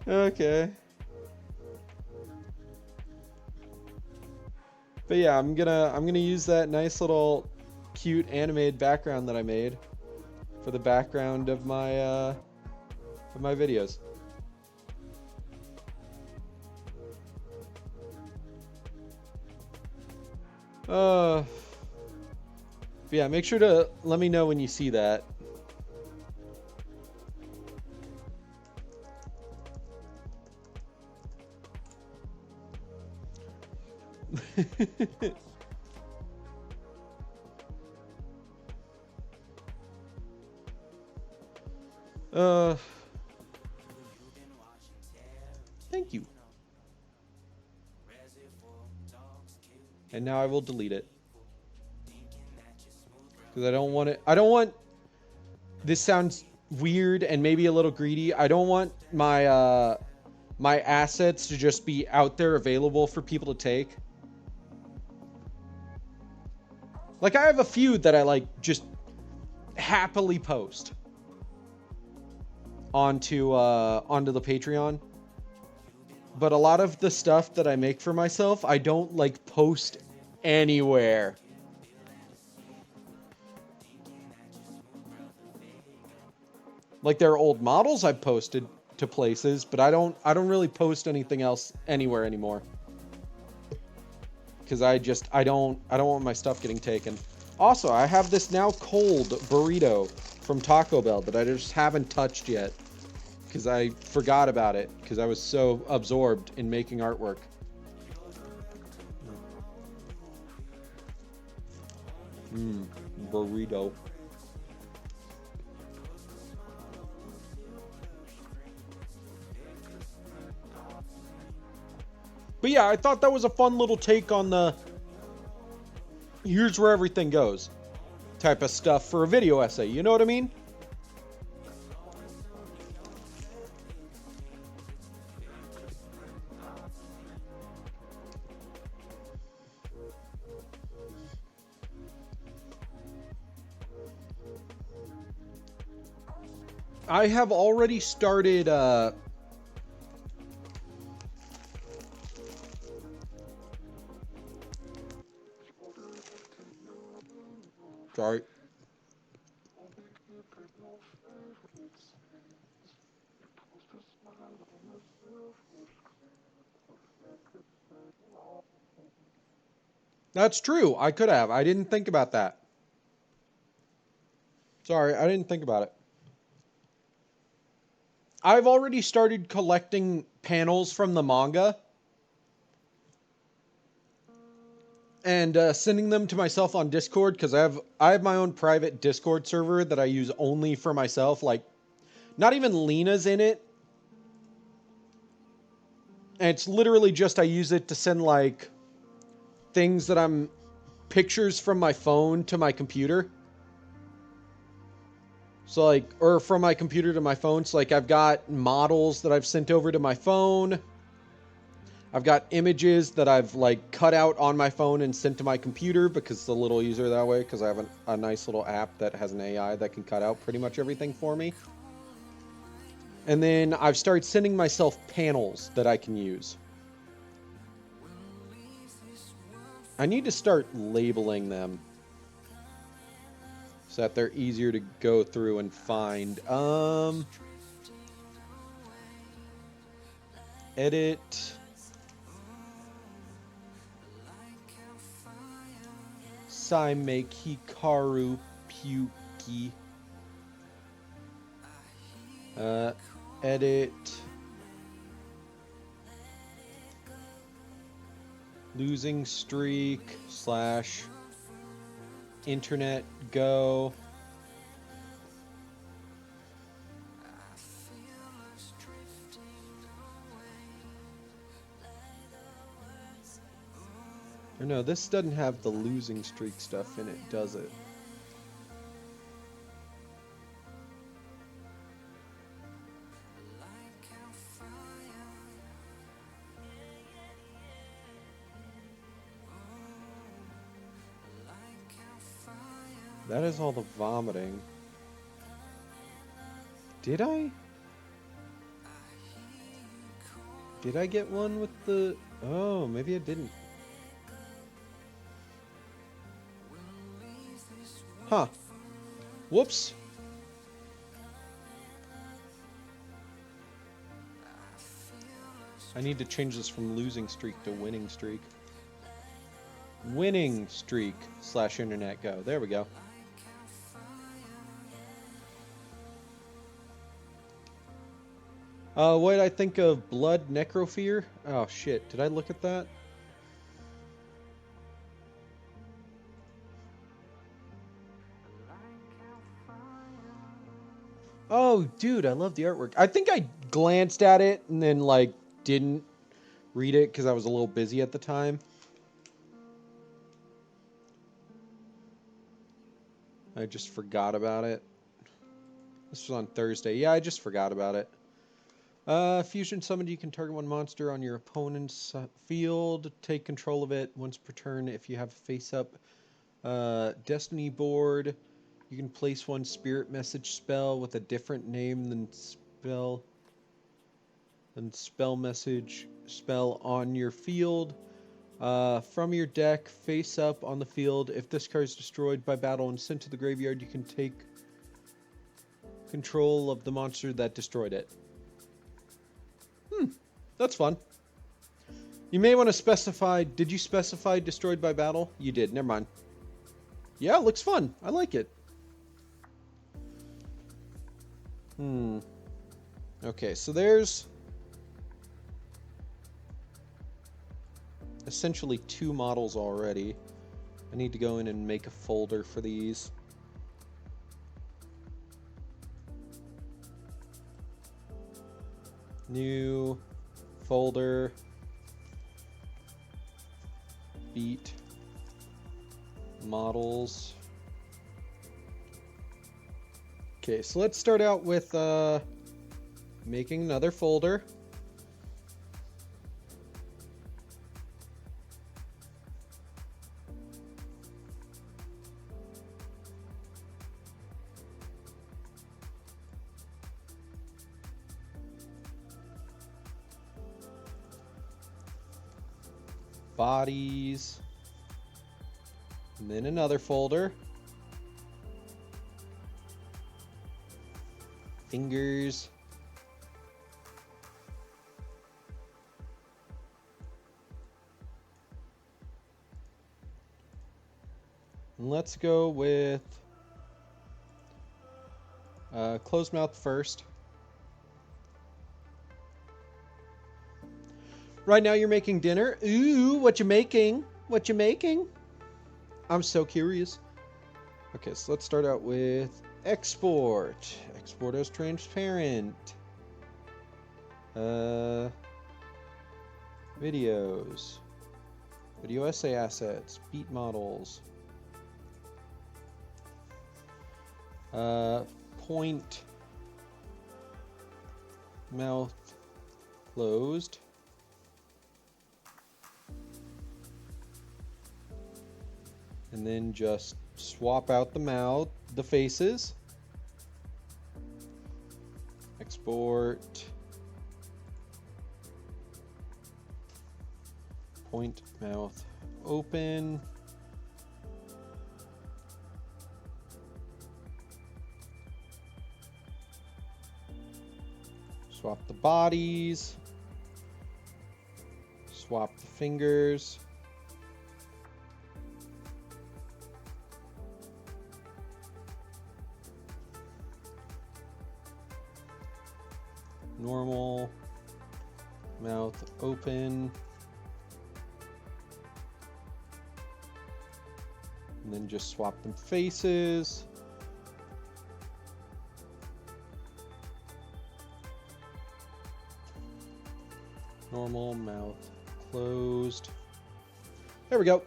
Okay. But yeah, I'm gonna use that nice little cute animated background that I made for the background of my videos. But yeah, make sure to let me know when you see that. And now I will delete it. Because I don't want it. I don't want... This sounds weird and maybe a little greedy. I don't want my my assets to just be out there available for people to take. Like, I have a few that I, like, just happily post onto the Patreon. But a lot of the stuff that I make for myself, I don't, like, post anywhere. Like, there are old models I've posted to places, but I don't really post anything else anywhere anymore. Because I don't want my stuff getting taken. Also, I have this now cold burrito from Taco Bell that I just haven't touched yet. Because I forgot about it. Because I was so absorbed in making artwork. Burrito. But yeah, I thought that was a fun little take on the here's where everything goes type of stuff for a video essay. You know what I mean? I have already started sorry. That's true. I could have. I didn't think about that. Sorry, I didn't think about it. I've already started collecting panels from the manga and sending them to myself on Discord because I have my own private Discord server that I use only for myself. Like, not even Lena's in it. And it's literally just I use it to send, like, things that I'm... pictures from my phone to my computer. So, like... or from my computer to my phone. So, like, I've got models that I've sent over to my phone. I've got images that I've, like, cut out on my phone and sent to my computer because it's a little easier that way. Because I have a nice little app that has an AI that can cut out pretty much everything for me. And then I've started sending myself panels that I can use. I need to start labeling them so that they're easier to go through and find. Edit. Make Hikaru Puki. Edit. Losing streak / internet go. Or no, this doesn't have the losing streak stuff in it, does it? That is all the vomiting. Did I? Did I get one with the... Oh, maybe I didn't. Huh. Whoops. I need to change this from losing streak to winning streak. Winning streak / internet go. There we go. What did I think of Blood Necrophere? Oh shit, did I look at that? Oh, dude, I love the artwork. I think I glanced at it and then, like, didn't read it because I was a little busy at the time. I just forgot about it. This was on Thursday. Yeah, I just forgot about it. Fusion summoned, you can target one monster on your opponent's field. Take control of it once per turn. If you have a face-up Destiny board, you can place one spirit message spell with a different name than spell message spell on your field. From your deck, face up on the field. If this card is destroyed by battle and sent to the graveyard, you can take control of the monster that destroyed it. That's fun. You may want to specify... Did you specify destroyed by battle? You did. Never mind. Yeah, it looks fun. I like it. Okay, so there's... essentially 2 models already. I need to go in and make a folder for these. New folder. Beat models. Okay, so let's start out with making another folder. Bodies, and then another folder. Fingers. And let's go with closed mouth first. Right now you're making dinner. Ooh, what you making? What you making? I'm so curious. Okay, so let's start out with export. Export as transparent. Videos. Video essay assets. Beat models. Point. Mouth closed. And then just swap out the faces. Export. Point, mouth, open. Swap the bodies. Swap the fingers. Normal, mouth open, and then just swap them faces. Normal, mouth closed. There we go.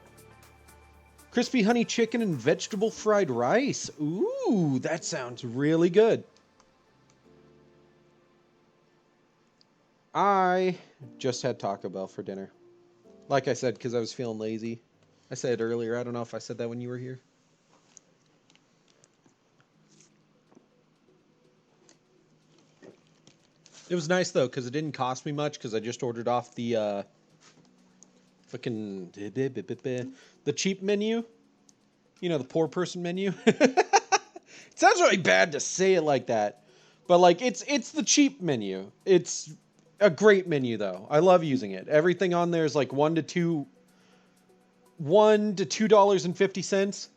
Crispy honey chicken and vegetable fried rice. Ooh, that sounds really good. I just had Taco Bell for dinner. Like I said, because I was feeling lazy. I said it earlier. I don't know if I said that when you were here. It was nice, though, because it didn't cost me much, because I just ordered off the fucking... the cheap menu. You know, the poor person menu. It sounds really bad to say it like that. But, like, it's the cheap menu. It's... a great menu, though. I love using it. Everything on there is like $1 to $2.50.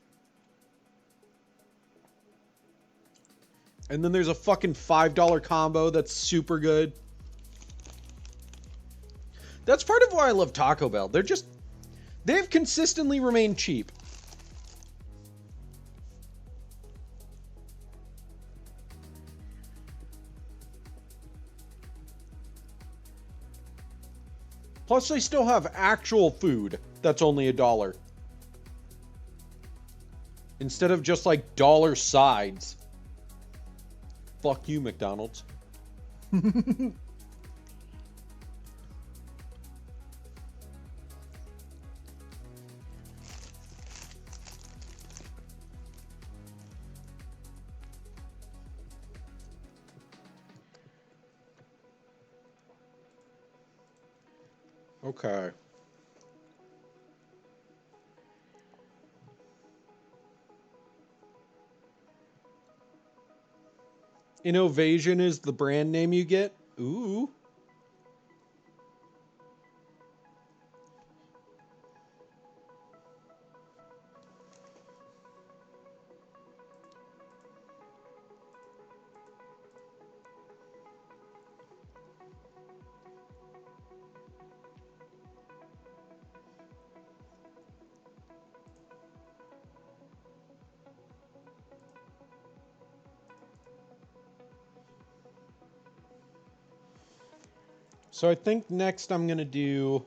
And then there's a fucking $5 combo that's super good. That's part of why I love Taco Bell. They've consistently remained cheap. Plus, they still have actual food that's only $1. Instead of just like dollar sides. Fuck you, McDonald's. Okay. Innovasion is the brand name you get? Ooh. So I think next I'm going to do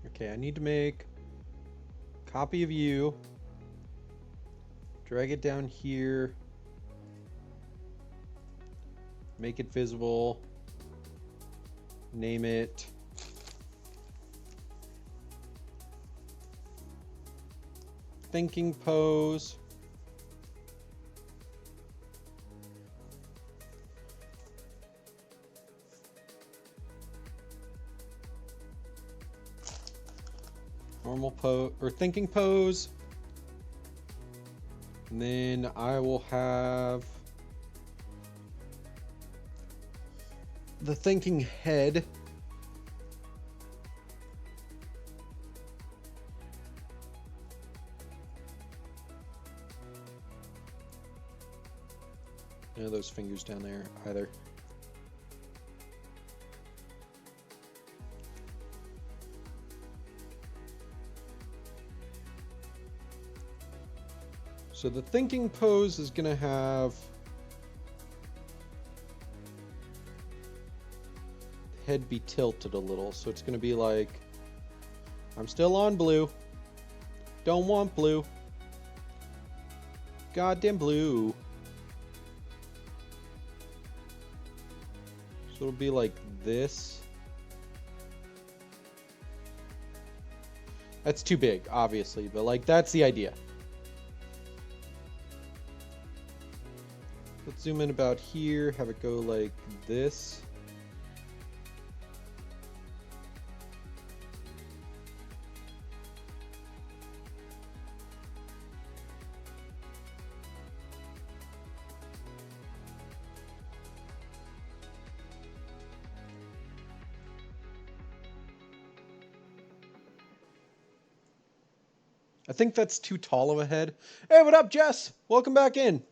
okay, I need to make a copy of you. Drag it down here. Make it visible. Name it. Thinking pose. Normal pose or thinking pose. And then I will have the thinking head. No, those fingers down there either. So the thinking pose is going to have head be tilted a little. So it's going to be like, I'm still on blue. Don't want blue. Goddamn blue. So it'll be like this. That's too big, obviously, but like that's the idea. Let's zoom in about here, have it go like this. I think that's too tall of a head. Hey, what up, Jess? Welcome back in.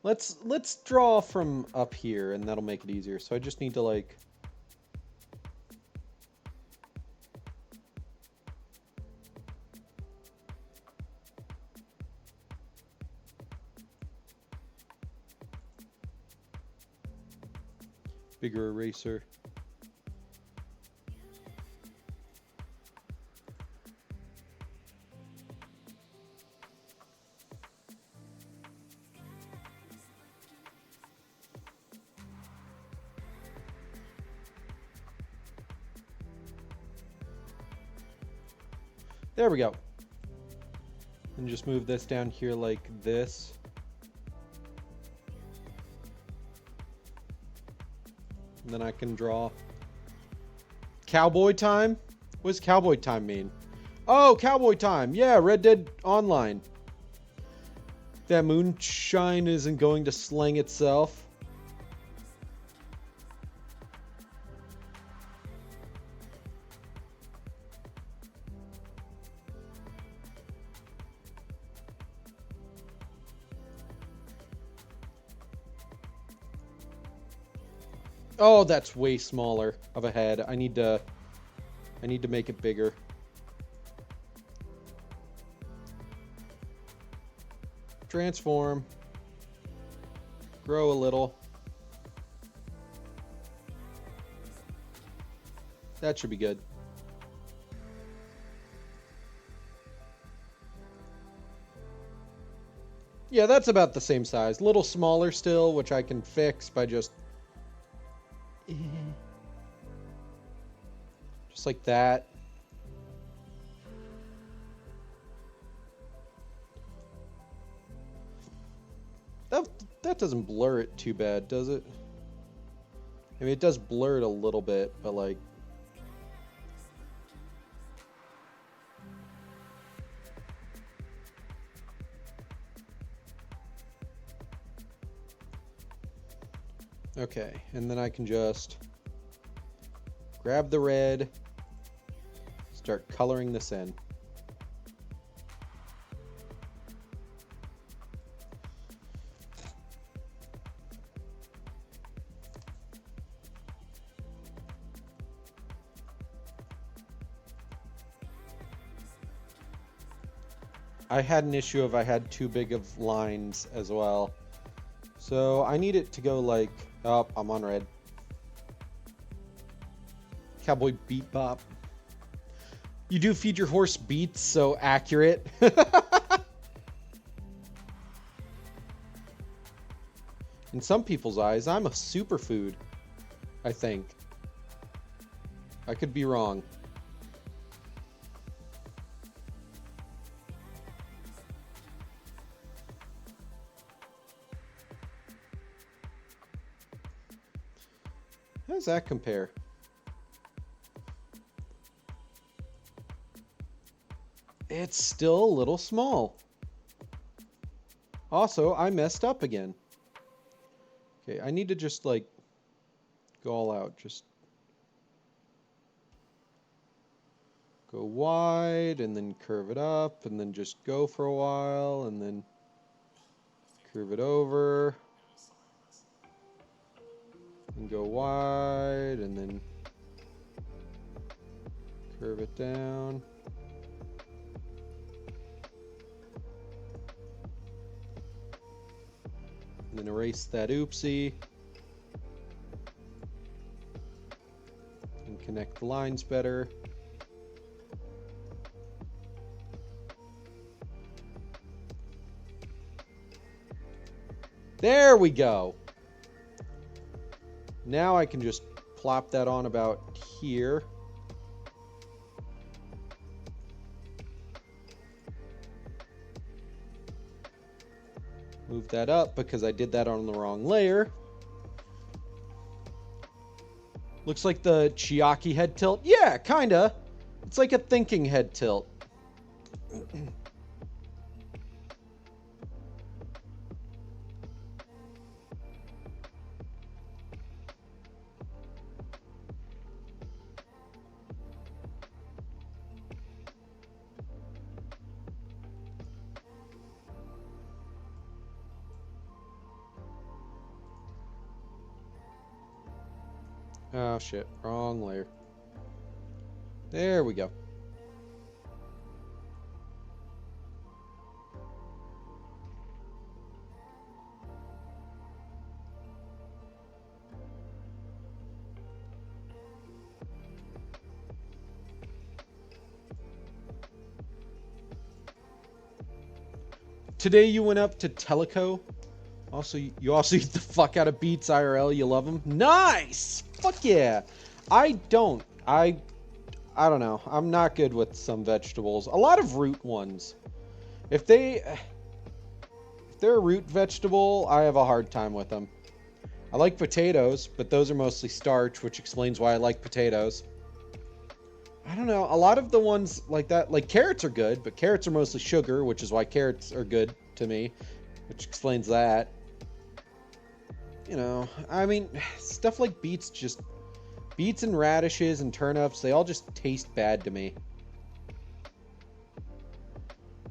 Let's draw from up here, and that'll make it easier. So I just need to like bigger eraser. There we go. And just move this down here like this. And then I can draw cowboy time. What does cowboy time mean? Oh, cowboy time. Yeah, Red Dead Online. That moonshine isn't going to slang itself. Oh, that's way smaller of a head. I need to make it bigger. Transform. Grow a little. That should be good. Yeah, that's about the same size. A little smaller still, which I can fix by just like that. That doesn't blur it too bad, does it? I mean, it does blur it a little bit, but like... Okay, and then I can just grab the red, start coloring this in. I had an issue of I had too big of lines as well. So I need it to go like... Oh, I'm on red. Cowboy beat bop. You do feed your horse beets, so accurate. In some people's eyes, I'm a superfood, I think. I could be wrong. How does that compare? It's still a little small. Also, I messed up again. Okay, I need to just like go all out. Just go wide and then curve it up and then just go for a while and then curve it over and go wide and then curve it down. And then erase that oopsie. And connect the lines better. There we go. Now I can just plop that on about here. Move that up because I did that on the wrong layer. Looks like the Chiaki head tilt. Yeah, kinda. It's like a thinking head tilt. Oh shit, wrong layer. There we go. Today you went up to Teleco. You also eat the fuck out of beets IRL. You love them. Nice. Fuck yeah. I don't. I don't know. I'm not good with some vegetables. A lot of root ones. If they're a root vegetable, I have a hard time with them. I like potatoes, but those are mostly starch, which explains why I like potatoes. I don't know. A lot of the ones like that, like carrots are good, but carrots are mostly sugar, which is why carrots are good to me, which explains that. You know, I mean, stuff like beets and radishes and turnips, they all just taste bad to me.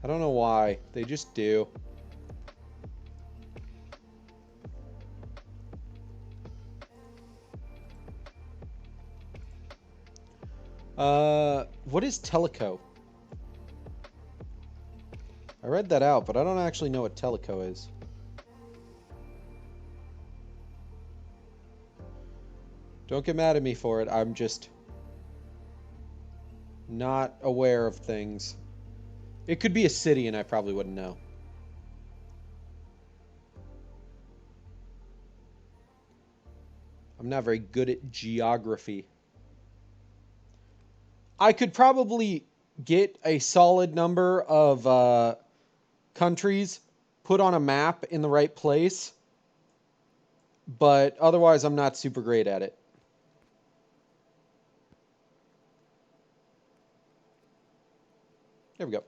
I don't know why. They just do. What is Teleco? I read that out, but I don't actually know what Teleco is. Don't get mad at me for it. I'm just not aware of things. It could be a city and I probably wouldn't know. I'm not very good at geography. I could probably get a solid number of countries put on a map in the right place, but otherwise I'm not super great at it. There we go.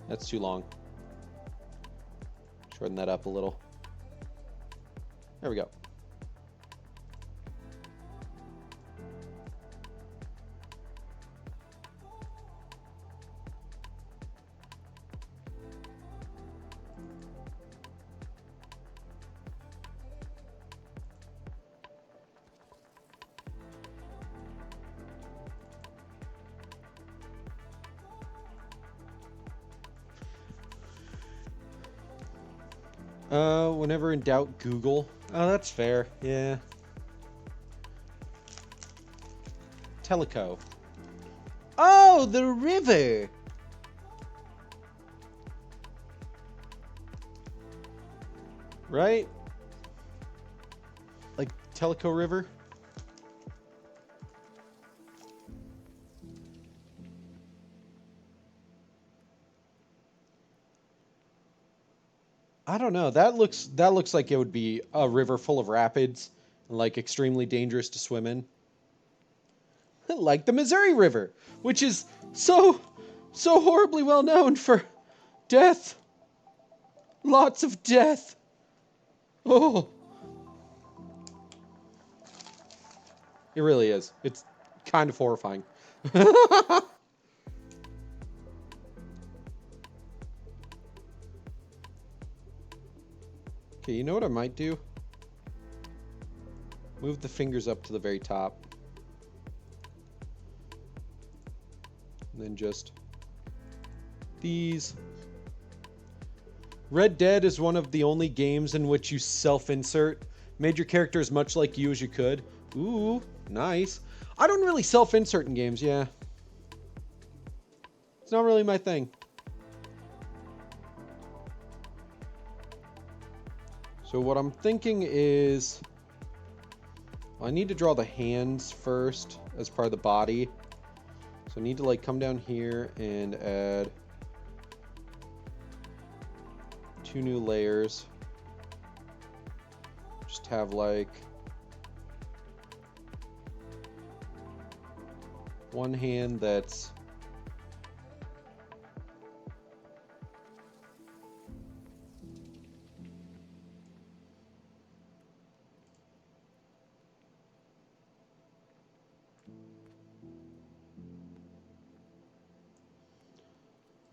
That's too long. Shorten that up a little. There we go. Whenever in doubt, Google. Oh, that's fair. Yeah. Teleco. Oh, the river. Right? Like Teleco River? I don't know. That looks like it would be a river full of rapids and like extremely dangerous to swim in. Like the Missouri River, which is so horribly well known for death. Lots of death. Oh, it really is. It's kind of horrifying. Okay, you know what I might do? Move the fingers up to the very top. And then just these. Red Dead is one of the only games in which you self-insert. Made your character as much like you as you could. Ooh, nice. I don't really self-insert in games, yeah. It's not really my thing. So what I'm thinking is, well, I need to draw the hands first as part of the body. So I need to like come down here and add 2 new layers. Just have like one hand that's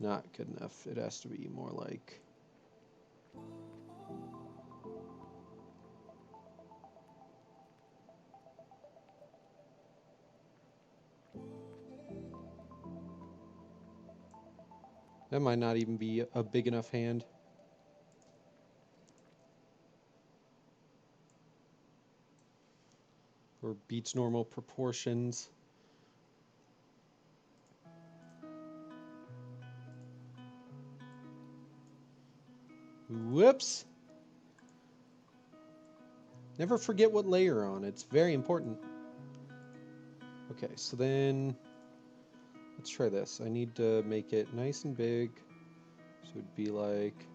not good enough. It has to be more like that might not even be a big enough hand. Or beats normal proportions. Whoops. Never forget what layer you're on. It's very important. Okay, so then let's try this. I need to make it nice and big. So it'd be like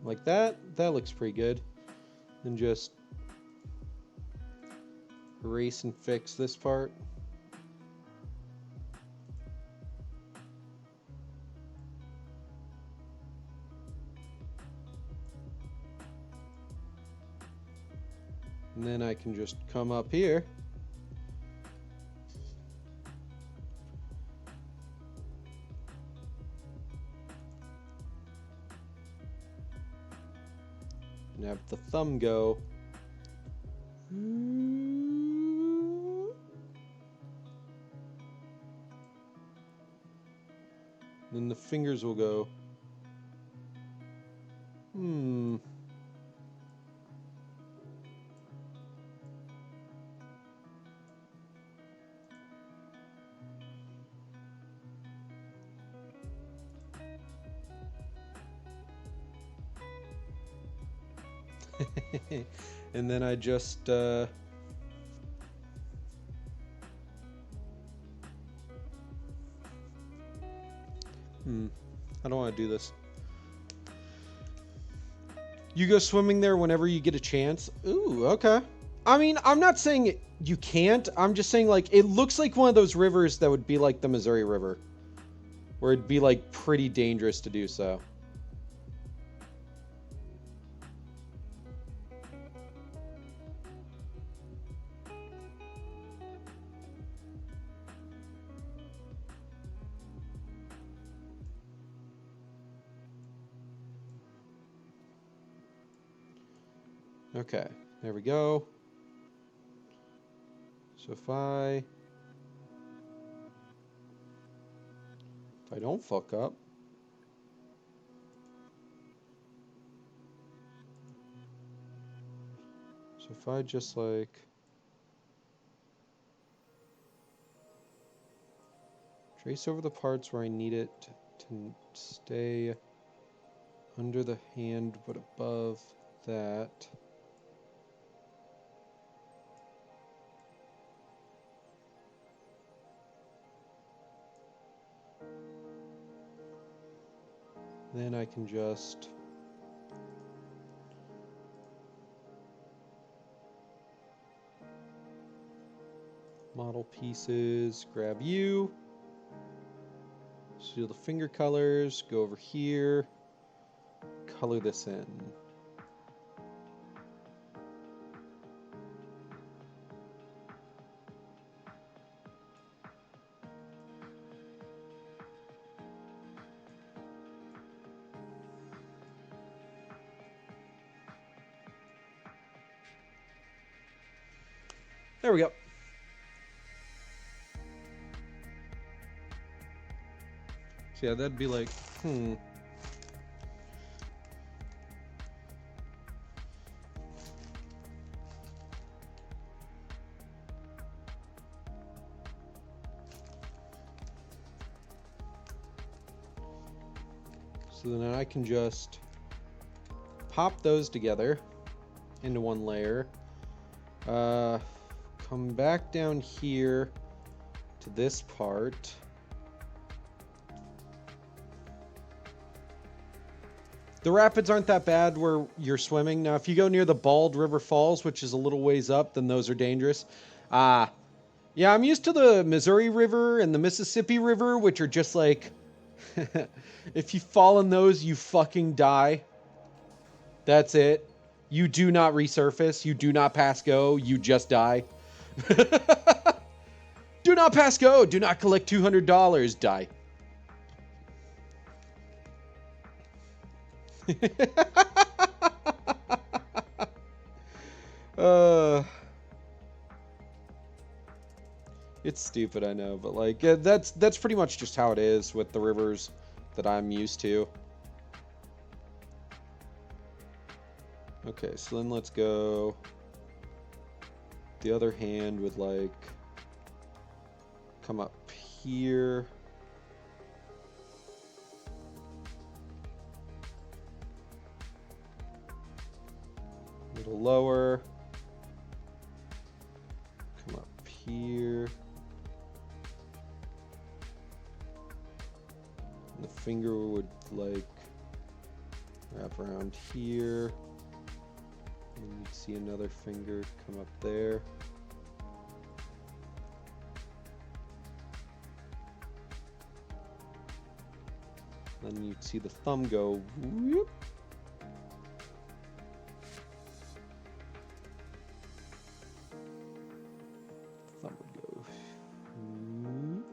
like that. That looks pretty good. Then just erase and fix this part. And then I can just come up here. And have the thumb go. Then the fingers will go. And then I just I don't want to do this. You go swimming there whenever you get a chance. Ooh, okay. I mean, I'm not saying you can't. I'm just saying, like, it looks like one of those rivers that would be like the Missouri River, where it'd be like pretty dangerous to do so. Okay, there we go. So if I don't fuck up. So if I just like trace over the parts where I need it to stay under the hand but above that. Then I can just model pieces, grab you, seal the finger colors, go over here, color this in. There we go. So yeah, that'd be like, So then I can just pop those together into one layer. Come back down here to this part. The rapids aren't that bad where you're swimming. Now, if you go near the Bald River Falls, which is a little ways up, then those are dangerous. Yeah, I'm used to the Missouri River and the Mississippi River, which are just like, if you fall in those, you fucking die. That's it. You do not resurface. You do not pass go. You just die. Do not pass go. Do not collect $200. Die. It's stupid, I know, but like that's pretty much just how it is with the rivers that I'm used to. Okay, so then let's go the other hand would like come up here. A little lower. Come up here. And the finger would like Wrap around here. And you see another finger come up there. Then you'd see the thumb go whoop. Thumb would go whoop.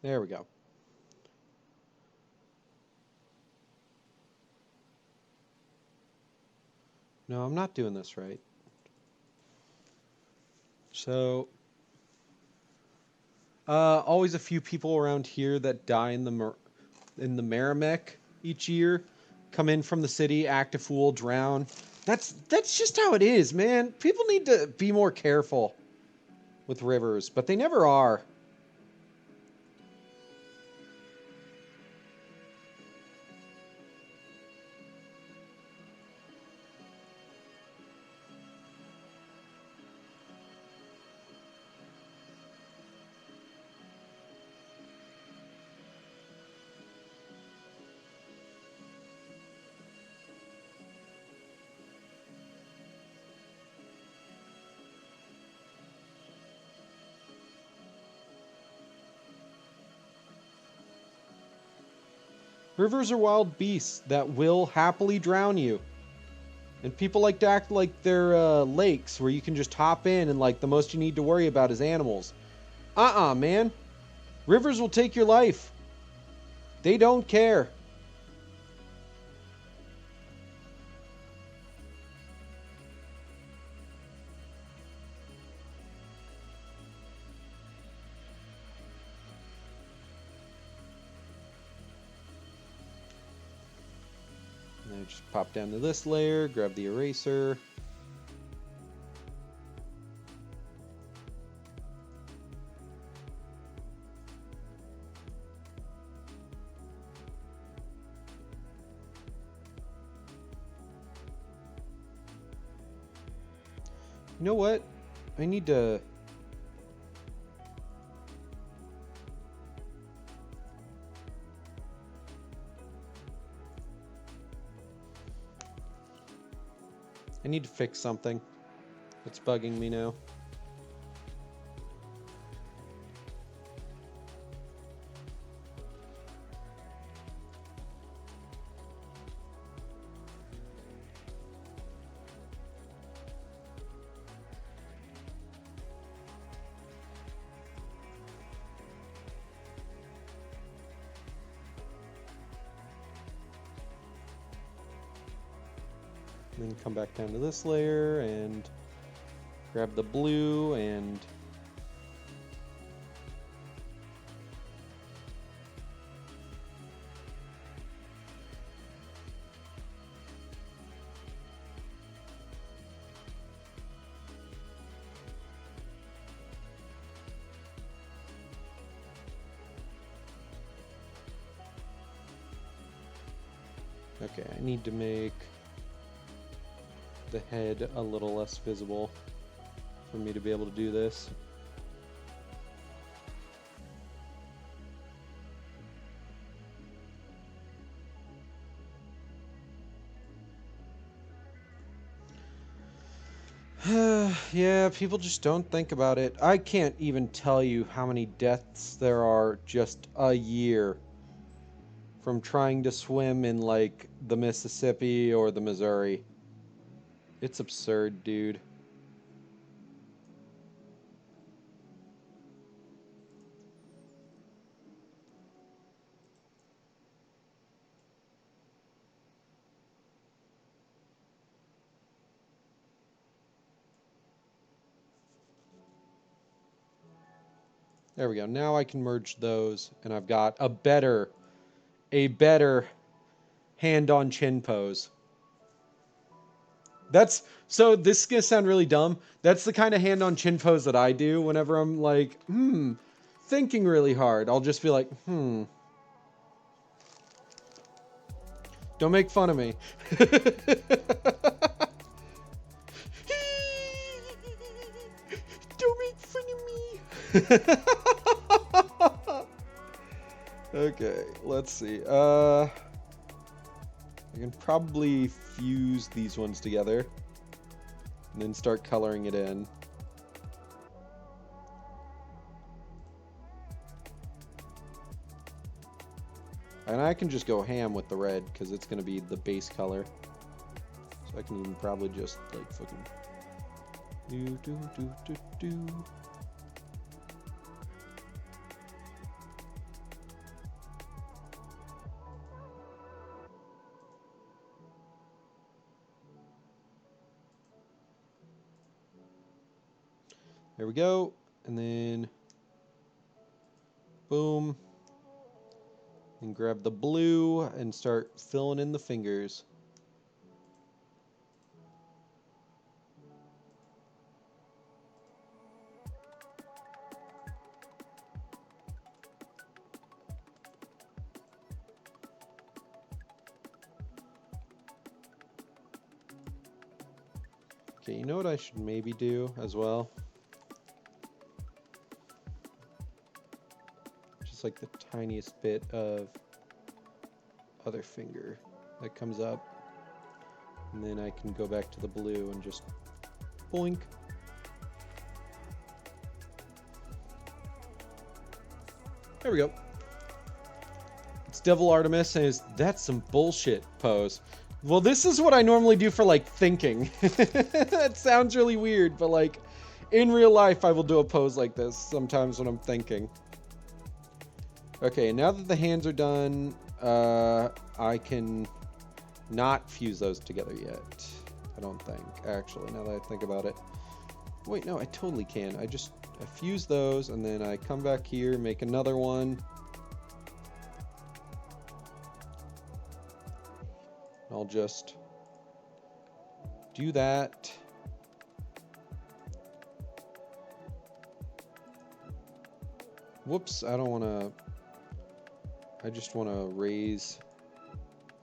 There we go. No, I'm not doing this right. So, always a few people around here that die in the Merrimack each year, come in from the city, act a fool, drown. That's just how it is, man. People need to be more careful with rivers, but they never are. Rivers are wild beasts that will happily drown you. And people like to act like they're lakes where you can just hop in and like the most you need to worry about is animals. Man. Rivers will take your life. They don't care. And I just pop down to this layer, grab the eraser. You know what? I need to... I need to fix something that's bugging me now. Then come back down to this layer and grab the blue and okay, I need to make the head a little less visible for me to be able to do this. Yeah, people just don't think about it. I can't even tell you how many deaths there are just a year from trying to swim in like the Mississippi or the Missouri. It's absurd, dude. There we go. Now I can merge those, and I've got a better hand on chin pose. So this is gonna sound really dumb. That's the kind of hand on chin pose that I do whenever I'm like, thinking really hard. I'll just be like, Don't make fun of me. Don't make fun of me. Okay, let's see. I can probably fuse these ones together and then start coloring it in. And I can just go ham with the red because it's going to be the base color. So I can even probably just like fucking do. There we go. And then boom. And grab the blue and start filling in the fingers. Okay, you know what I should maybe do as well? Just like the tiniest bit of other finger that comes up. And then I can go back to the blue and just boink. There we go. It's Devil Artemis, and that's some bullshit pose. Well, this is what I normally do for, like, thinking. That sounds really weird, but, like, in real life, I will do a pose like this sometimes when I'm thinking. Okay, now that the hands are done, I can not fuse those together yet. I don't think, actually, now that I think about it. Wait, no, I totally can. I fuse those, and then I come back here, make another one. I'll just do that. Whoops, I don't want to... I just want to raise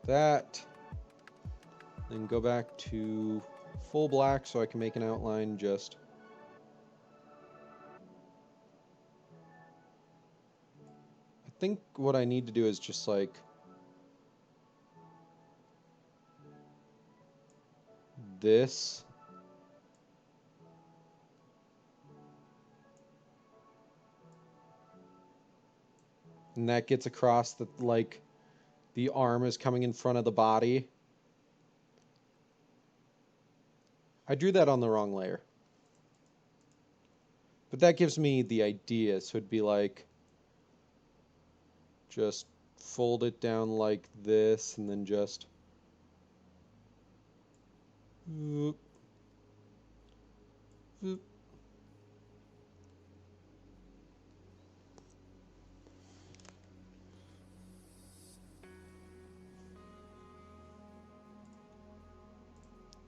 that. Then go back to full black so I can make an outline just... I think what I need to do is just like... this. And that gets across that, like, the arm is coming in front of the body. I drew that on the wrong layer. But that gives me the idea. So it'd be like, just fold it down like this, and then just... Whoop. Whoop.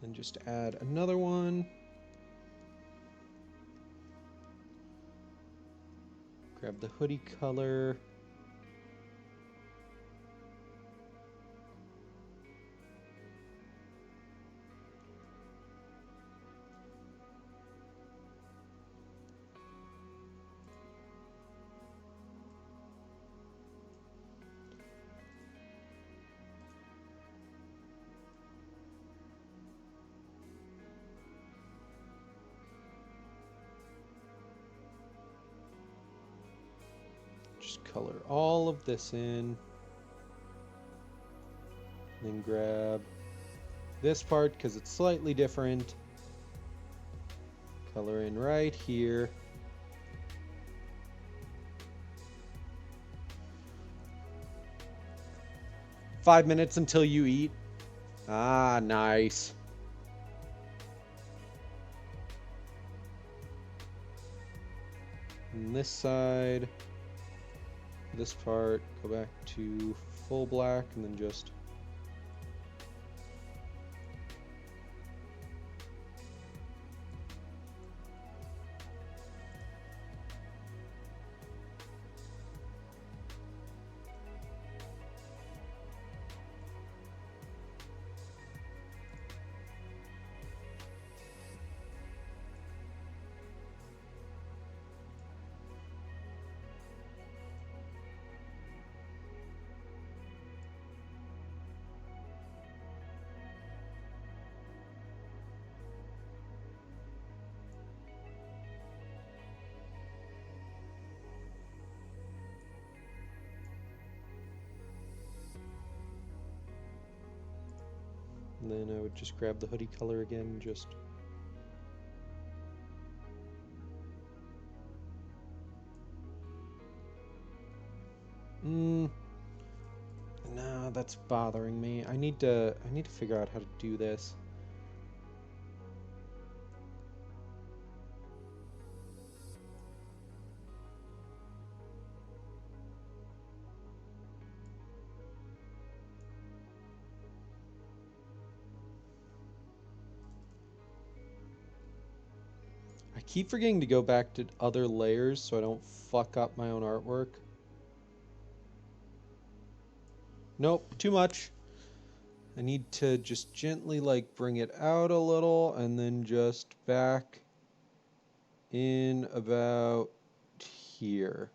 Then just add another one. Grab the hoodie color. Just color all of this in. Then grab this part because it's slightly different. Color in right here. "5 minutes until you eat." Ah, nice. And this side, this part, go back to full black and then just And then I would just grab the hoodie color again and just... No, that's bothering me. I need to figure out how to do this. I keep forgetting to go back to other layers so I don't fuck up my own artwork. Nope, too much. I need to just gently like bring it out a little and then just back in about here.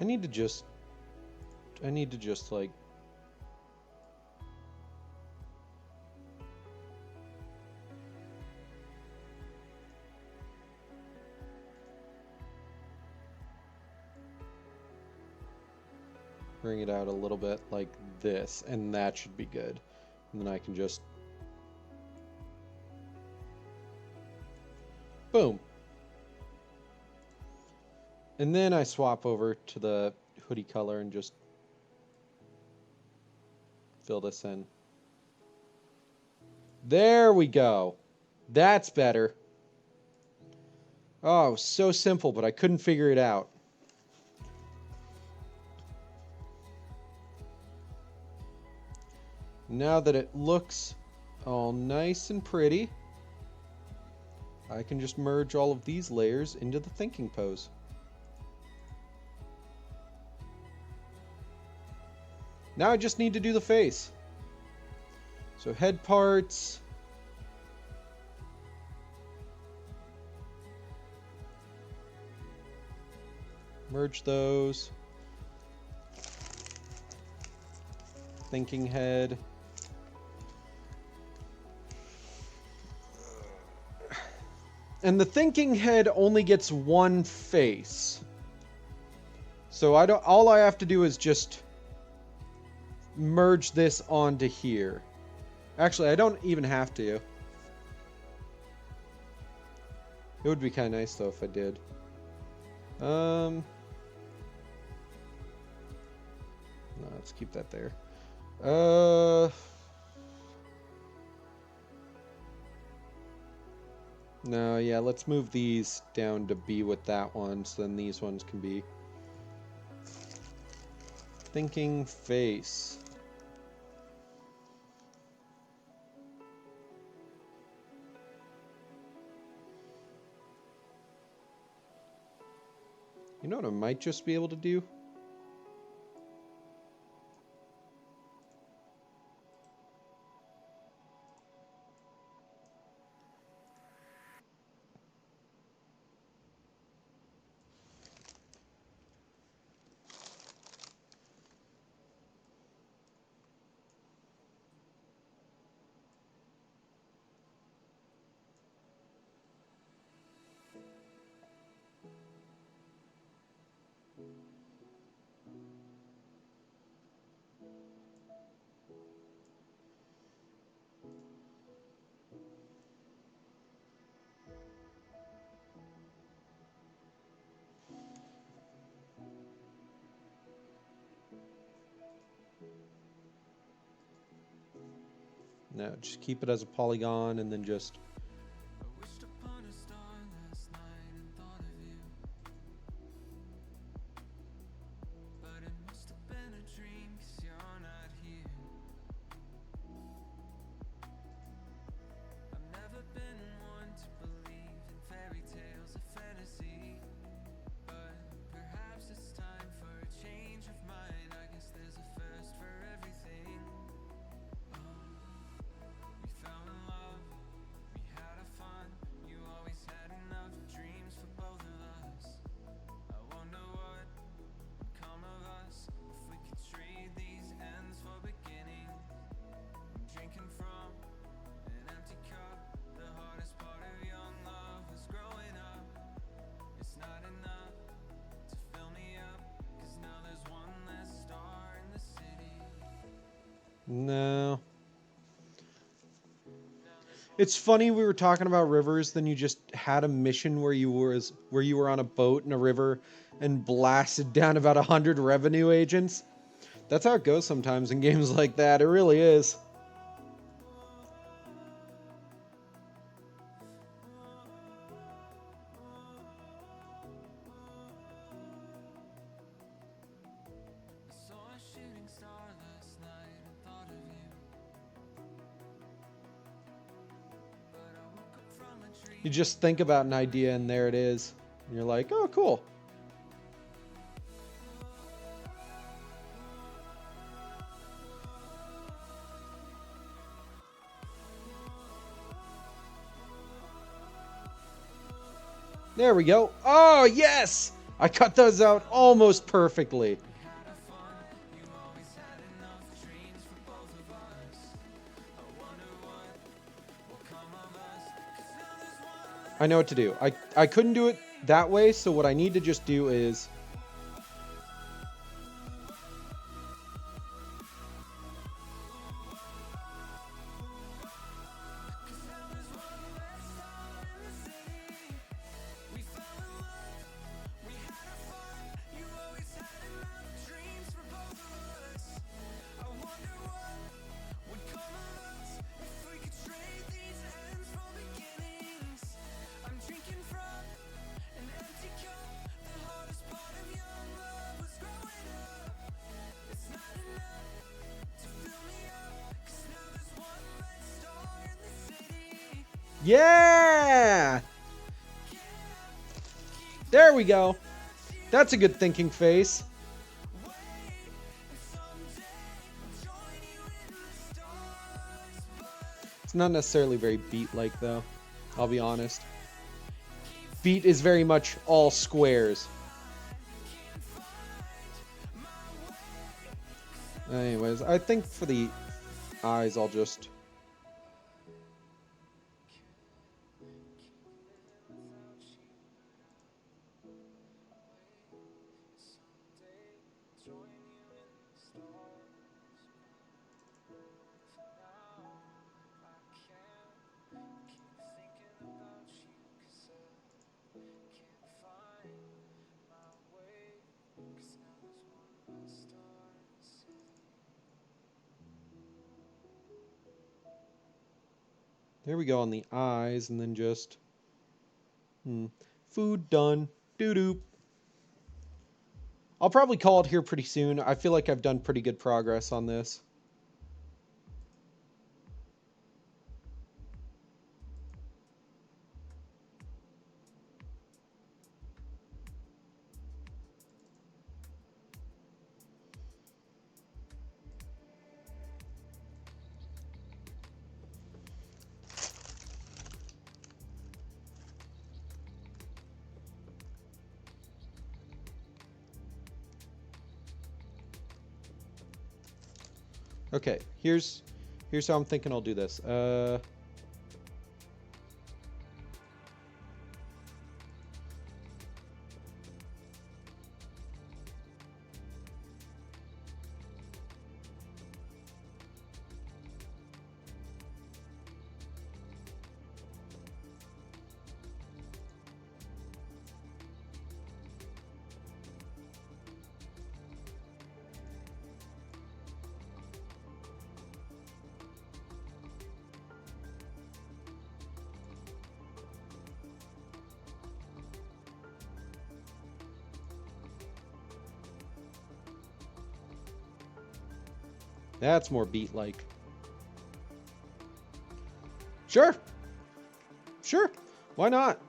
I need to just like bring it out a little bit like this, and that should be good. And then I can just boom. And then I swap over to the hoodie color and just fill this in. There we go. That's better. Oh, so simple, but I couldn't figure it out. Now that it looks all nice and pretty, I can just merge all of these layers into the thinking pose. Now I just need to do the face. So head parts. Merge those. Thinking head. And the thinking head only gets one face. So all I have to do is just merge this onto here. Actually, I don't even have to. It would be kind of nice though if I did. No, let's keep that there. No, yeah, let's move these down to be with that one, so then these ones can be thinking face. You know what I might just be able to do? No, just keep it as a polygon and then just... No. It's funny we were talking about rivers, then you just had a mission where you were on a boat in a river and blasted down about 100 revenue agents. That's how it goes sometimes in games like that. It really is. You just think about an idea and there it is. And you're like, oh, cool. There we go. Oh, yes! I cut those out almost perfectly. I know what to do. I couldn't do it that way, so what I need to just do is... Yeah! There we go. That's a good thinking face. It's not necessarily very beat-like, though. I'll be honest. Beat is very much all squares. Anyways, I think for the eyes, I'll just... There we go on the eyes, and then just... Food done. Doo-doo. I'll probably call it here pretty soon. I feel like I've done pretty good progress on this. Okay, here's how I'm thinking I'll do this. That's more beat-like. Sure. Sure. Why not?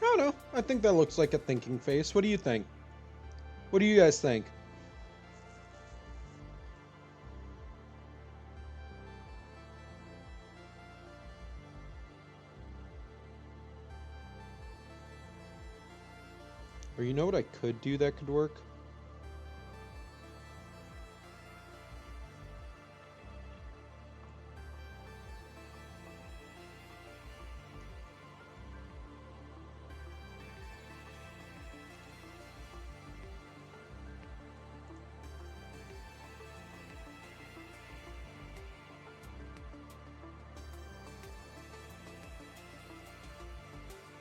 I don't know. I think that looks like a thinking face. What do you think? What do you guys think? Or you know what I could do that could work?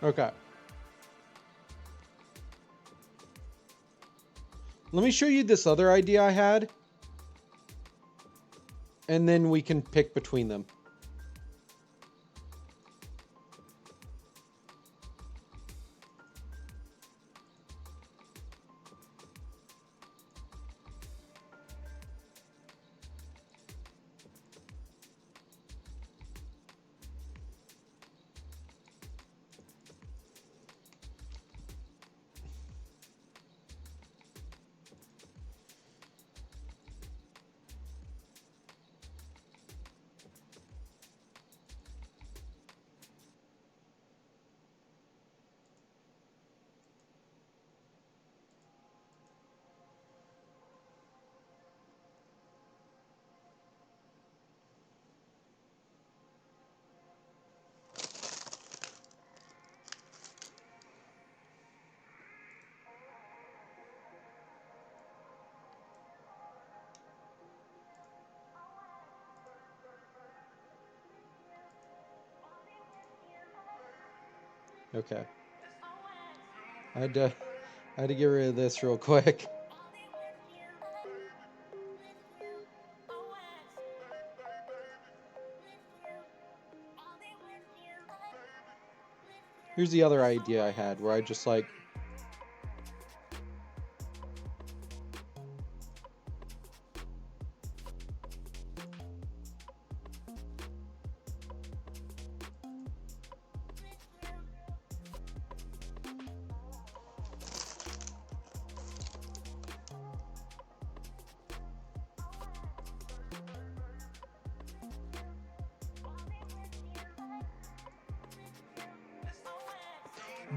Okay. Let me show you this other idea I had. And then we can pick between them. Okay. I had to get rid of this real quick. Here's the other idea I had where I just like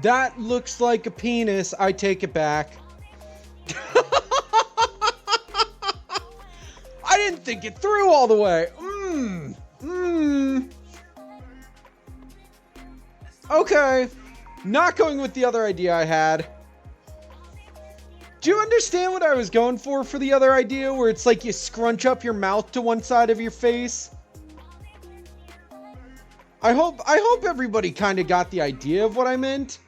that looks like a penis. I take it back. I didn't think it through all the way. Okay. Not going with the other idea I had. Do you understand what I was going for the other idea where it's like you scrunch up your mouth to one side of your face? I hope everybody kind of got the idea of what I meant.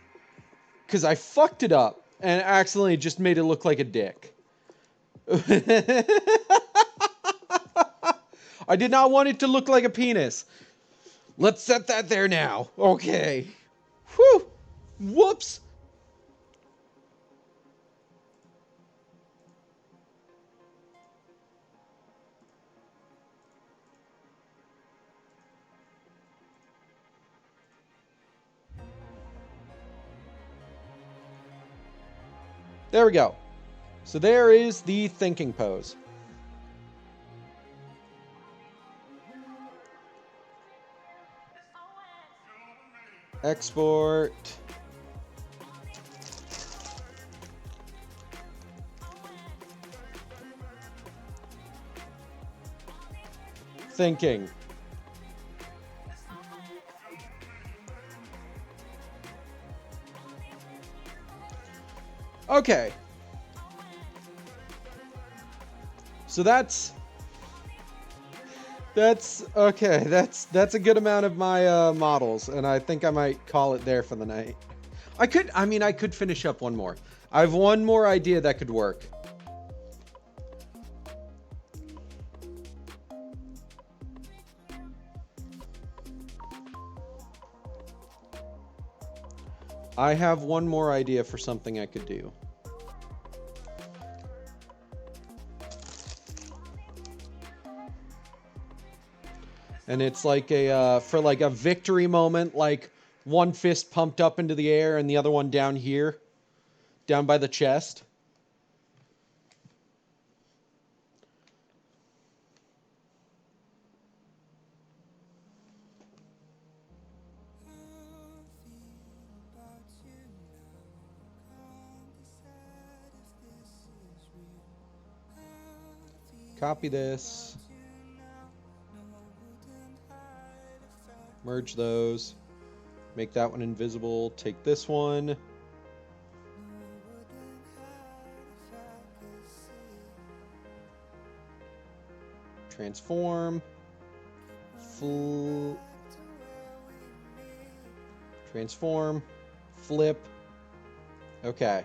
Because I fucked it up and accidentally just made it look like a dick. I did not want it to look like a penis. Let's set that there now. Okay. Whew. Whoops. There we go. So there is the thinking pose. Export. Thinking. Okay. So that's okay. That's a good amount of my models, and I think I might call it there for the night. I could finish up one more. I have one more idea that could work. I have one more idea for something I could do. And it's like for like a victory moment, like one fist pumped up into the air and the other one down here, down by the chest. Copy this. Merge those. Make that one invisible. Take this one. Transform. Transform. Flip. Okay.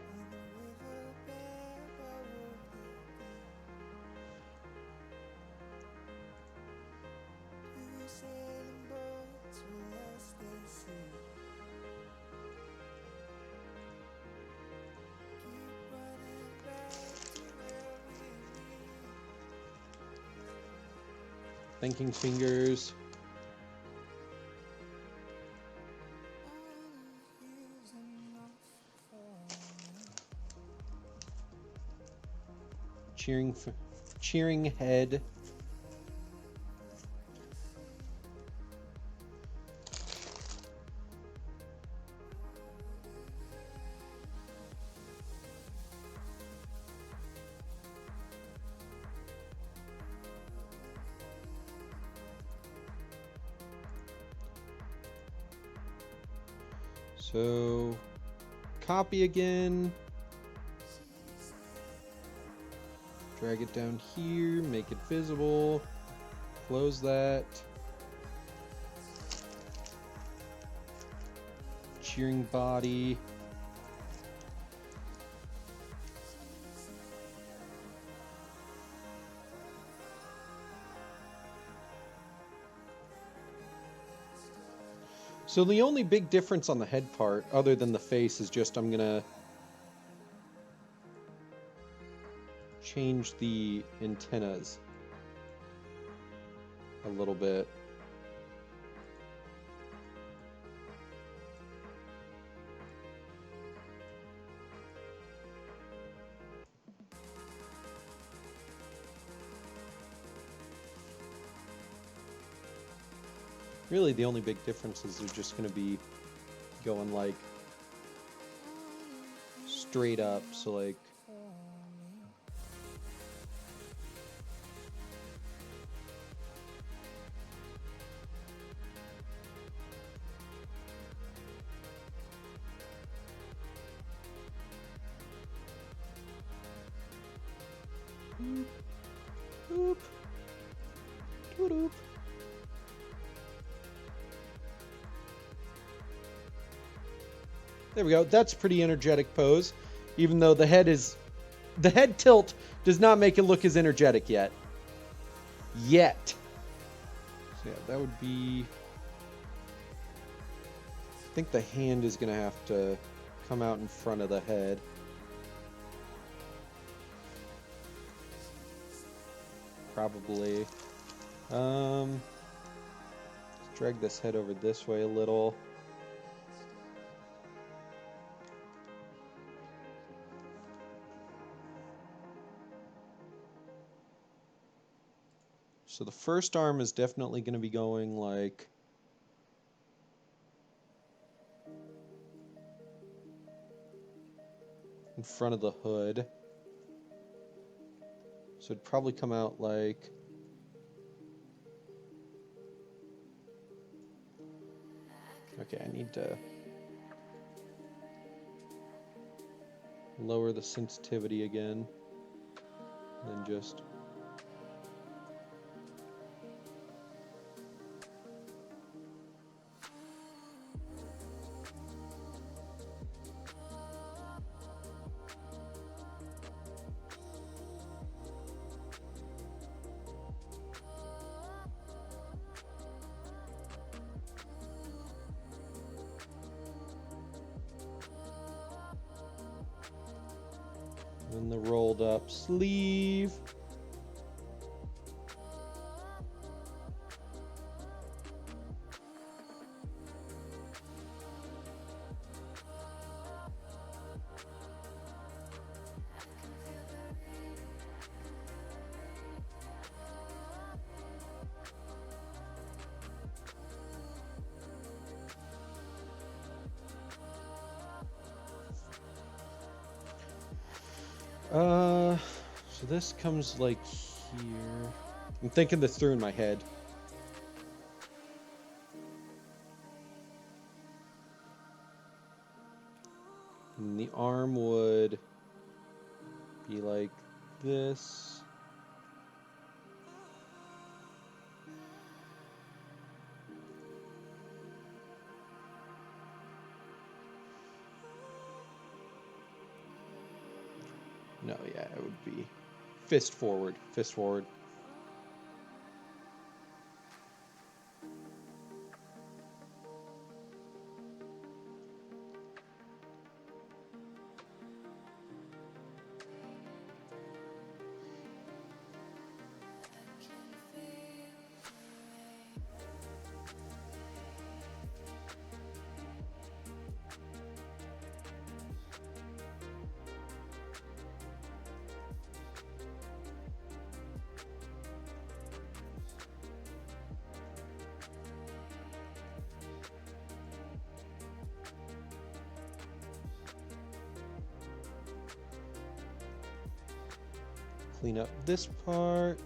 Thinking fingers. Cheering head. So, copy again. Drag it down here, make it visible. Close that. Cheering body. So the only big difference on the head part, other than the face, is just I'm gonna change the antennas a little bit. Really, the only big differences are just going to be going like straight up. So like boop, doop. There we go. That's a pretty energetic pose, even though the head tilt does not make it look as energetic yet. So yeah, that would be. I think the hand is gonna have to come out in front of the head. Probably. Let's drag this head over this way a little. So the first arm is definitely going to be going like in front of the hood. So it'd probably come out like... Okay, I need to lower the sensitivity again. And then just... then the rolled up sleeve. So this comes like here. I'm thinking this through in my head. And the arm would be like this. No, yeah, it would be fist forward, fist forward. Clean up this part.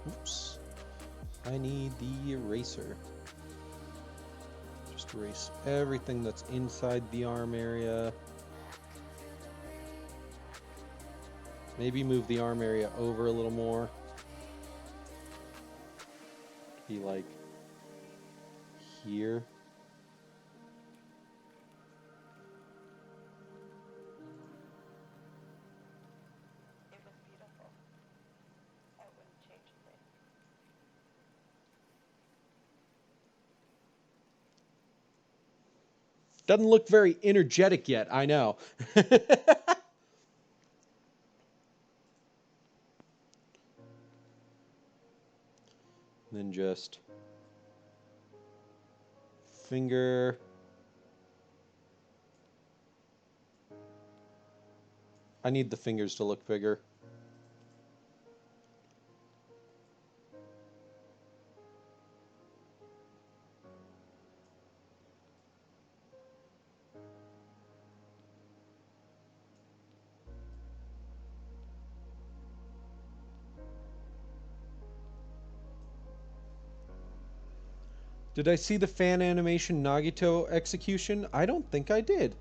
Oops. I need the eraser. Just erase everything that's inside the arm area. Maybe move the arm area over a little more. Be like here. It was beautiful. I wouldn't change a thing. Doesn't look very energetic yet, I know. Then just finger. I need the fingers to look bigger. Did I see the fan animation Nagito execution? I don't think I did.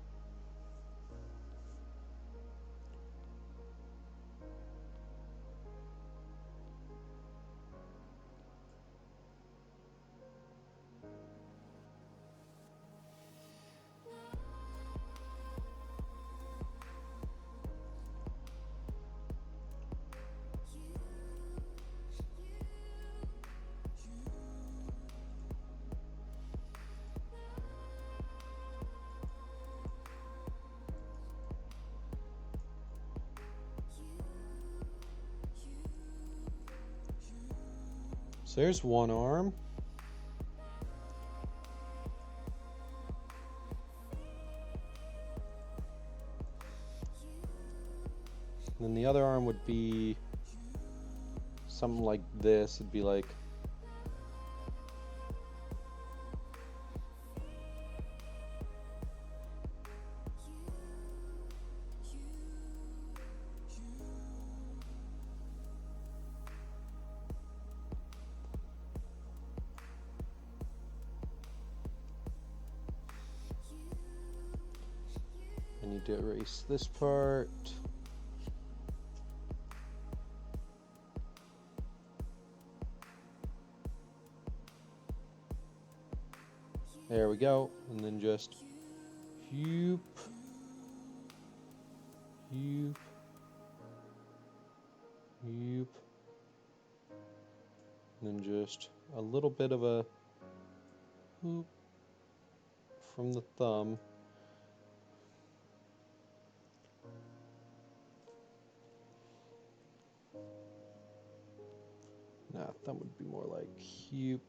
So there's one arm. And then the other arm would be something like this. It'd be like I need to erase this part. There we go. And then just whoop, whoop, whoop. And then just a little bit of a whoop from the thumb. Nah, thumb would be more like whoop.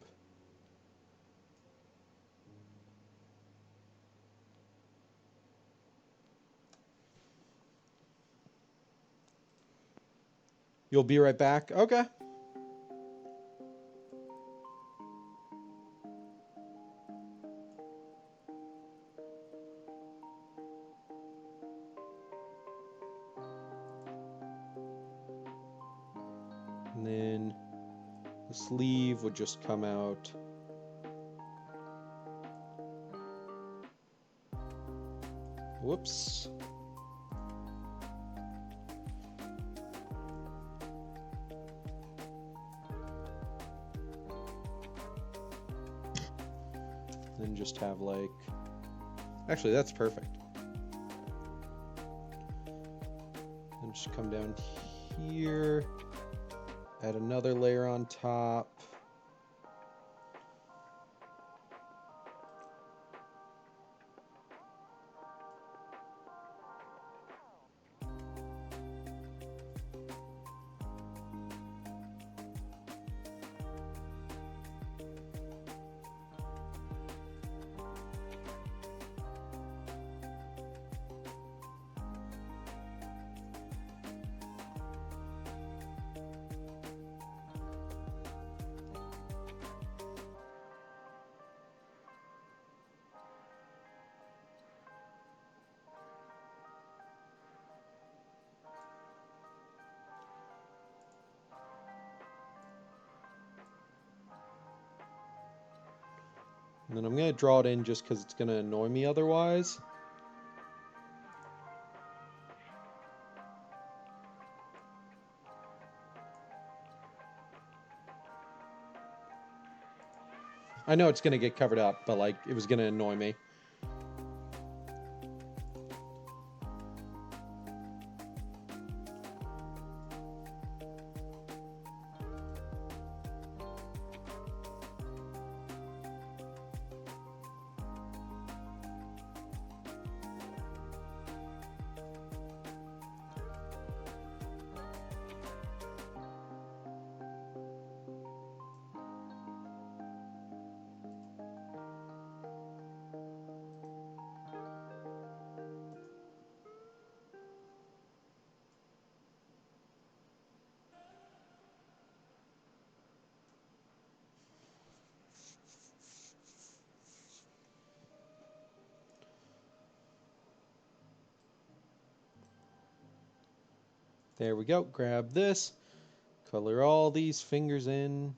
You'll be right back? Okay. And then the sleeve would just come out. Whoops. Then just have like, actually that's perfect. Then just come down here, add another layer on top. And then I'm going to draw it in just because it's going to annoy me otherwise. I know it's going to get covered up, but like it was going to annoy me. There we go. Grab this, color all these fingers in.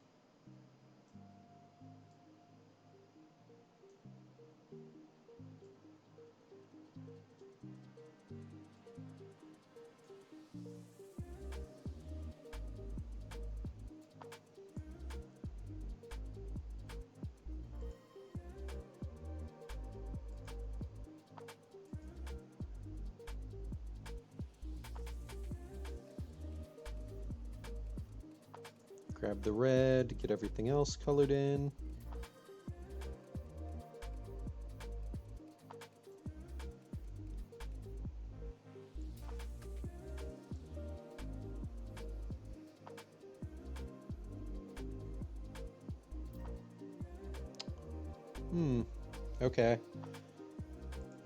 Grab the red, get everything else colored in. Okay.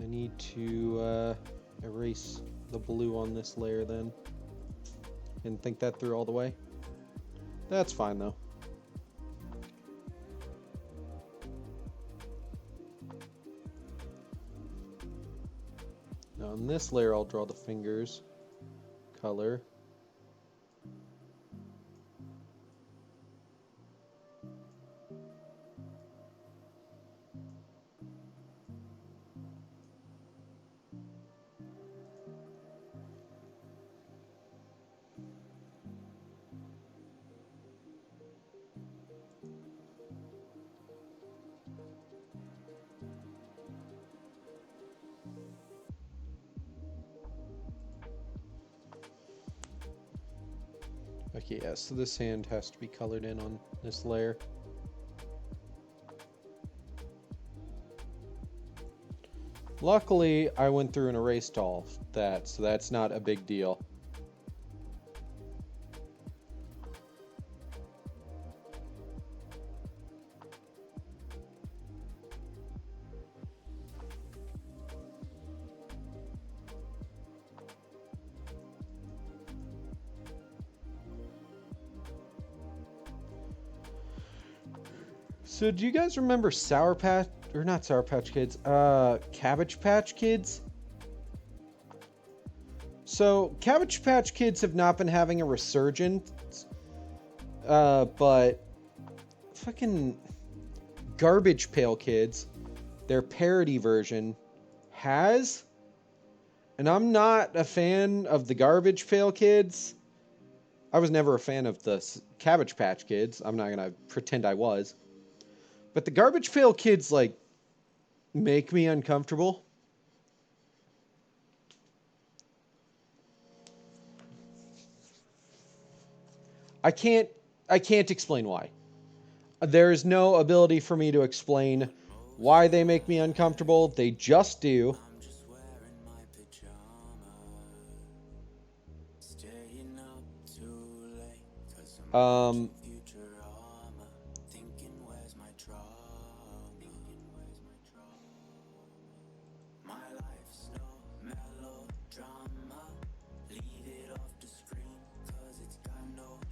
I need to erase the blue on this layer then. Didn't think that through all the way. That's fine though. Now on this layer I'll draw the fingers. Color. Okay, yeah, so this hand has to be colored in on this layer. Luckily, I went through and erased all that, so that's not a big deal. So do you guys remember Sour Patch, or not Sour Patch Kids, Cabbage Patch Kids? So Cabbage Patch Kids have not been having a resurgence, but fucking Garbage Pail Kids, their parody version, has. And I'm not a fan of the Garbage Pail Kids. I was never a fan of the Cabbage Patch Kids. I'm not gonna pretend I was. But the Garbage Pail Kids, like, make me uncomfortable. I can't explain why. There is no ability for me to explain why they make me uncomfortable. They just do.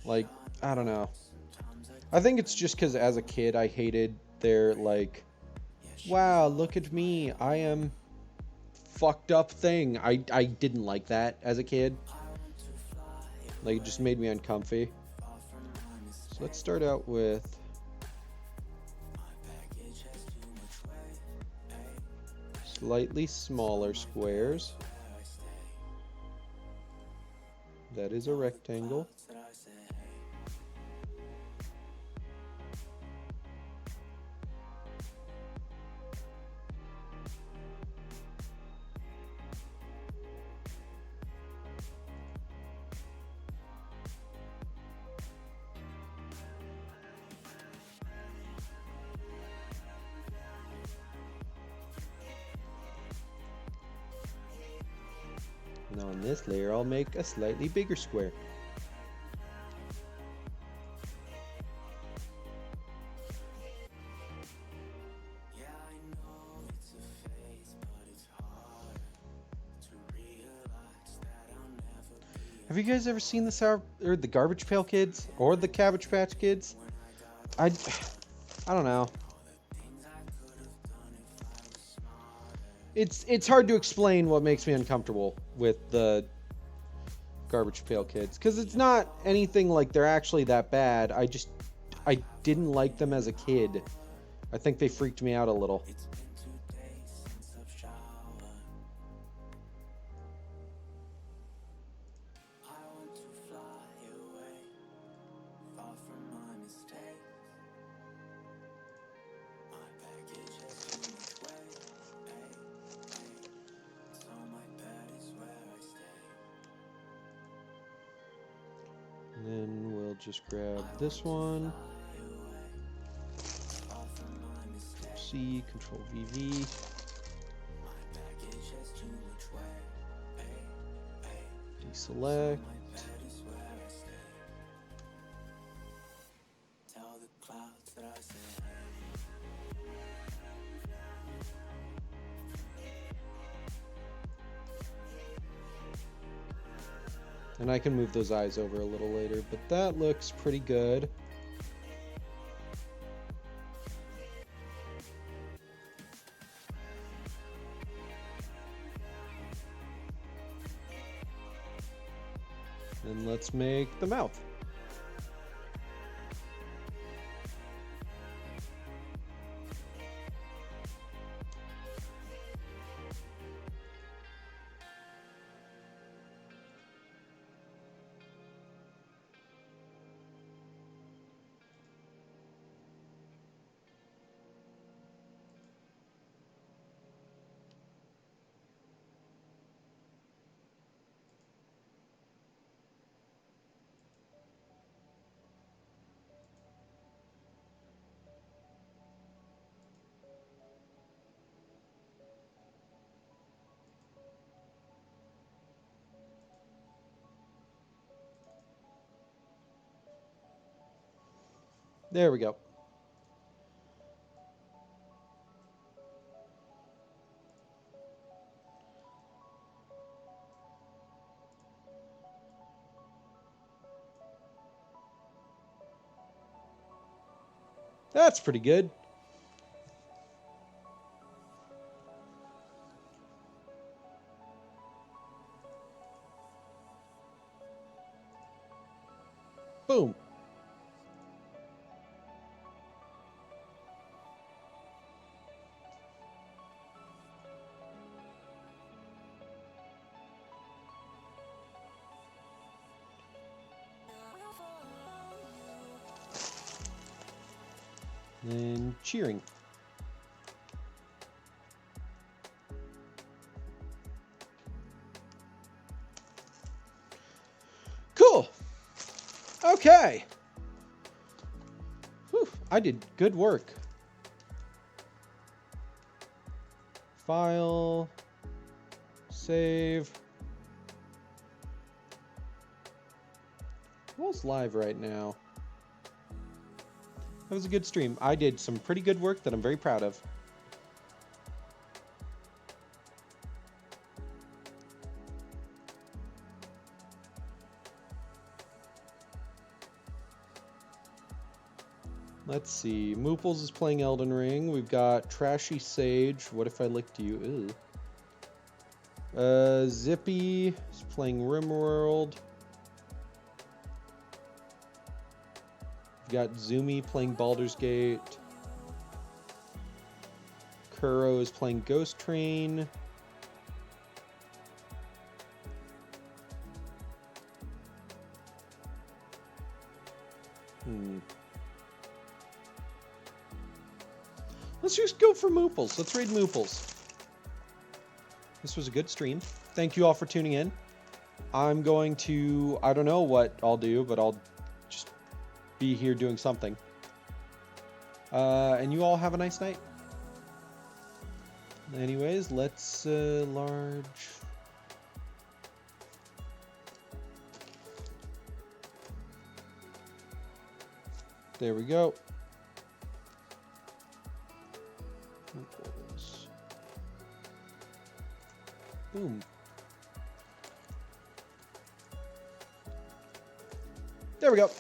Like, I don't know. I think it's just because as a kid I hated their, like, wow, look at me, I am fucked up thing. I didn't like that as a kid. Like, it just made me uncomfy. So let's start out with slightly smaller squares. That is a rectangle. And on this layer, I'll make a slightly bigger square. Have you guys ever seen the Garbage Pail Kids or the Cabbage Patch Kids? I don't know. It's hard to explain what makes me uncomfortable with the Garbage Pail Kids, because it's not anything like they're actually that bad. I didn't like them as a kid. I think they freaked me out a little. And then we'll just grab this one. Control C, Control VV. Deselect. And I can move those eyes over a little later, but that looks pretty good. And let's make the mouth. There we go. That's pretty good. Boom. And cheering. Cool. Okay. Whew, I did good work. File. Save. Who's live right now? That was a good stream. I did some pretty good work that I'm very proud of. Let's see. Mooples is playing Elden Ring. We've got Trashy Sage. What if I licked you? Ew. Zippy is playing RimWorld. We've got Zumi playing Baldur's Gate. Kuro is playing Ghost Train. Let's just go for Mooples. Let's raid Mooples. This was a good stream. Thank you all for tuning in. I'm going to... I don't know what I'll do, but I'll just be here doing something. And you all have a nice night. Anyways, let's large... There we go. Boom. There we go.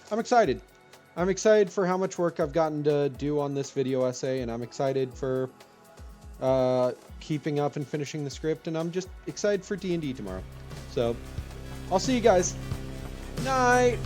I'm excited. I'm excited for how much work I've gotten to do on this video essay, and I'm excited for keeping up and finishing the script, and I'm just excited for D&D tomorrow. So, I'll see you guys. Night!